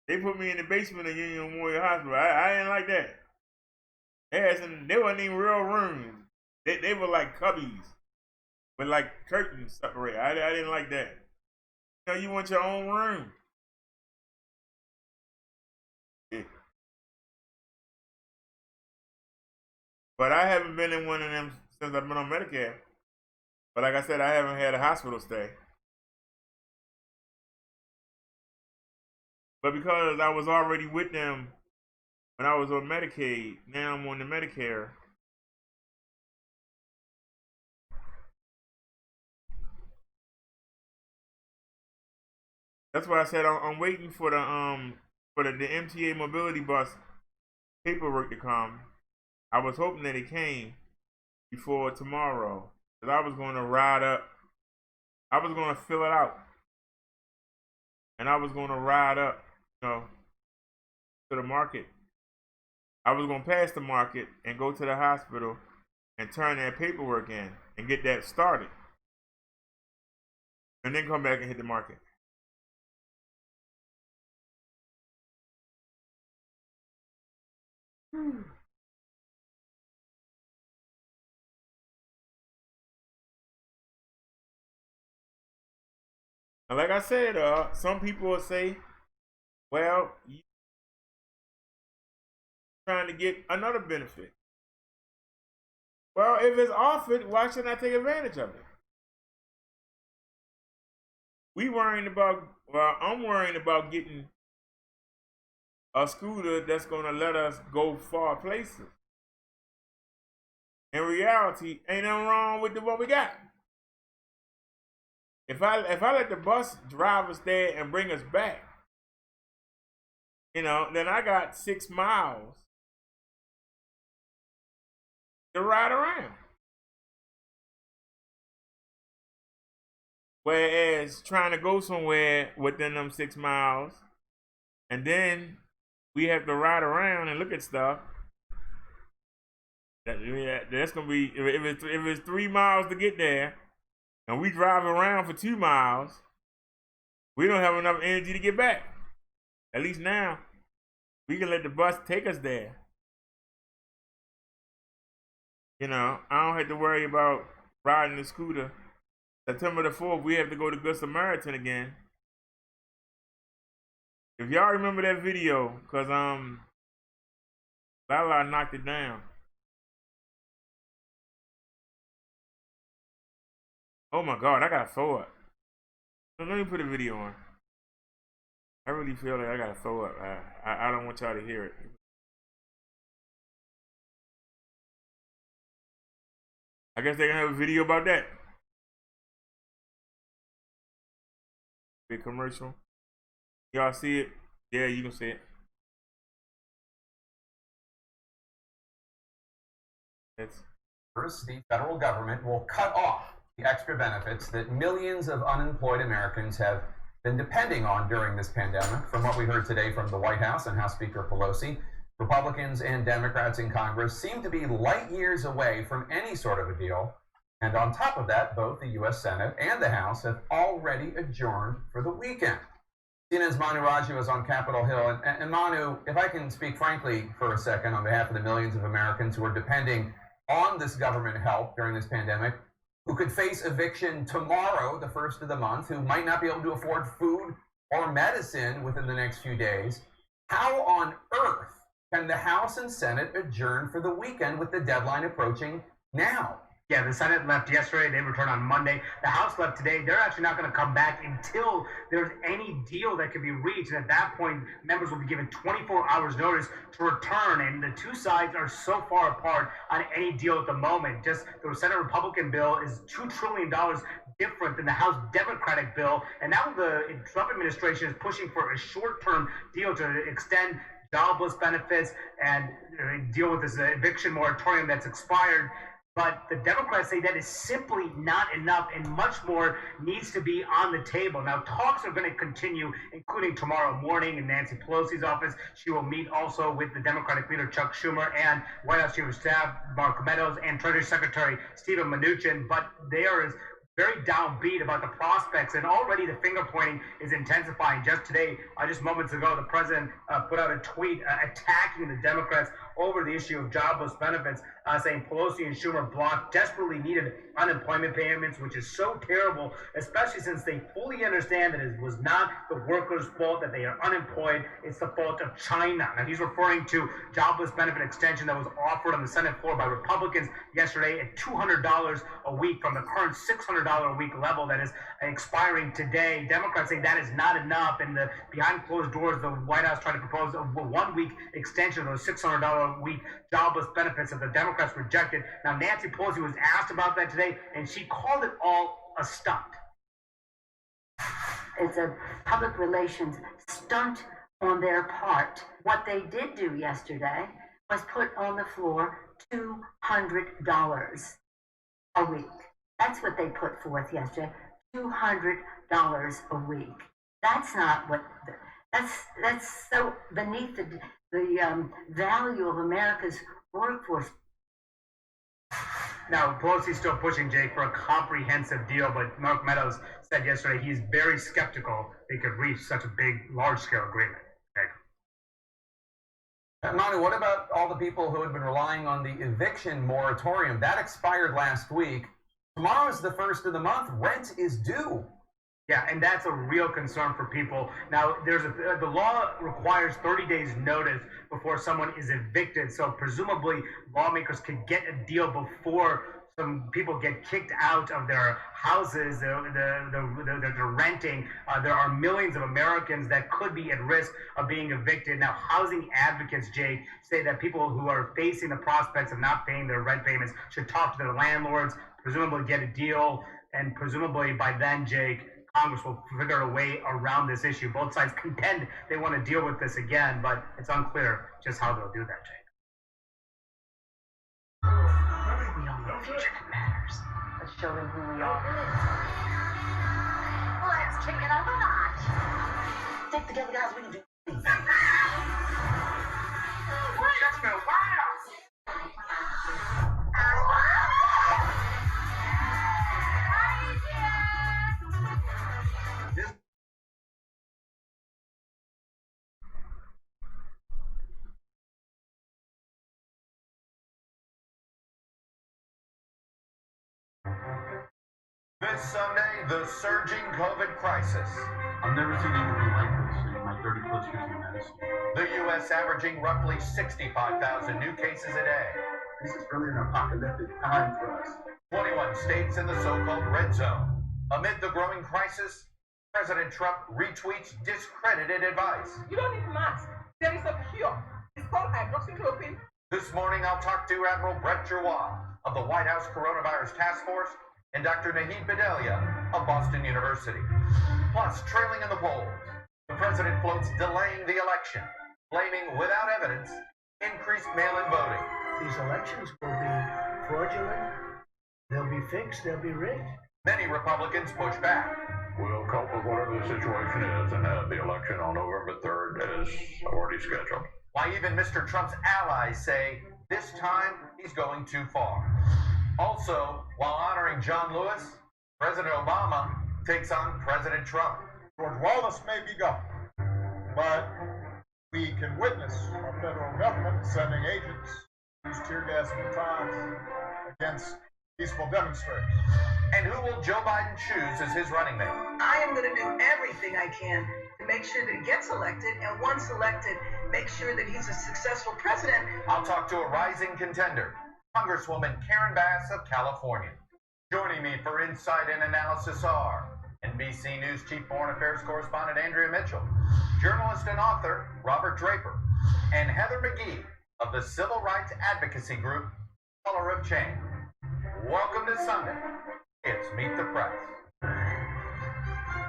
They put me in the basement of Union Memorial Hospital. I didn't like that. They wasn't even real rooms. They were like cubbies with like curtains separated. I didn't like that. You want your own room. Yeah. But I haven't been in one of them since I've been on Medicare. But like I said, I haven't had a hospital stay. But because I was already with them when I was on Medicaid, now I'm on the Medicare. That's why I said I'm waiting for the MTA mobility bus paperwork to come. I was hoping that it came before tomorrow, because I was going to ride up. I was going to fill it out, and I was going to ride up, to the market. I was going to pass the market and go to the hospital and turn that paperwork in and get that started, and then come back and hit the market. And like I said, some people will say, well, you're trying to get another benefit. Well, if it's offered, why shouldn't I take advantage of it? I'm worrying about getting a scooter that's going to let us go far places. In reality, ain't nothing wrong with what we got. If I let the bus driver stay and bring us back, then I got 6 miles to ride around. Whereas trying to go somewhere within them 6 miles, and then we have to ride around and look at stuff, That's gonna be if it's 3 miles to get there, and we drive around for 2 miles, we don't have enough energy to get back. At least now, we can let the bus take us there. You know, I don't have to worry about riding the scooter. September the 4th, we have to go to Good Samaritan again. If y'all remember that video, cause Lala knocked it down. Oh my God, I gotta throw up. Let me put a video on. I really feel like I gotta throw up. I don't want y'all to hear it. I guess they're gonna have a video about that. Big commercial. Y'all see it? Yeah, you can see it. First, the federal government will cut off the extra benefits that millions of unemployed Americans have been depending on during this pandemic. From what we heard today from the White House and House Speaker Pelosi, Republicans and Democrats in Congress seem to be light years away from any sort of a deal. And on top of that, both the U.S. Senate and the House have already adjourned for the weekend. CNN's Manu Raju is on Capitol Hill. And Manu, if I can speak frankly for a second on behalf of the millions of Americans who are depending on this government help during this pandemic, who could face eviction tomorrow, the first of the month, who might not be able to afford food or medicine within the next few days, how on earth can the House and Senate adjourn for the weekend with the deadline approaching now? Yeah, the Senate left yesterday. They returned on Monday. The House left today. They're actually not going to come back until there's any deal that can be reached. And at that point, members will be given 24 hours notice to return. And the two sides are so far apart on any deal at the moment. Just the Senate Republican bill is $2 trillion different than the House Democratic bill. And now the Trump administration is pushing for a short-term deal to extend jobless benefits and deal with this eviction moratorium that's expired. But the Democrats say that is simply not enough, and much more needs to be on the table. Now, talks are going to continue, including tomorrow morning in Nancy Pelosi's office. She will meet also with the Democratic leader Chuck Schumer and White House Chief of Staff Mark Meadows and Treasury Secretary Steven Mnuchin. But there is very downbeat about the prospects, and already the finger pointing is intensifying. Just today, just moments ago, the president put out a tweet attacking the Democrats over the issue of jobless benefits, saying Pelosi and Schumer blocked desperately needed unemployment payments, which is so terrible, especially since they fully understand that it was not the workers' fault that they are unemployed. It's the fault of China. Now, he's referring to jobless benefit extension that was offered on the Senate floor by Republicans yesterday at $200 a week from the current $600 a week level that is expiring today. Democrats say that is not enough, and behind closed doors, the White House tried to propose a 1 week extension of those $600 a week jobless benefits that the Democrats rejected. Now, Nancy Pelosi was asked about that today, and she called it all a stunt. It's a public relations stunt on their part. What they did do yesterday was put on the floor $200 a week. That's what they put forth yesterday, $200 a week. That's not what, that's so beneath the value of America's workforce. Now, Pelosi's still pushing, Jake, for a comprehensive deal, but Mark Meadows said yesterday he's very skeptical they could reach such a big, large-scale agreement. Manu, what about all the people who had been relying on the eviction moratorium? That expired last week. Tomorrow is the first of the month. Rent is due. Yeah, and that's a real concern for people. Now, the law requires 30 days notice before someone is evicted. So presumably, lawmakers could get a deal before some people get kicked out of their houses they're renting. There are millions of Americans that could be at risk of being evicted. Now, housing advocates, Jake, say that people who are facing the prospects of not paying their rent payments should talk to their landlords, presumably get a deal, and presumably by then, Jake, Congress will figure a way around this issue. Both sides contend they want to deal with this again, but it's unclear just how they'll do that, Jake. We all know future matters. Let's show them who we are. Let's kick it up a notch. Stick together, guys. We can do anything. Just for a while. This Sunday, the surging COVID crisis. I've never seen anything like this in my 30 plus years in medicine. The U.S. averaging roughly 65,000 new cases a day. This is really an apocalyptic time for us. 21 states in the so-called red zone. Amid the growing crisis, President Trump retweets discredited advice. You don't need a mask. There is a cure. It's called hydroxychloroquine. This morning, I'll talk to Admiral Brett Giroir of the White House Coronavirus Task Force and Dr. Nahid Bedelia of Boston University. Plus, trailing in the polls, the president floats delaying the election, blaming without evidence increased mail-in voting. These elections will be fraudulent, they'll be fixed, they'll be rigged. Many Republicans push back. We'll cope with whatever the situation is and have the election on November 3rd as already scheduled. Why even Mr. Trump's allies say this time he's going too far. Also, while honoring John Lewis, President Obama takes on President Trump. George Wallace may be gone, but we can witness our federal government sending agents to use tear gas and batons against peaceful demonstrators. And who will Joe Biden choose as his running mate? I am going to do everything I can to make sure that he gets elected, and once elected, make sure that he's a successful president. I'll talk to a rising contender, Congresswoman Karen Bass of California. Joining me for insight and analysis are NBC News Chief Foreign Affairs Correspondent Andrea Mitchell, journalist and author Robert Draper, and Heather McGee of the civil rights advocacy group Color of Change. Welcome to Sunday. It's Meet the Press.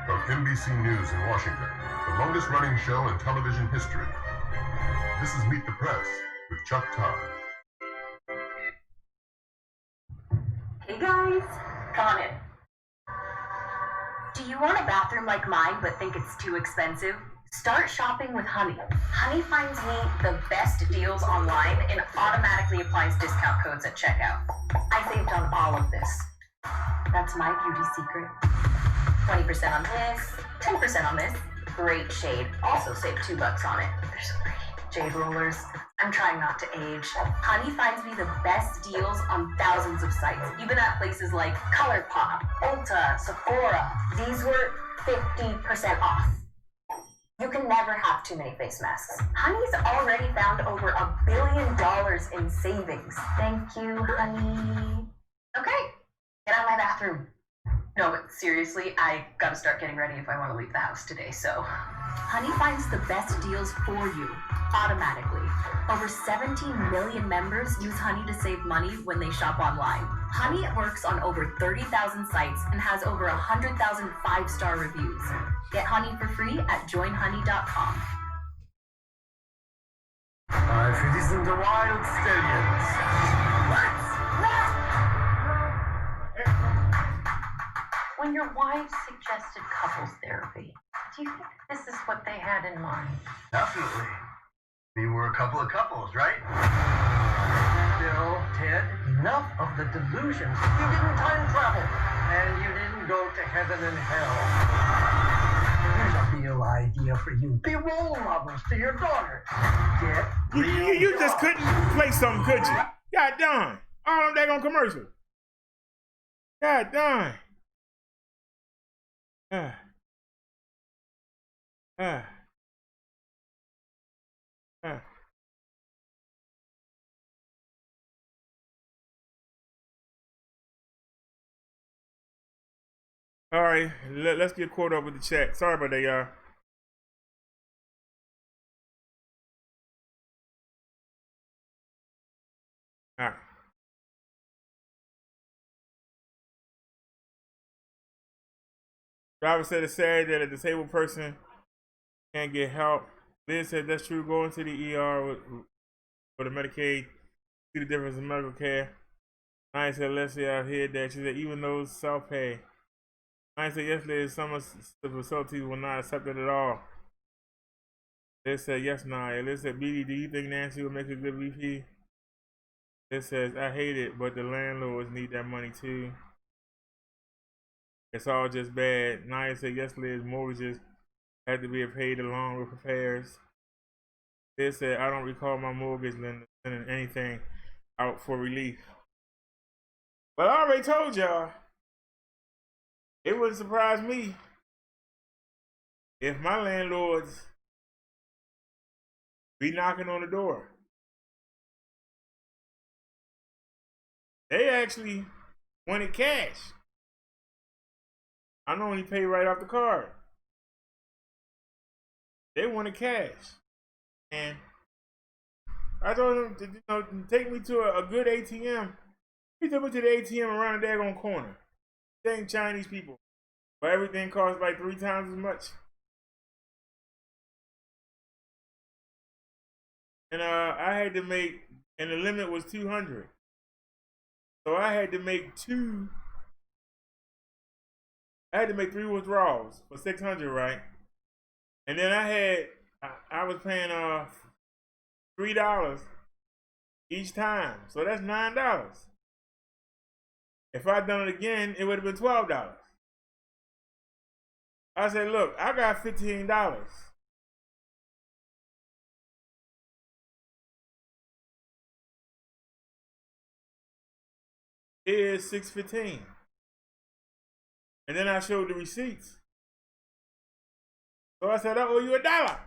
From NBC News in Washington, the longest running show in television history. This is Meet the Press with Chuck Todd. Hey guys, come on in. Do you want a bathroom like mine but think it's too expensive? Start shopping with Honey. Honey finds me the best deals online and automatically applies discount codes at checkout. I saved on all of this. That's my beauty secret. 20% on this, 10% on this. Great shade. Also save $2 on it. They're so pretty. Jade rollers. I'm trying not to age. Honey finds me the best deals on thousands of sites, even at places like ColourPop, Ulta, Sephora. These were 50% off. You can never have too many face masks. Honey's already found over $1 billion in savings. Thank you, Honey. Okay, get out of my bathroom. No, but seriously, I gotta start getting ready if I want to leave the house today, so. Honey finds the best deals for you, automatically. Over 17 million members use Honey to save money when they shop online. Honey works on over 30,000 sites and has over 100,000 five-star reviews. Get Honey for free at joinhoney.com. If it isn't the Wild Stallions. When your wife suggested couples therapy, do you think this is what they had in mind? Definitely. We were a couple of couples, right? Bill, Ted, enough of the delusions. You didn't time travel, and you didn't go to heaven and hell. Here's a real idea for you. Be role models to your daughter. Get You just couldn't play something, could you? God darn. All them daggone commercials. God darn. All right, let's get caught up with the chat. Sorry about that, y'all. All right. Driver said it's sad that a disabled person can't get help. Liz said that's true. Going to the ER with a Medicaid, see the difference in medical care. I said, Leslie, I've heard that. She said, even those self-pay. I said, yes, Liz, some of the facilities will not accept it at all. Liz said, yes, Nia. Liz said, BD, do you think Nancy will make a good VP? Liz says, I hate it, but the landlords need that money too. It's all just bad. Nia said, yes, Liz, mortgages had to be paid along with repairs. Liz said, I don't recall my mortgage lender sending anything out for relief. But I already told y'all, it wouldn't surprise me if my landlords be knocking on the door. They actually wanted cash. I normally pay right off the card. They wanted cash. And I told them to take me to a good ATM. He took me to the ATM around the daggone corner. Dang Chinese people. But everything costs like 3 times as much. And I had to make, and the limit was 200. So I had to make 3 withdrawals for 600, right? And then I was paying $3 each time. So that's $9. If I'd done it again, it would have been $12. I said, look, I got $15. Here's $6.15. And then I showed the receipts. So I said, I owe you $1.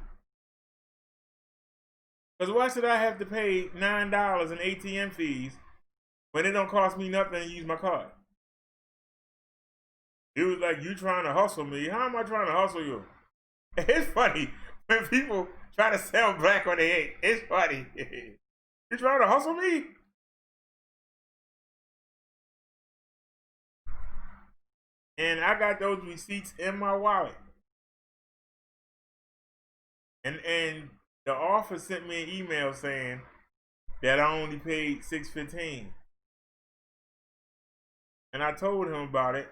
Because why should I have to pay $9 in ATM fees when it don't cost me nothing to use my card? It was like, you trying to hustle me. How am I trying to hustle you? It's funny when people try to sell black on they ain't. It's funny. You trying to hustle me? And I got those receipts in my wallet. And the office sent me an email saying that I only paid $6.15. And I told him about it,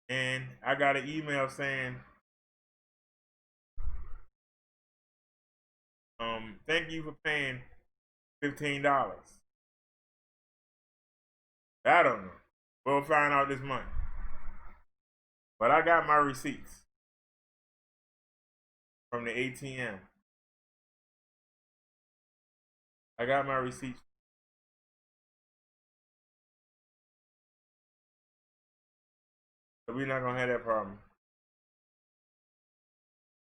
and I got an email saying, thank you for paying $15. I don't know. We'll find out this month. But I got my receipts from the ATM. I got my receipts. So we're not gonna have that problem.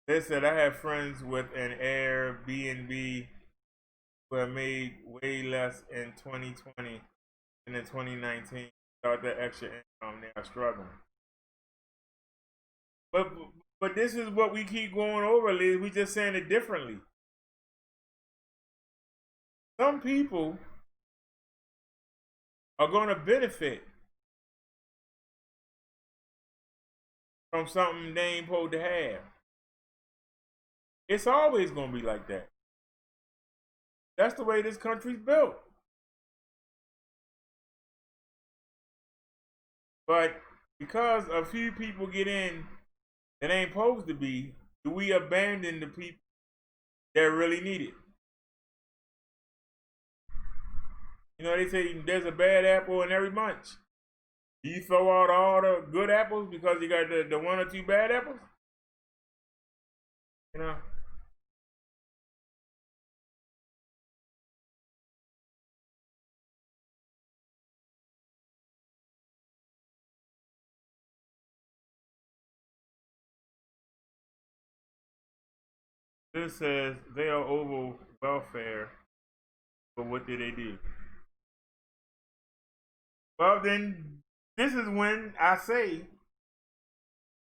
They said I have friends with an Airbnb who have made way less in 2020 than in 2019. Without that extra income, they are struggling. But this is what we keep going over, Liz. We just saying it differently. Some people are going to benefit from something they ain't supposed to have. It's always going to be like that. That's the way this country's built. But because a few people get in that ain't supposed to be, do we abandon the people that really need it? You know, they say there's a bad apple in every bunch. Do you throw out all the good apples because you got the 1 or 2 bad apples? You know? This says they are over welfare, but what did they do? Well, then this is when I say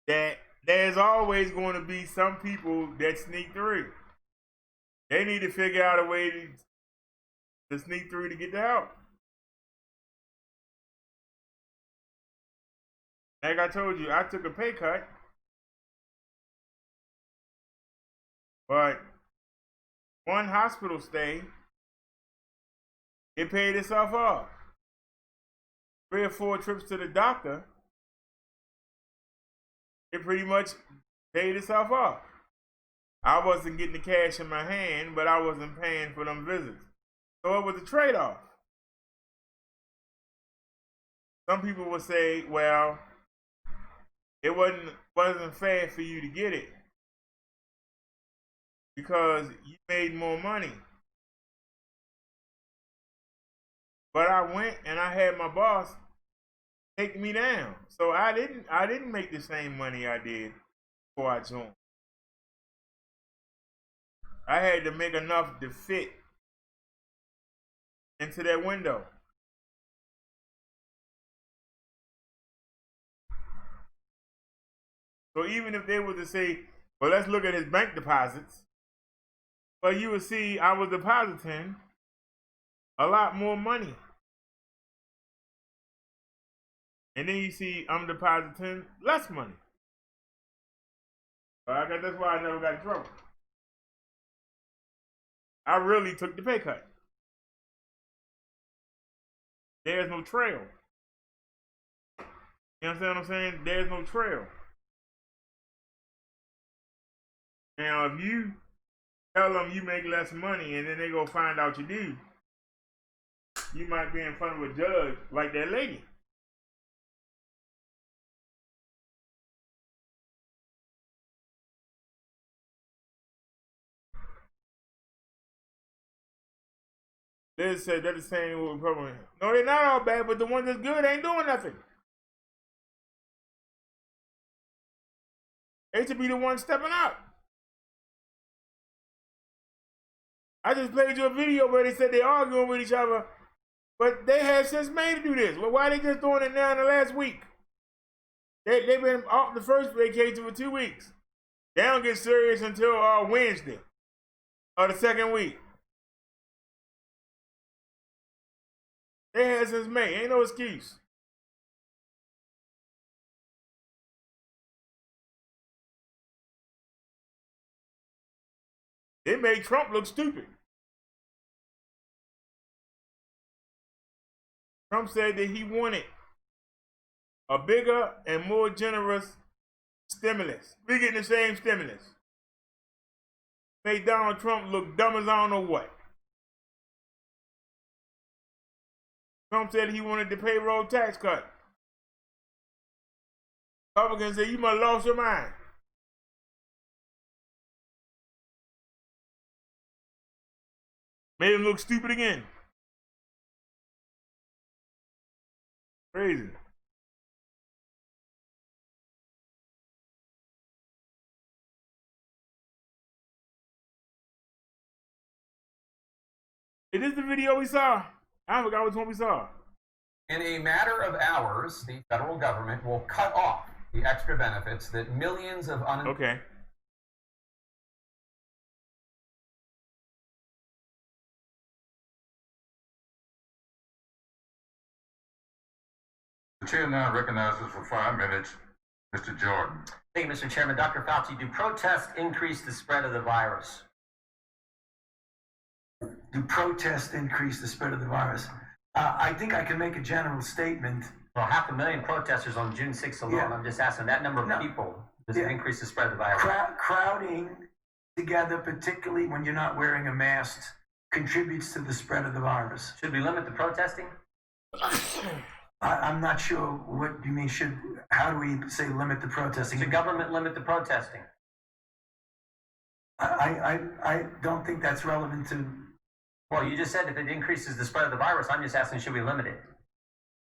that there's always going to be some people that sneak through. They need to figure out a way to sneak through to get the help. Like I told you, I took a pay cut. But one hospital stay, it paid itself off. 3 or 4 trips to the doctor, it pretty much paid itself off. I wasn't getting the cash in my hand, but I wasn't paying for them visits. So it was a trade-off. Some people would say, well, it wasn't fair for you to get it because you made more money. But I went and I had my boss take me down. So I didn't make the same money I did before I joined. I had to make enough to fit into that window. So even if they were to say, well, let's look at his bank deposits, well, you would see I was depositing a lot more money. And then you see I'm depositing less money. That's why I never got in trouble. I really took the pay cut. There's no trail. You understand what I'm saying? There's no trail. Now, if you tell them you make less money and then they go find out you do, you might be in front of a judge like that lady. They said they're the same with Republicans. No, they're not all bad, but the ones that's good ain't doing nothing. They should be the ones stepping up. I just played you a video where they said they're arguing with each other, but they had since May to do this. Well, why are they just doing it now in the last week? They've been off the first vacation for 2 weeks. They don't get serious until Wednesday or the second week. They had since May. Ain't no excuse. They made Trump look stupid. Trump said that he wanted a bigger and more generous stimulus. We getting the same stimulus. Made Donald Trump look dumb as I don't know what. Trump said he wanted the payroll tax cut. Republicans said, you must have lost your mind. Made him look stupid again. Crazy. Is this the video we saw? I forgot which one we saw. In a matter of hours, the federal government will cut off the extra benefits that millions of unemployed. Okay. The chair now recognizes for 5 minutes Mr. Jordan. Thank you, Mr. Chairman. Dr. Fauci, do protests increase the spread of the virus? Do protests increase the spread of the virus? I think I can make a general statement. Well, 500,000 protesters on June 6th alone. Yeah. I'm just asking that number of people. Does it increase the spread of the virus? Crowding together, particularly when you're not wearing a mask, contributes to the spread of the virus. Should we limit the protesting? I'm not sure what you mean. How do we say limit the protesting? Should government limit the protesting? I don't think that's relevant to. Well, you just said if it increases the spread of the virus, I'm just asking, should we limit it?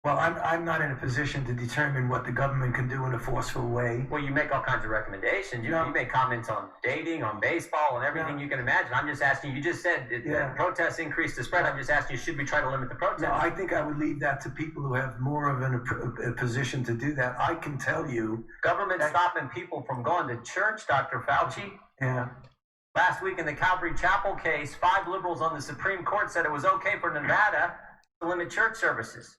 Well, I'm not in a position to determine what the government can do in a forceful way. Well, you make all kinds of recommendations. You make comments on dating, on baseball, and everything you can imagine. I'm just asking, you just said that protests increase the spread. I'm just asking you, should we try to limit the protests? No, I think I would leave that to people who have more of a position to do that. I can tell you. Government stopping people from going to church, Dr. Fauci. Yeah. Last week in the Calvary Chapel case, 5 liberals on the Supreme Court said it was okay for Nevada to limit church services.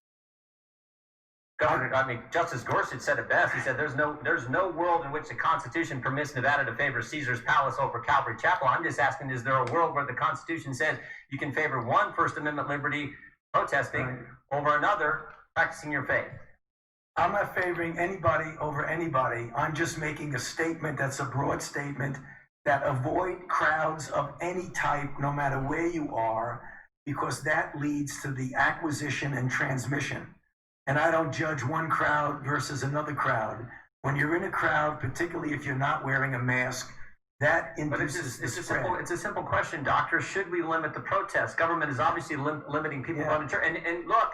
Justice Gorsuch said it best. He said there's no world in which the Constitution permits Nevada to favor Caesar's Palace over Calvary Chapel. I'm just asking, is there a world where the Constitution says you can favor one First Amendment liberty, protesting, over another, practicing your faith? I'm not favoring anybody over anybody. I'm just making a statement that's a broad statement that avoid crowds of any type, no matter where you are, because that leads to the acquisition and transmission. And I don't judge one crowd versus another crowd. When you're in a crowd, particularly if you're not wearing a mask, that induces the spread. It's a simple question, Doctor. Should we limit the protests? Government is obviously limiting people going to church. And look,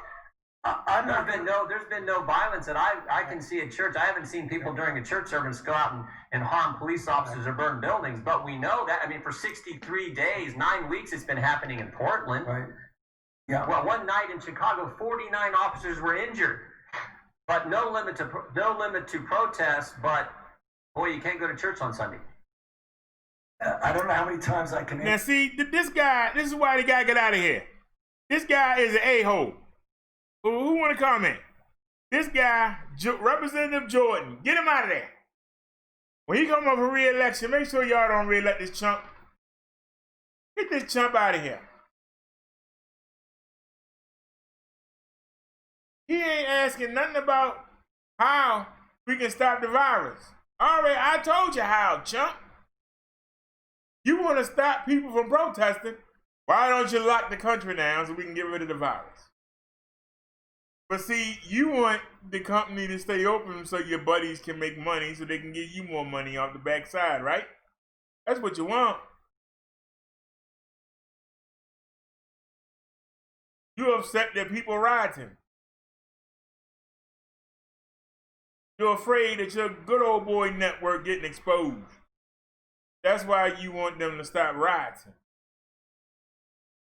There's been no violence that I can see at church. I haven't seen people during a church service go out and harm police officers or burn buildings. But we know that, I mean, for 63 days, 9 weeks, it's been happening in Portland. Right. Yeah. Well, one night in Chicago, 49 officers were injured. But no limit to protests. But boy, you can't go to church on Sunday. I don't know how many times I can. Now, see, this is why the guy got out of here. This guy is an a-hole. Who want to comment? This guy, Representative Jordan, get him out of there. When he come up for re-election, make sure y'all don't re-elect this chump. Get this chump out of here. He ain't asking nothing about how we can stop the virus. Already, I told you how, chump. You want to stop people from protesting? Why don't you lock the country down so we can get rid of the virus? But see, you want the company to stay open so your buddies can make money so they can give you more money off the backside, right? That's what you want. You're upset that people rioting. You're afraid that your good old boy network getting exposed. That's why you want them to stop rioting.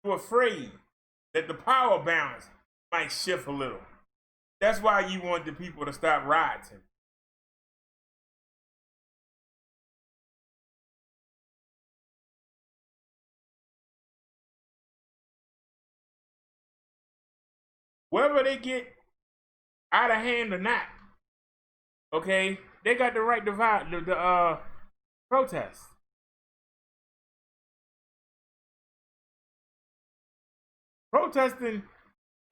You're afraid that the power balance might shift a little. That's why you want the people to stop rioting. Whether they get out of hand or not, okay, they got the right to protest. Protesting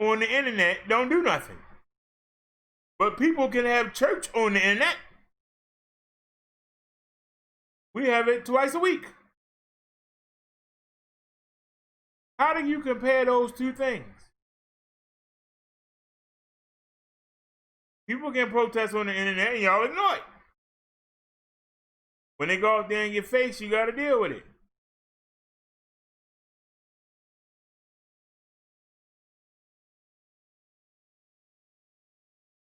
on the internet don't do nothing. But people can have church on the internet. We have it twice a week. How do you compare those two things? People can protest on the internet and y'all ignore it. When they go out there in your face, you got to deal with it.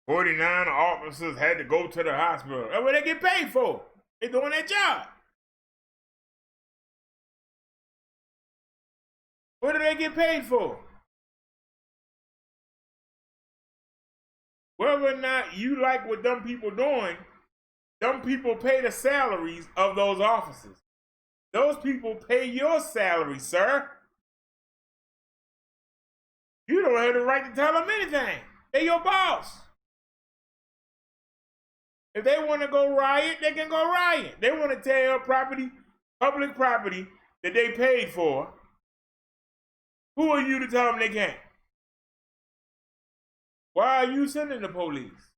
"49 officers had to go to the hospital." That's what they get paid for. They're doing their job. What do they get paid for? Whether or not you like what them people doing, them people pay the salaries of those officers. Those people pay your salary, sir. You don't have the right to tell them anything. They're your boss. If they want to go riot, they can go riot. They want to tear up property, public property that they paid for. Who are you to tell them they can't? Why are you sending the police?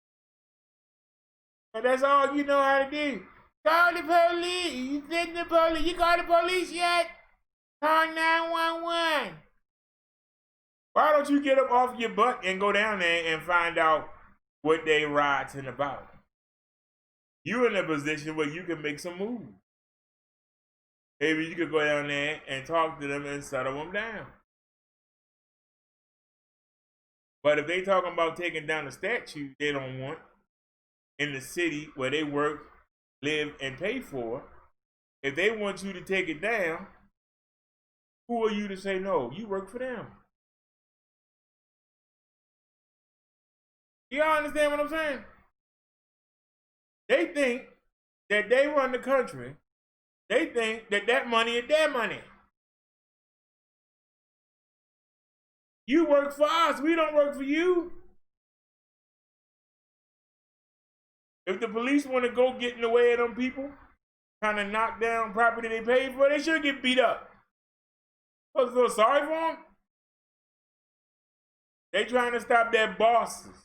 But that's all you know how to do. Call the police. You send the police. You call the police yet? Call 911. Why don't you get up off your butt and go down there and find out what they rioting about? You're in a position where you can make some moves. Maybe you could go down there and talk to them and settle them down. But if they talking about taking down a statue they don't want in the city where they work, live, and pay for, if they want you to take it down, who are you to say no? You work for them. Y'all understand what I'm saying? They think that they run the country. They think that that money is their money. You work for us. We don't work for you. If the police want to go get in the way of them people, trying to knock down property they paid for, they should get beat up. Supposed to feel sorry for them? They trying to stop their bosses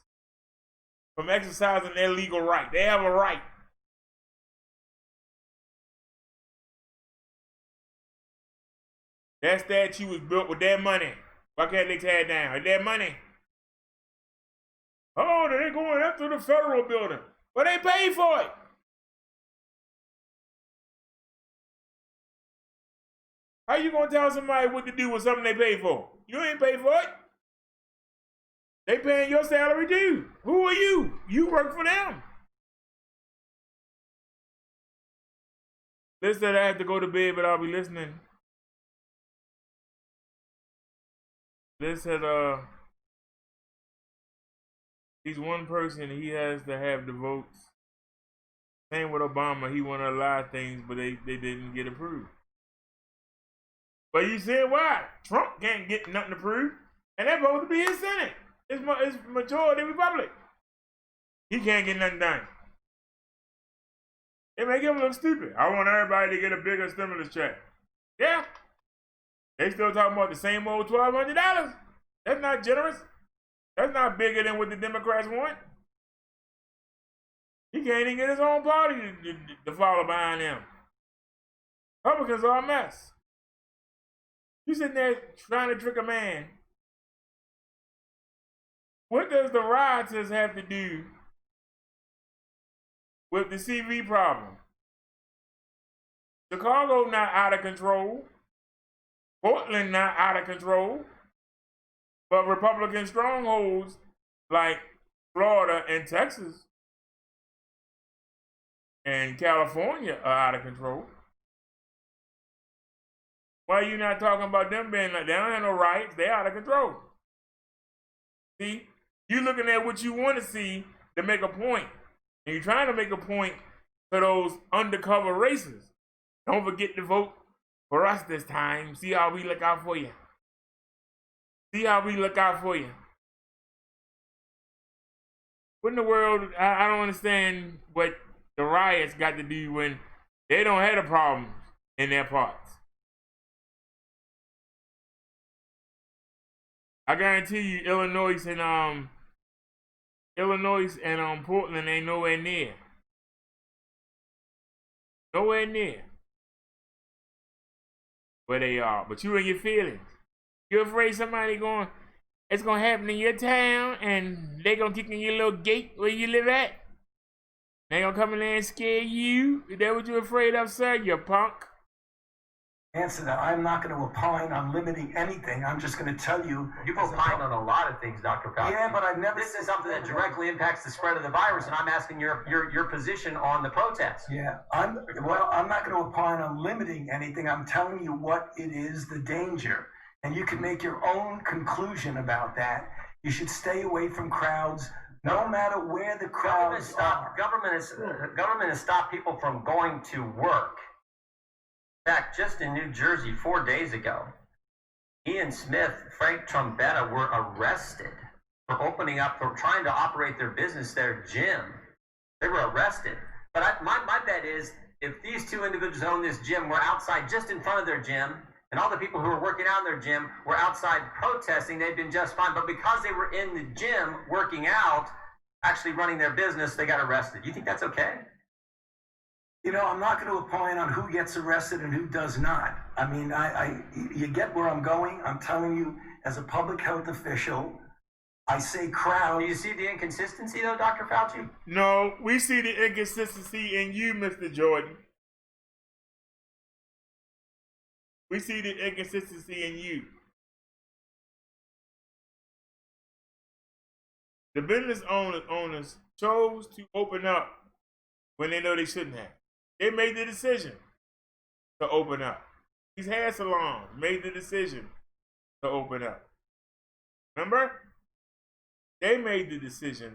from exercising their legal right. They have a right. That statue was built with their money. Why can't they tear it down? It's their money. Oh, they're going after the federal building. But they paid for it. How you gonna tell somebody what to do with something they paid for? You ain't paid for it. They paying your salary too. Who are you? You work for them. Liz said I have to go to bed, but I'll be listening. Liz said, he's one person, he has to have the votes. Same with Obama, he wanted a lot of things, but they didn't get approved. But you said why? Trump can't get nothing approved, and that's supposed to be his Senate. It's majority Republic. He can't get nothing done. It make him look stupid. I want everybody to get a bigger stimulus check. Yeah. They still talking about the same old $1,200. That's not generous. That's not bigger than what the Democrats want. He can't even get his own party to follow behind him. Republicans are a mess. You sitting there trying to trick a man. What does the rioters have to do with the CV problem? Chicago not out of control. Portland not out of control. But Republican strongholds like Florida and Texas and California are out of control. Why are you not talking about them being like, they don't have no rights, they out of control. See, you looking at what you want to see to make a point. And you're trying to make a point to those undercover racists. Don't forget to vote for us this time. See how we look out for you. See how we look out for you. What in the world, I don't understand what the riots got to do when they don't have the problems in their parts. I guarantee you Illinois and Portland ain't nowhere near. Nowhere near where they are. But you and your feelings. You're afraid it's gonna happen in your town and they gonna kick in your little gate where you live at? They gonna come in there and scare you? Is that what you're afraid of, sir? You punk? Answer that. I'm not going to opine on limiting anything. I'm just going to tell you. You've opined on a lot of things, Dr. Fauci. Yeah, but I've never. This is something that directly impacts the spread of the virus, and I'm asking your position on the protests. Yeah, I'm not going to opine on limiting anything. I'm telling you what it is, the danger, and you can make your own conclusion about that. You should stay away from crowds, no matter where the crowds are. Government has stopped people from going to work. In fact, just in New Jersey 4 days ago, Ian Smith, Frank Trombetta were arrested for trying to operate their business, their gym. They were arrested. But my bet is if these two individuals own this gym were outside just in front of their gym, and all the people who were working out in their gym were outside protesting, they'd been just fine. But because they were in the gym working out, actually running their business, they got arrested. You think that's okay? You know, I'm not going to opine on who gets arrested and who does not. I mean, you get where I'm going. I'm telling you, as a public health official, I say crowds. Do you see the inconsistency, though, Dr. Fauci? No, we see the inconsistency in you, Mr. Jordan. We see the inconsistency in you. The business owners chose to open up when they know they shouldn't have. They made the decision to open up. These hair salons made the decision to open up. Remember? They made the decision.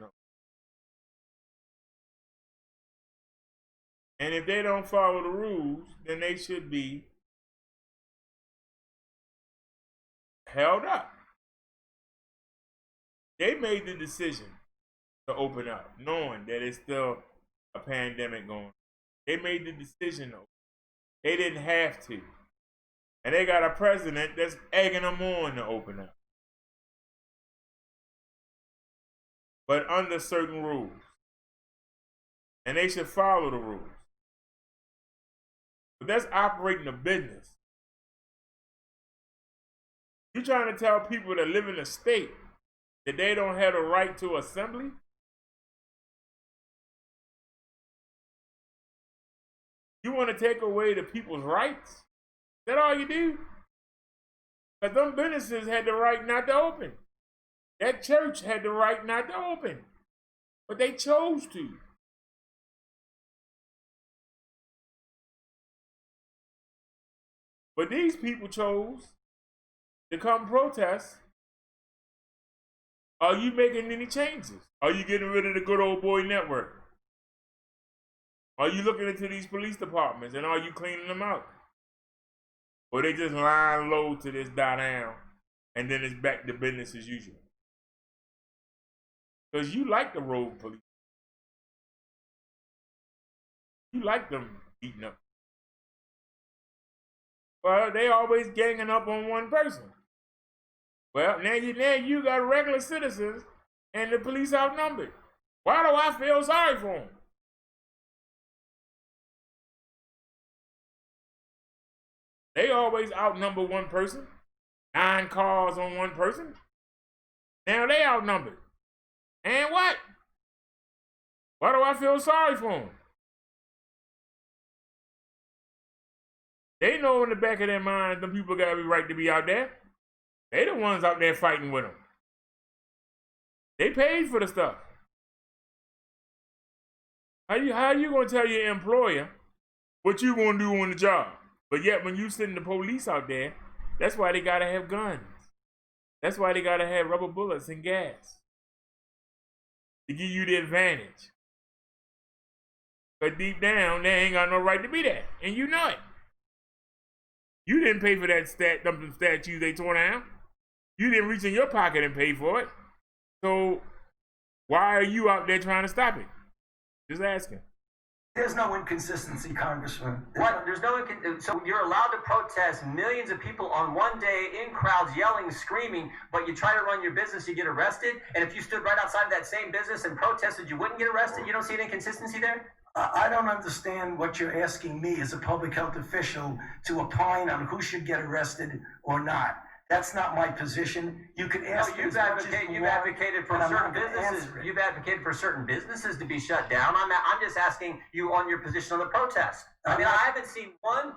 And if they don't follow the rules, then they should be held up. They made the decision to open up, knowing that it's still a pandemic going on. They made the decision, though. They didn't have to. And they got a president that's egging them on to open up. But under certain rules. And they should follow the rules. But that's operating a business. You're trying to tell people that live in a state that they don't have the right to assembly? You want to take away the people's rights? Is that all you do? Because them businesses had the right not to open. That church had the right not to open, but they chose to. But these people chose to come protest. Are you making any changes? Are you getting rid of the good old boy network? Are you looking into these police departments and are you cleaning them out? Or they just lying low to this die down and then it's back to business as usual? Because you like the road police. You like them beating up. Well, they always ganging up on one person. Well, now you got regular citizens and the police outnumbered. Why do I feel sorry for them? They always outnumber one person. 9 cars on one person. Now they outnumbered. And what? Why do I feel sorry for them? They know in the back of their minds them people got every right to be out there. They the ones out there fighting with them. They paid for the stuff. How you gonna tell your employer what you gonna do on the job? But yet when you send the police out there, that's why they gotta have guns. That's why they gotta have rubber bullets and gas. To give you the advantage. But deep down, they ain't got no right to be there. And you know it. You didn't pay for that them statues they tore down. You didn't reach in your pocket and pay for it. So why are you out there trying to stop it? Just asking. There's no inconsistency, Congressman. So you're allowed to protest, millions of people on one day in crowds yelling, screaming, but you try to run your business, you get arrested. And if you stood right outside of that same business and protested, you wouldn't get arrested. You don't see an inconsistency there? I don't understand what you're asking me as a public health official to opine on who should get arrested or not. That's not my position. You can ask. No, you've advocated for certain businesses. You've advocated for certain businesses to be shut down. I'm just asking you on your position on the protest. I mean, I haven't seen one.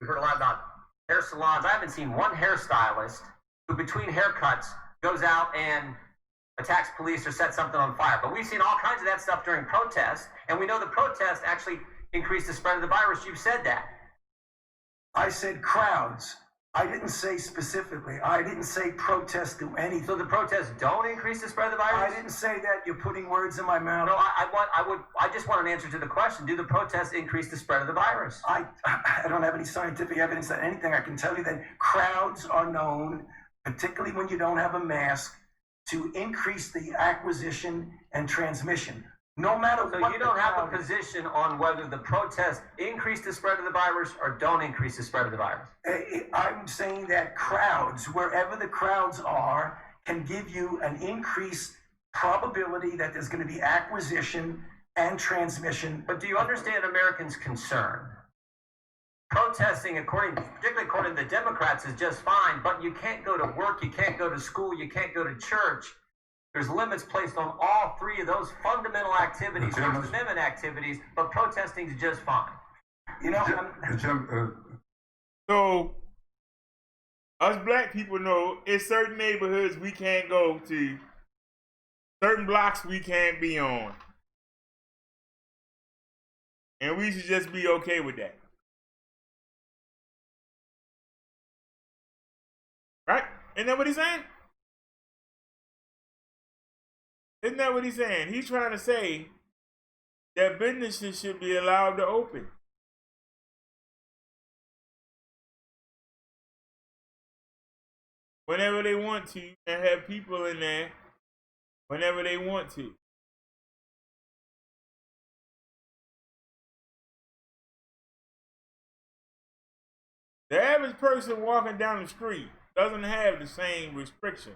We've heard a lot about hair salons. I haven't seen one hairstylist who, between haircuts, goes out and attacks police or sets something on fire. But we've seen all kinds of that stuff during protests, and we know the protests actually increase the spread of the virus. You've said that. I said crowds. I didn't say specifically. I didn't say protests do anything. So the protests don't increase the spread of the virus? I didn't say that. You're putting words in my mouth. No, I just want an answer to the question. Do the protests increase the spread of the virus? I don't have any scientific evidence that anything. I can tell you that crowds are known, particularly when you don't have a mask, to increase the acquisition and transmission. No matter what. So you don't have a position on whether the protests increase the spread of the virus or don't increase the spread of the virus? I'm saying that crowds, wherever the crowds are, can give you an increased probability that there's going to be acquisition and transmission. But do you understand Americans' concern? Protesting, particularly according to the Democrats, is just fine, but you can't go to work, you can't go to school, you can't go to church. There's limits placed on all 3 of those fundamental activities, First Amendment activities, but protesting is just fine. You know, so us black people know it's certain neighborhoods we can't go to, certain blocks we can't be on. And we should just be okay with that. Right? Isn't that what he's saying? Isn't that what he's saying? He's trying to say that businesses should be allowed to open. Whenever they want to, and have people in there whenever they want to. The average person walking down the street doesn't have the same restriction.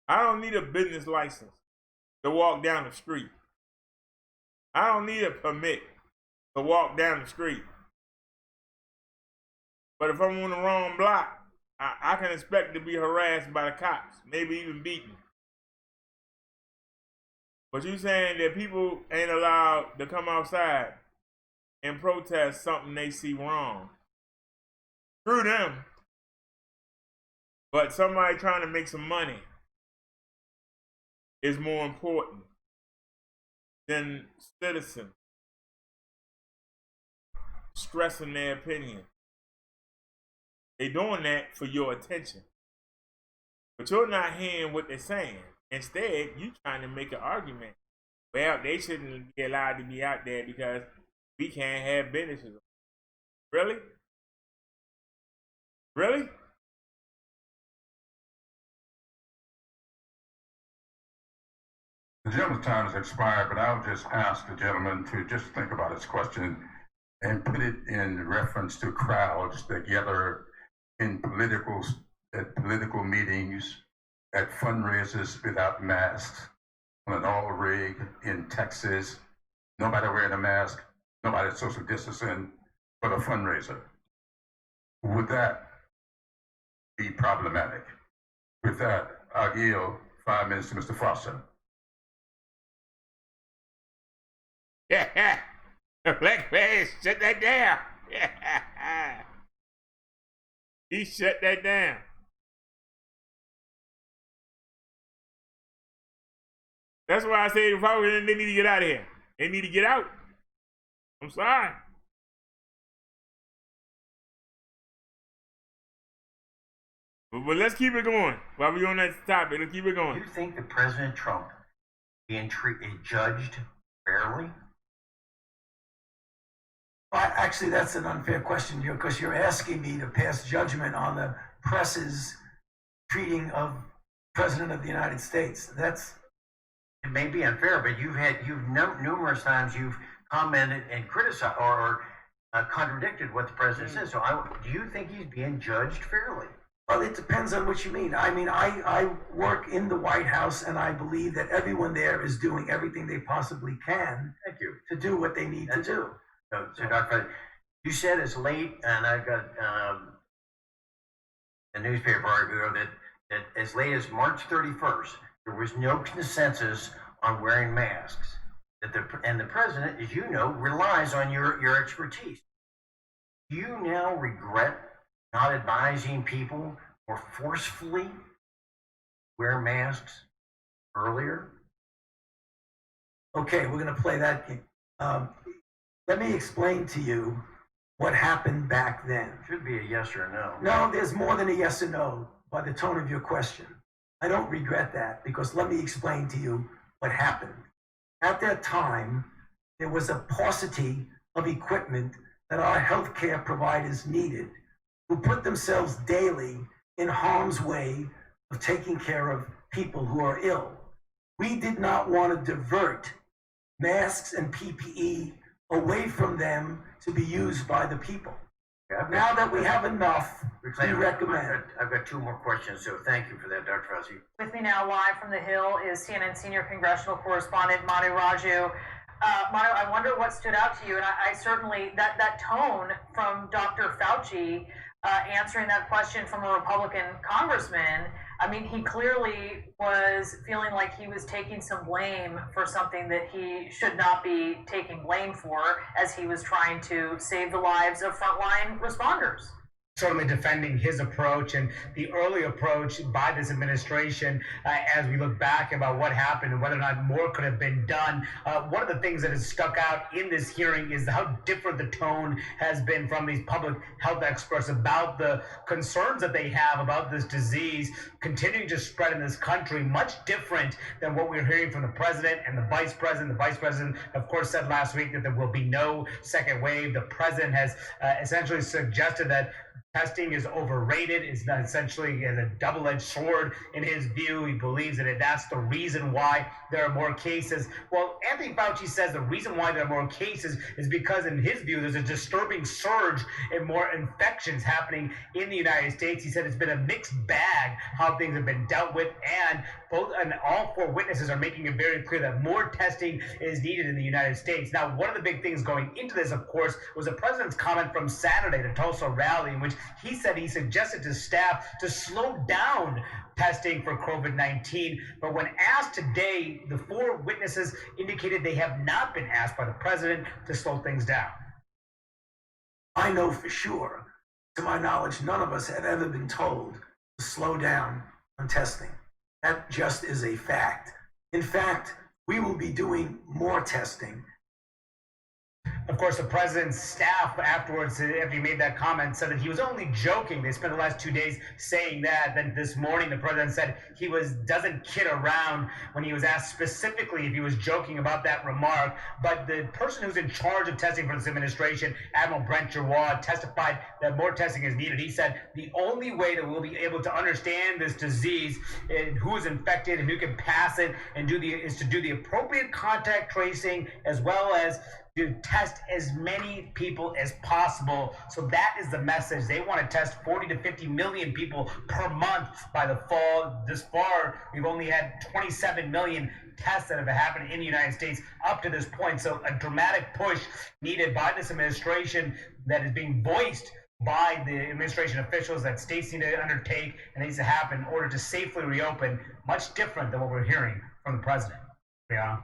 I don't need a business license to walk down the street. I don't need a permit to walk down the street. But if I'm on the wrong block, I can expect to be harassed by the cops, maybe even beaten. But you saying that people ain't allowed to come outside and protest something they see wrong. Screw them. But somebody trying to make some money is more important than citizens stressing their opinion. They're doing that for your attention. But you're not hearing what they're saying. Instead, you trying to make an argument. Well, they shouldn't be allowed to be out there because we can't have businesses. Really? Really? The gentleman's time has expired, but I'll just ask the gentleman to just think about his question and put it in reference to crowds that gather at political meetings, at fundraisers without masks, on an oil rig in Texas, nobody wearing a mask, nobody social distancing for the fundraiser. Would that be problematic? With that, I'll yield 5 minutes to Mr. Foster. Yeah, Black Bass, shut that down. He shut that down. That's why I say the Republicans, they need to get out of here. They need to get out. I'm sorry. But let's keep it going. While we're on that topic, let's keep it going. Do you think that President Trump being judged fairly? Well, actually, that's an unfair question, because you're asking me to pass judgment on the press's treating of President of the United States. It may be unfair, but numerous times you've commented and criticized or contradicted what the president says. So, do you think he's being judged fairly? Well, it depends on what you mean. I mean, I work in the White House, and I believe that everyone there is doing everything they possibly can to do what they need to do. So, Dr. You said as late, and I've got a newspaper article that as late as March 31st, there was no consensus on wearing masks. And the president, as you know, relies on your expertise. Do you now regret not advising people more forcefully wear masks earlier? Okay, we're going to play that game. Let me explain to you what happened back then. Should be a yes or no. No, there's more than a yes or no by the tone of your question. I don't regret that, because let me explain to you what happened. At that time, there was a paucity of equipment that our healthcare providers needed, who put themselves daily in harm's way of taking care of people who are ill. We did not want to divert masks and PPE away from them to be used by the people. Now that we have enough, we recommend. I've got 2 more questions, so thank you for that, Dr. Fauci. With me now live from the Hill is CNN senior congressional correspondent Manu Raju. Manu, I wonder what stood out to you, and I certainly, that tone from Dr. Fauci answering that question from a Republican congressman, I mean, he clearly was feeling like he was taking some blame for something that he should not be taking blame for, as he was trying to save the lives of frontline responders. Certainly defending his approach and the early approach by this administration as we look back about what happened and whether or not more could have been done. One of the things that has stuck out in this hearing is how different the tone has been from these public health experts about the concerns that they have about this disease continuing to spread in this country, much different than what we're hearing from the president and the vice president. The vice president, of course, said last week that there will be no second wave. The president has essentially suggested that testing is overrated, is not essentially a double-edged sword in his view. He believes that that's the reason why there are more cases. Well, Anthony Fauci says the reason why there are more cases is because, in his view, there's a disturbing surge in more infections happening in the United States. He said it's been a mixed bag how things have been dealt with, and all 4 witnesses are making it very clear that more testing is needed in the United States. Now, one of the big things going into this, of course, was the president's comment from Saturday, the Tulsa rally, in which he said he suggested to staff to slow down testing for COVID-19. But when asked today, the 4 witnesses indicated they have not been asked by the president to slow things down. I know for sure, to my knowledge, none of us have ever been told to slow down on testing. That just is a fact. In fact, we will be doing more testing. Of course, the president's staff afterwards, after he made that comment, said that he was only joking. They spent the last 2 days saying that. Then this morning, the president said he doesn't kid around when he was asked specifically if he was joking about that remark. But the person who's in charge of testing for this administration, Admiral Brent Giroir, testified that more testing is needed. He said the only way that we'll be able to understand this disease, and who is infected and who can pass it, and is to do the appropriate contact tracing, as well as to test as many people as possible. So that is the message. They want to test 40 to 50 million people per month by the fall. This far, we've only had 27 million tests that have happened in the United States up to this point. So a dramatic push needed by this administration that is being voiced by the administration officials that states need to undertake and needs to happen in order to safely reopen, much different than what we're hearing from the president. Yeah.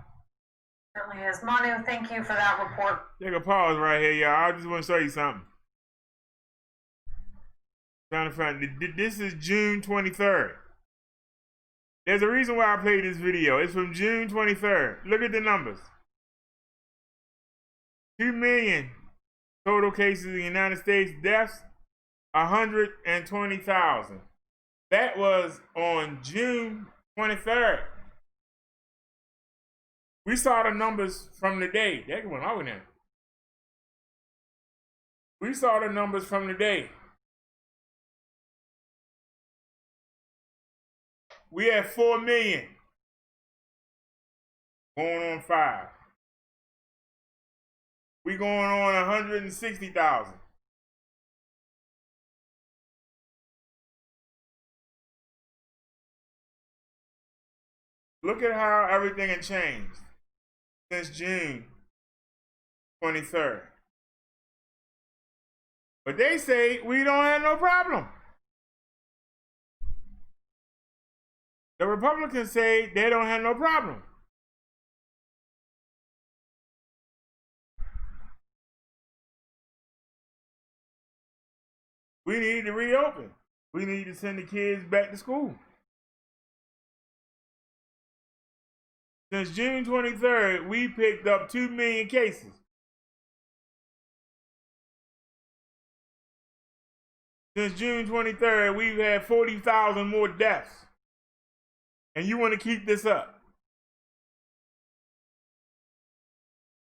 Certainly is. Manu, thank you for that report. Take a pause right here, y'all. I just want to show you something. Trying to find this is June 23rd. There's a reason why I played this video. It's from June 23rd. Look at the numbers. 2 million total cases in the United States, deaths 120,000. That was on June 23rd. We saw the numbers from the day. That went over there. We saw the numbers from the day. We had 4 million. Going on 5. We going on 160,000. Look at how everything had changed since June 23rd. But they say we don't have no problem. The Republicans say they don't have no problem. We need to reopen. We need to send the kids back to school. Since June 23rd, we picked up 2 million cases. Since June 23rd, we've had 40,000 more deaths. And you want to keep this up?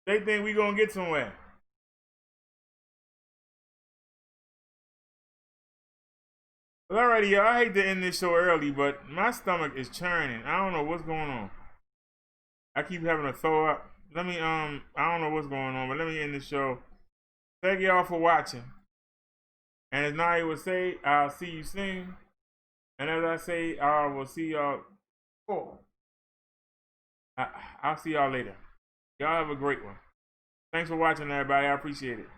They think we're going to get somewhere. Well, alrighty, y'all. I hate to end this show early, but my stomach is churning. I don't know what's going on. I keep having to throw up. I don't know what's going on, but let me end the show. Thank y'all for watching. And as Naya would say, I'll see you soon. And as I say, I will see y'all. I'll see y'all later. Y'all have a great one. Thanks for watching, everybody. I appreciate it.